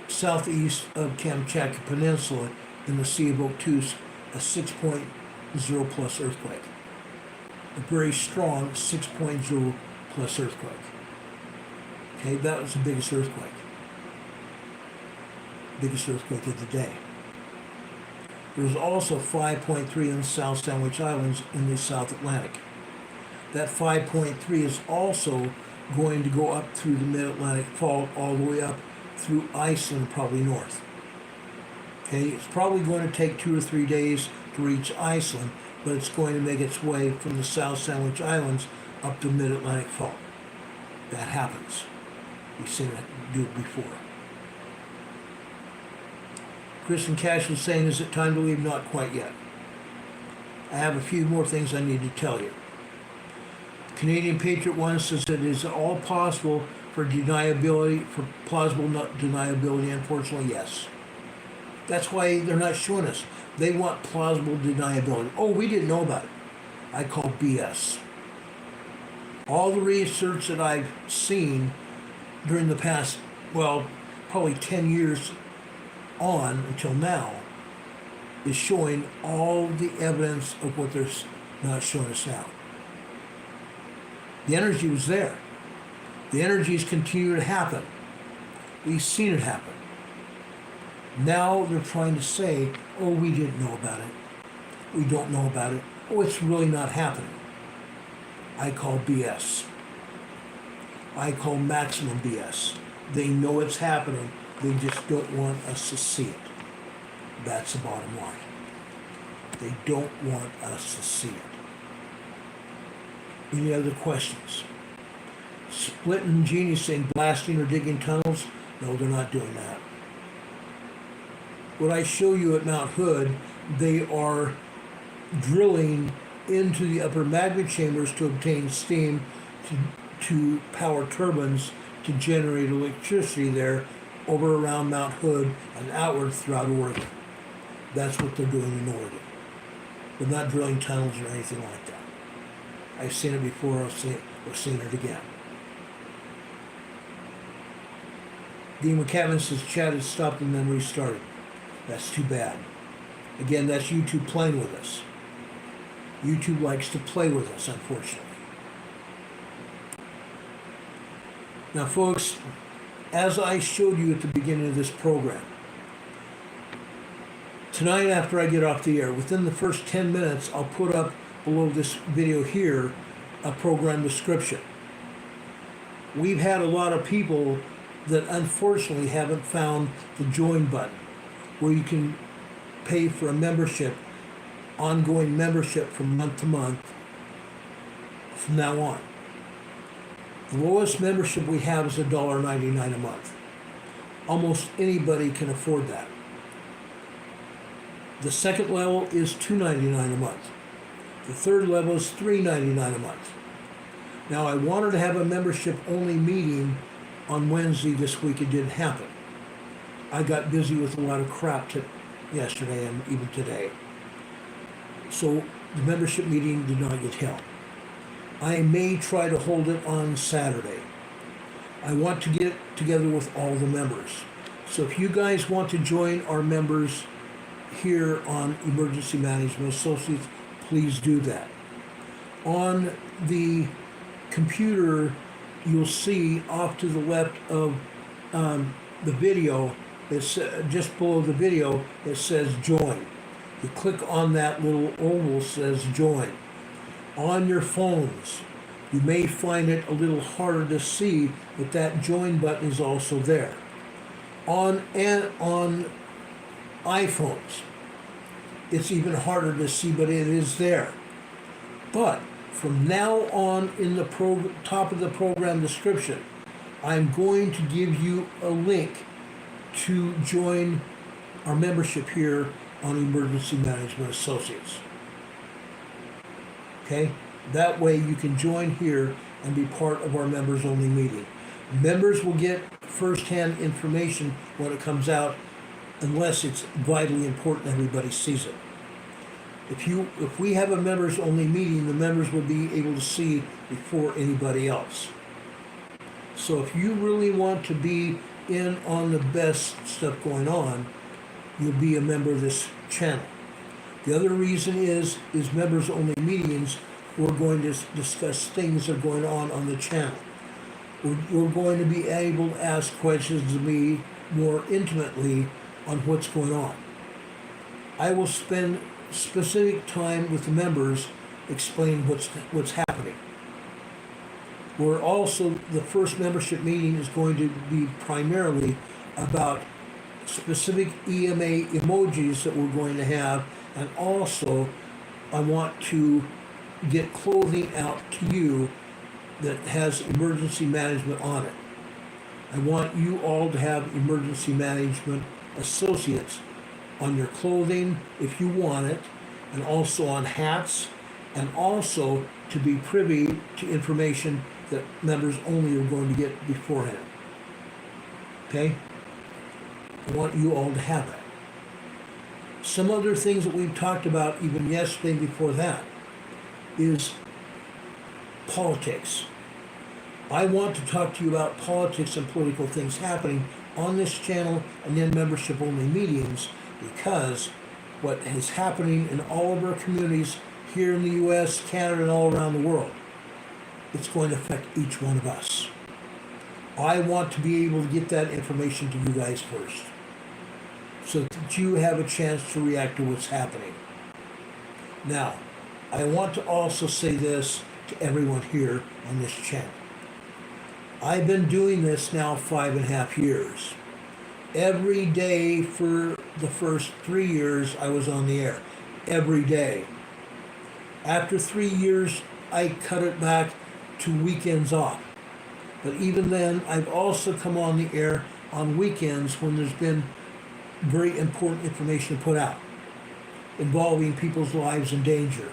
southeast of Kamchatka Peninsula in the Sea of Okhotsk, a 6.0 plus earthquake. A very strong 6.0 plus earthquake. Okay, that was the biggest earthquake. Biggest earthquake of the day. There was also 5.3 in the South Sandwich Islands in the South Atlantic. That 5.3 is also going to go up through the Mid-Atlantic Fault all the way up through Iceland, probably north. Okay, it's probably going to take 2 or 3 days to reach Iceland, but it's going to make its way from the South Sandwich Islands up to the Mid-Atlantic Fault. That happens. We've seen it do it before. Kristen Cash was saying, is it time to leave? Not quite yet. I have a few more things I need to tell you. Canadian Patriot One says it is all possible for deniability, for plausible deniability. Unfortunately, yes. That's why they're not showing us. They want plausible deniability. Oh, we didn't know about it. I call BS. All the research that I've seen during the past, well, probably 10 years on until now, is showing all the evidence of what they're not showing us now. The energy was there. The energies continue to happen. We've seen it happen. Now they're trying to say, oh, we didn't know about it. We don't know about it. Oh, it's really not happening. I call BS. I call maximum BS. They know it's happening. They just don't want us to see it. That's the bottom line. They don't want us to see it. Any other questions? Split and Genie saying blasting or digging tunnels? No, they're not doing that. What I show you at Mount Hood, they are drilling into the upper magma chambers to obtain steam to power turbines to generate electricity there over around Mount Hood and outward throughout Oregon. That's what they're doing in Oregon. They're not drilling tunnels or anything like that. I've seen it before, we're seeing it again. Dean McCavin says chat has stopped and then restarted. That's too bad. Again, that's YouTube playing with us. YouTube likes to play with us, unfortunately. Now, folks, as I showed you at the beginning of this program, tonight after I get off the air, within the first 10 minutes, I'll put up below this video here a program description. We've had a lot of people that unfortunately haven't found the join button where you can pay for a membership, ongoing membership from month to month from now on. The lowest membership we have is $1.99 a month. Almost anybody can afford that. The second level is $2.99 a month. The third level is $3.99 a month. Now, I wanted to have a membership-only meeting on Wednesday this week. It didn't happen. I got busy with a lot of crap yesterday and even today. So the membership meeting did not get held. I may try to hold it on Saturday. I want to get together with all the members. So if you guys want to join our members here on Emergency Management Associates, please do that. On the computer, you'll see off to the left of the video, it's just below the video, it says join. You click on that little oval that says join. On your phones, you may find it a little harder to see, but that join button is also there. On iPhones, it's even harder to see, but it is there. But from now on, in the top of the program description, I'm going to give you a link to join our membership here on Emergency Management Associates. Okay? That way you can join here and be part of our members-only meeting. Members will get first-hand information when it comes out, unless it's vitally important everybody sees it. If we have a members-only meeting, the members will be able to see before anybody else. So if you really want to be in on the best stuff going on, you'll be a member of this channel. The other reason is members-only meetings. We're going to discuss things that are going on the channel. We're going to be able to ask questions to me more intimately on what's going on. I will spend specific time with the members explaining what's happening. We're also, the first membership meeting is going to be primarily about specific EMA emojis that we're going to have, and also I want to get clothing out to you that has emergency management on it. I want you all to have Emergency Management Associates on your clothing if you want it, and also on hats, and also to be privy to information that members only are going to get beforehand. Okay? I want you all to have that. Some other things that we've talked about even yesterday and before that is politics. I want to talk to you about politics and political things happening on this channel and in membership-only meetings, because what is happening in all of our communities here in the U.S., Canada, and all around the world. It's going to affect each one of us. I want to be able to get that information to you guys first, so that you have a chance to react to what's happening. Now, I want to also say this to everyone here on this channel. I've been doing this now 5.5 years. Every day for the first 3 years I was on the air. Every day. After 3 years, I cut it back to weekends off. But even then, I've also come on the air on weekends when there's been very important information to put out involving people's lives in danger.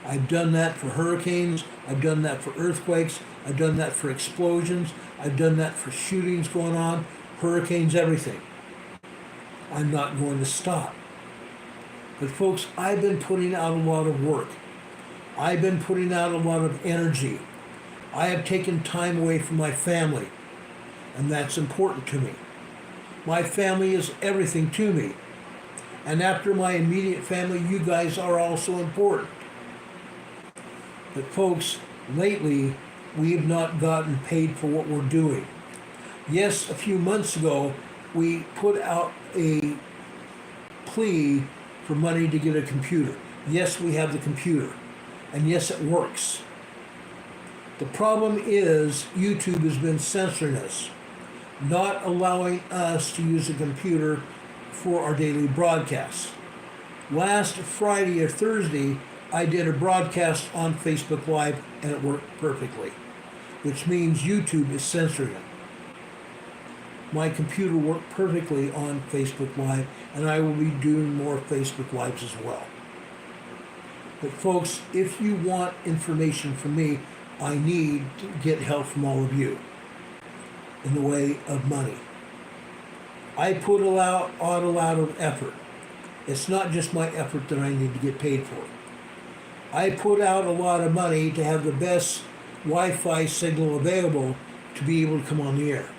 I've done that for hurricanes, I've done that for earthquakes, I've done that for explosions, I've done that for shootings going on, hurricanes, everything. I'm not going to stop. But folks, I've been putting out a lot of work. I've been putting out a lot of energy. I have taken time away from my family, and that's important to me. My family is everything to me. And after my immediate family, you guys are also important. But folks, lately, we have not gotten paid for what we're doing. Yes, a few months ago, we put out a plea for money to get a computer. Yes, we have the computer. And yes, it works. The problem is YouTube has been censoring us, not allowing us to use a computer for our daily broadcasts. Last Friday or Thursday, I did a broadcast on Facebook Live and it worked perfectly, which means YouTube is censoring it. My computer worked perfectly on Facebook Live, and I will be doing more Facebook Lives as well. But folks, if you want information from me, I need to get help from all of you in the way of money. I put a lot of effort. It's not just my effort that I need to get paid for. I put out a lot of money to have the best Wi-Fi signal available to be able to come on the air.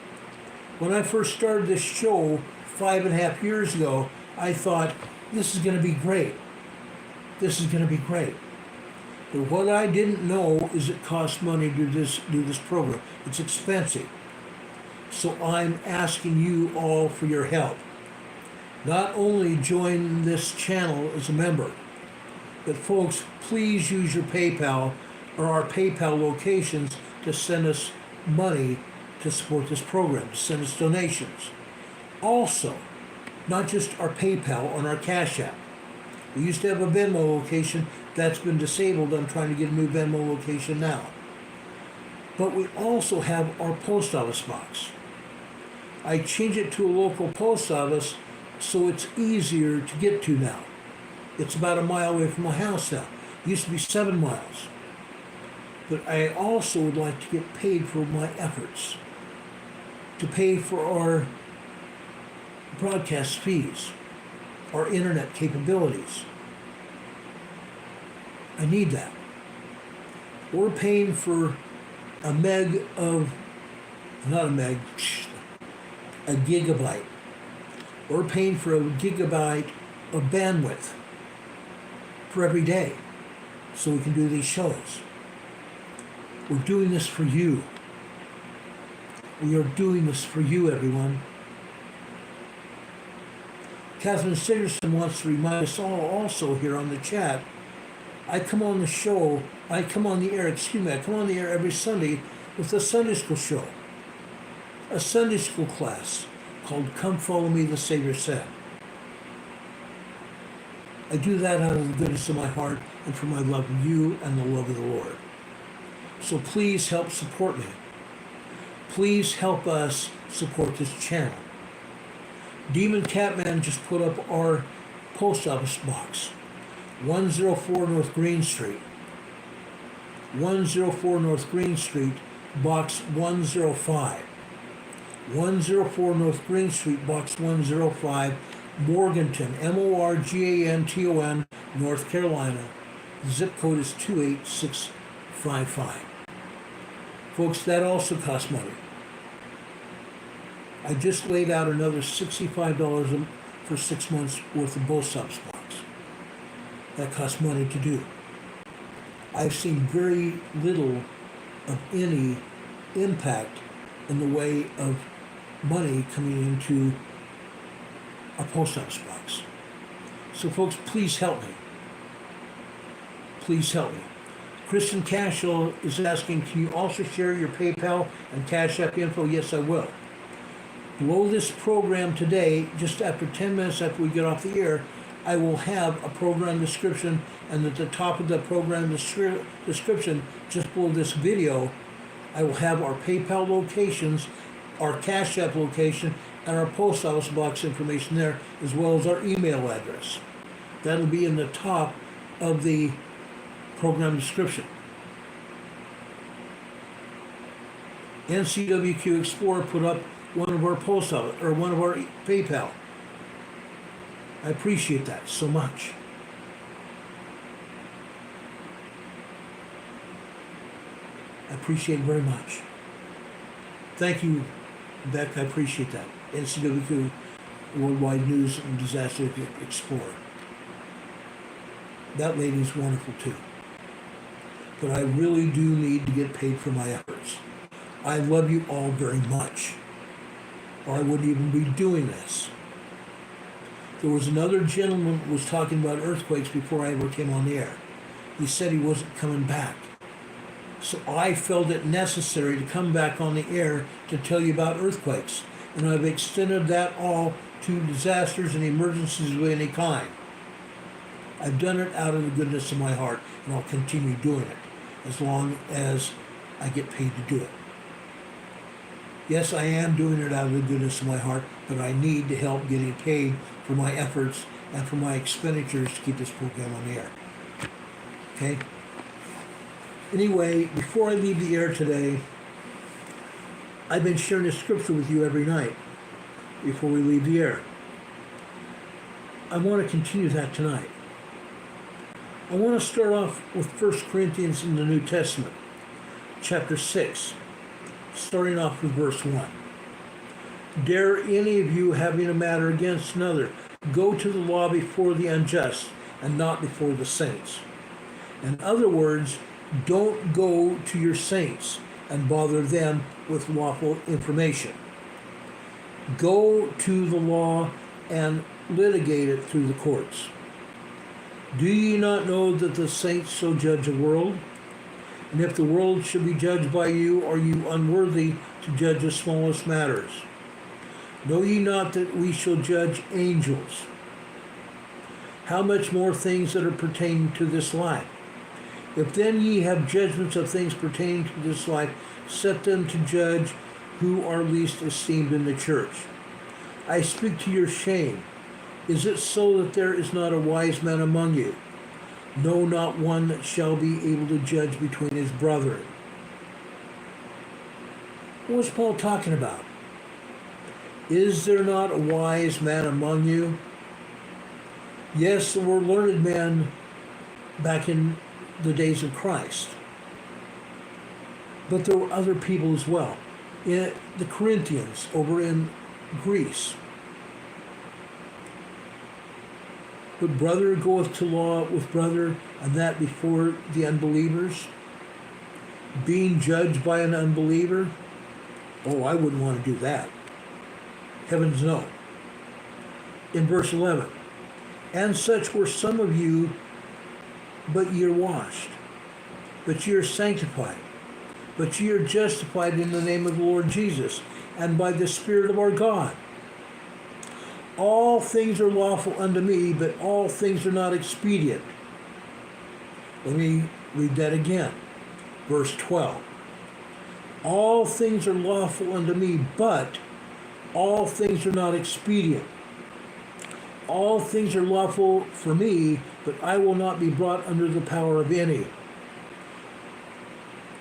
When I first started this show 5.5 years ago, I thought, this is going to be great. This is going to be great. But what I didn't know is it costs money to do this program. It's expensive. So I'm asking you all for your help. Not only join this channel as a member, but folks, please use your PayPal or our PayPal locations to send us money to support this program, to send us donations. Also, not just our PayPal on our Cash App. We used to have a Venmo location that's been disabled. I'm trying to get a new Venmo location now. But we also have our post office box. I changed it to a local post office so it's easier to get to now. It's about 1 mile away from my house now. It used to be 7 miles. But I also would like to get paid for my efforts, to pay for our broadcast fees, our internet capabilities. I need that. We're paying for a gigabyte. We're paying for a gigabyte of bandwidth for every day so we can do these shows. We're doing this for you. We are doing this for you, everyone. Catherine Sigerson wants to remind us all also here on the chat, I come on the air every Sunday with a Sunday school show. A Sunday school class called Come Follow Me, the Savior Said. I do that out of the goodness of my heart and for my love of you and the love of the Lord. So please help support me. Please help us support this channel. Demon Catman just put up our post office box. 104 North Green Street. 104 North Green Street, box 105. 104 North Green Street, box 105, Morganton, Morganton, North Carolina. The zip code is 28655. Folks, that also costs money. I just laid out another $65 for 6 months worth of both substocks. That costs money to do. I've seen very little of any impact in the way of money coming into a post office box. So folks, please help me. Please help me. Kristen Cashel is asking, can you also share your PayPal and Cash App info? Yes, I will. Below this program today, just after 10 minutes after we get off the air, I will have a program description, and at the top of the program description, just below this video, I will have our PayPal locations, our Cash App location, and our post office box information there, as well as our email address. That'll be in the top of the program description. NCWQ Explorer put up one of our post office, or one of our PayPal. I appreciate that so much. I appreciate it very much. Thank you, Beck. I appreciate that. NCWQ Worldwide News and Disaster Explorer. That lady's wonderful too. But I really do need to get paid for my efforts. I love you all very much, or I wouldn't even be doing this. There was another gentleman who was talking about earthquakes before I ever came on the air. He said he wasn't coming back. So I felt it necessary to come back on the air to tell you about earthquakes. And I've extended that all to disasters and emergencies of any kind. I've done it out of the goodness of my heart, and I'll continue doing it as long as I get paid to do it. Yes, I am doing it out of the goodness of my heart, but I need to help getting paid for my efforts and for my expenditures to keep this program on the air. Okay? Anyway, before I leave the air today, I've been sharing the scripture with you every night before we leave the air. I want to continue that tonight. I want to start off with 1 Corinthians in the New Testament, chapter 6, starting off with verse 1. Dare any of you, having a matter against another, go to the law before the unjust and not before the saints. In other words, don't go to your saints and bother them with lawful information. Go to the law and litigate it through the courts. Do ye not know that the saints so judge the world? And if the world should be judged by you, are you unworthy to judge the smallest matters? Know ye not that we shall judge angels? How much more things that are pertaining to this life? If then ye have judgments of things pertaining to this life, set them to judge who are least esteemed in the church. I speak to your shame. Is it so that there is not a wise man among you? No, not one that shall be able to judge between his brethren. What's Paul talking about? Is there not a wise man among you? Yes, there were learned men back in the days of Christ. But there were other people as well. The Corinthians over in Greece. But brother goeth to law with brother, and that before the unbelievers? Being judged by an unbeliever? Oh, I wouldn't want to do that. Heavens no. In verse 11, and such were some of you, but ye are washed, but ye are sanctified, but ye are justified in the name of the Lord Jesus, and by the Spirit of our God. All things are lawful unto me, but all things are not expedient. Let me read that again. Verse 12. All things are lawful unto me, but all things are not expedient. All things are lawful for me, but I will not be brought under the power of any.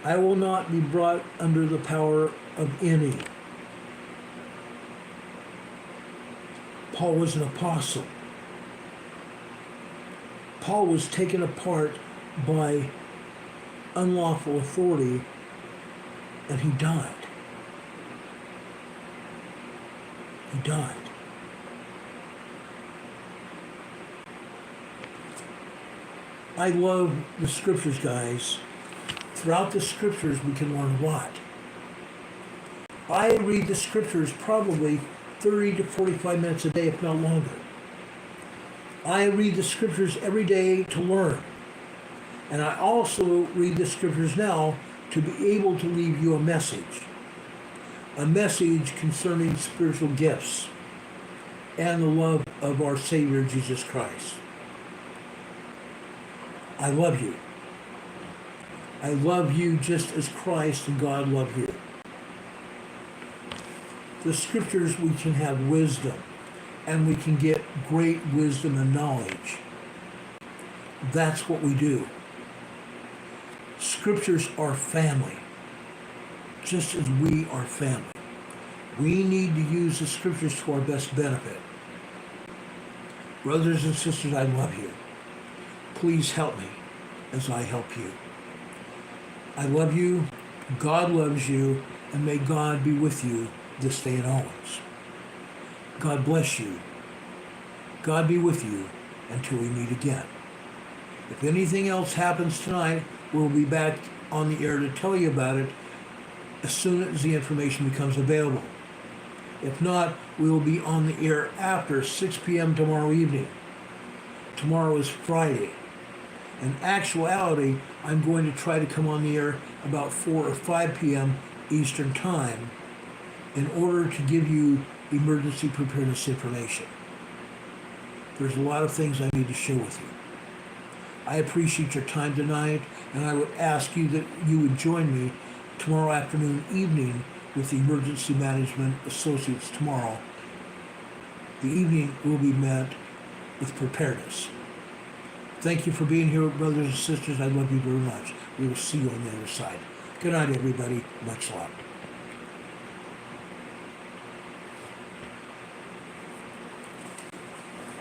I will not be brought under the power of any. Paul was an apostle. Paul was taken apart by unlawful authority, and he died. He died. I love the scriptures, guys. Throughout the scriptures, we can learn a lot. I read the scriptures probably 30 to 45 minutes a day, if not longer. I read the scriptures every day to learn. And I also read the scriptures now to be able to leave you a message concerning spiritual gifts and the love of our Savior Jesus Christ. I love you. I love you just as Christ and God love you. The scriptures, we can have wisdom, and we can get great wisdom and knowledge. That's what we do. Scriptures are family, just as we are family. We need to use the scriptures to our best benefit. Brothers and sisters, I love you. Please help me as I help you. I love you, God loves you, and may God be with you this day and always. God bless you. God be with you until we meet again. If anything else happens tonight, we'll be back on the air to tell you about it as soon as the information becomes available. If not, we will be on the air after 6 p.m. tomorrow evening. Tomorrow is Friday. In actuality, I'm going to try to come on the air about 4 or 5 p.m. Eastern Time in order to give you emergency preparedness information. There's a lot of things I need to share with you. I appreciate your time tonight, and I would ask you that you would join me tomorrow afternoon, evening, with the Emergency Management Associates tomorrow. The evening will be met with preparedness. Thank you for being here, brothers and sisters. I love you very much. We will see you on the other side. Good night, everybody. Much love.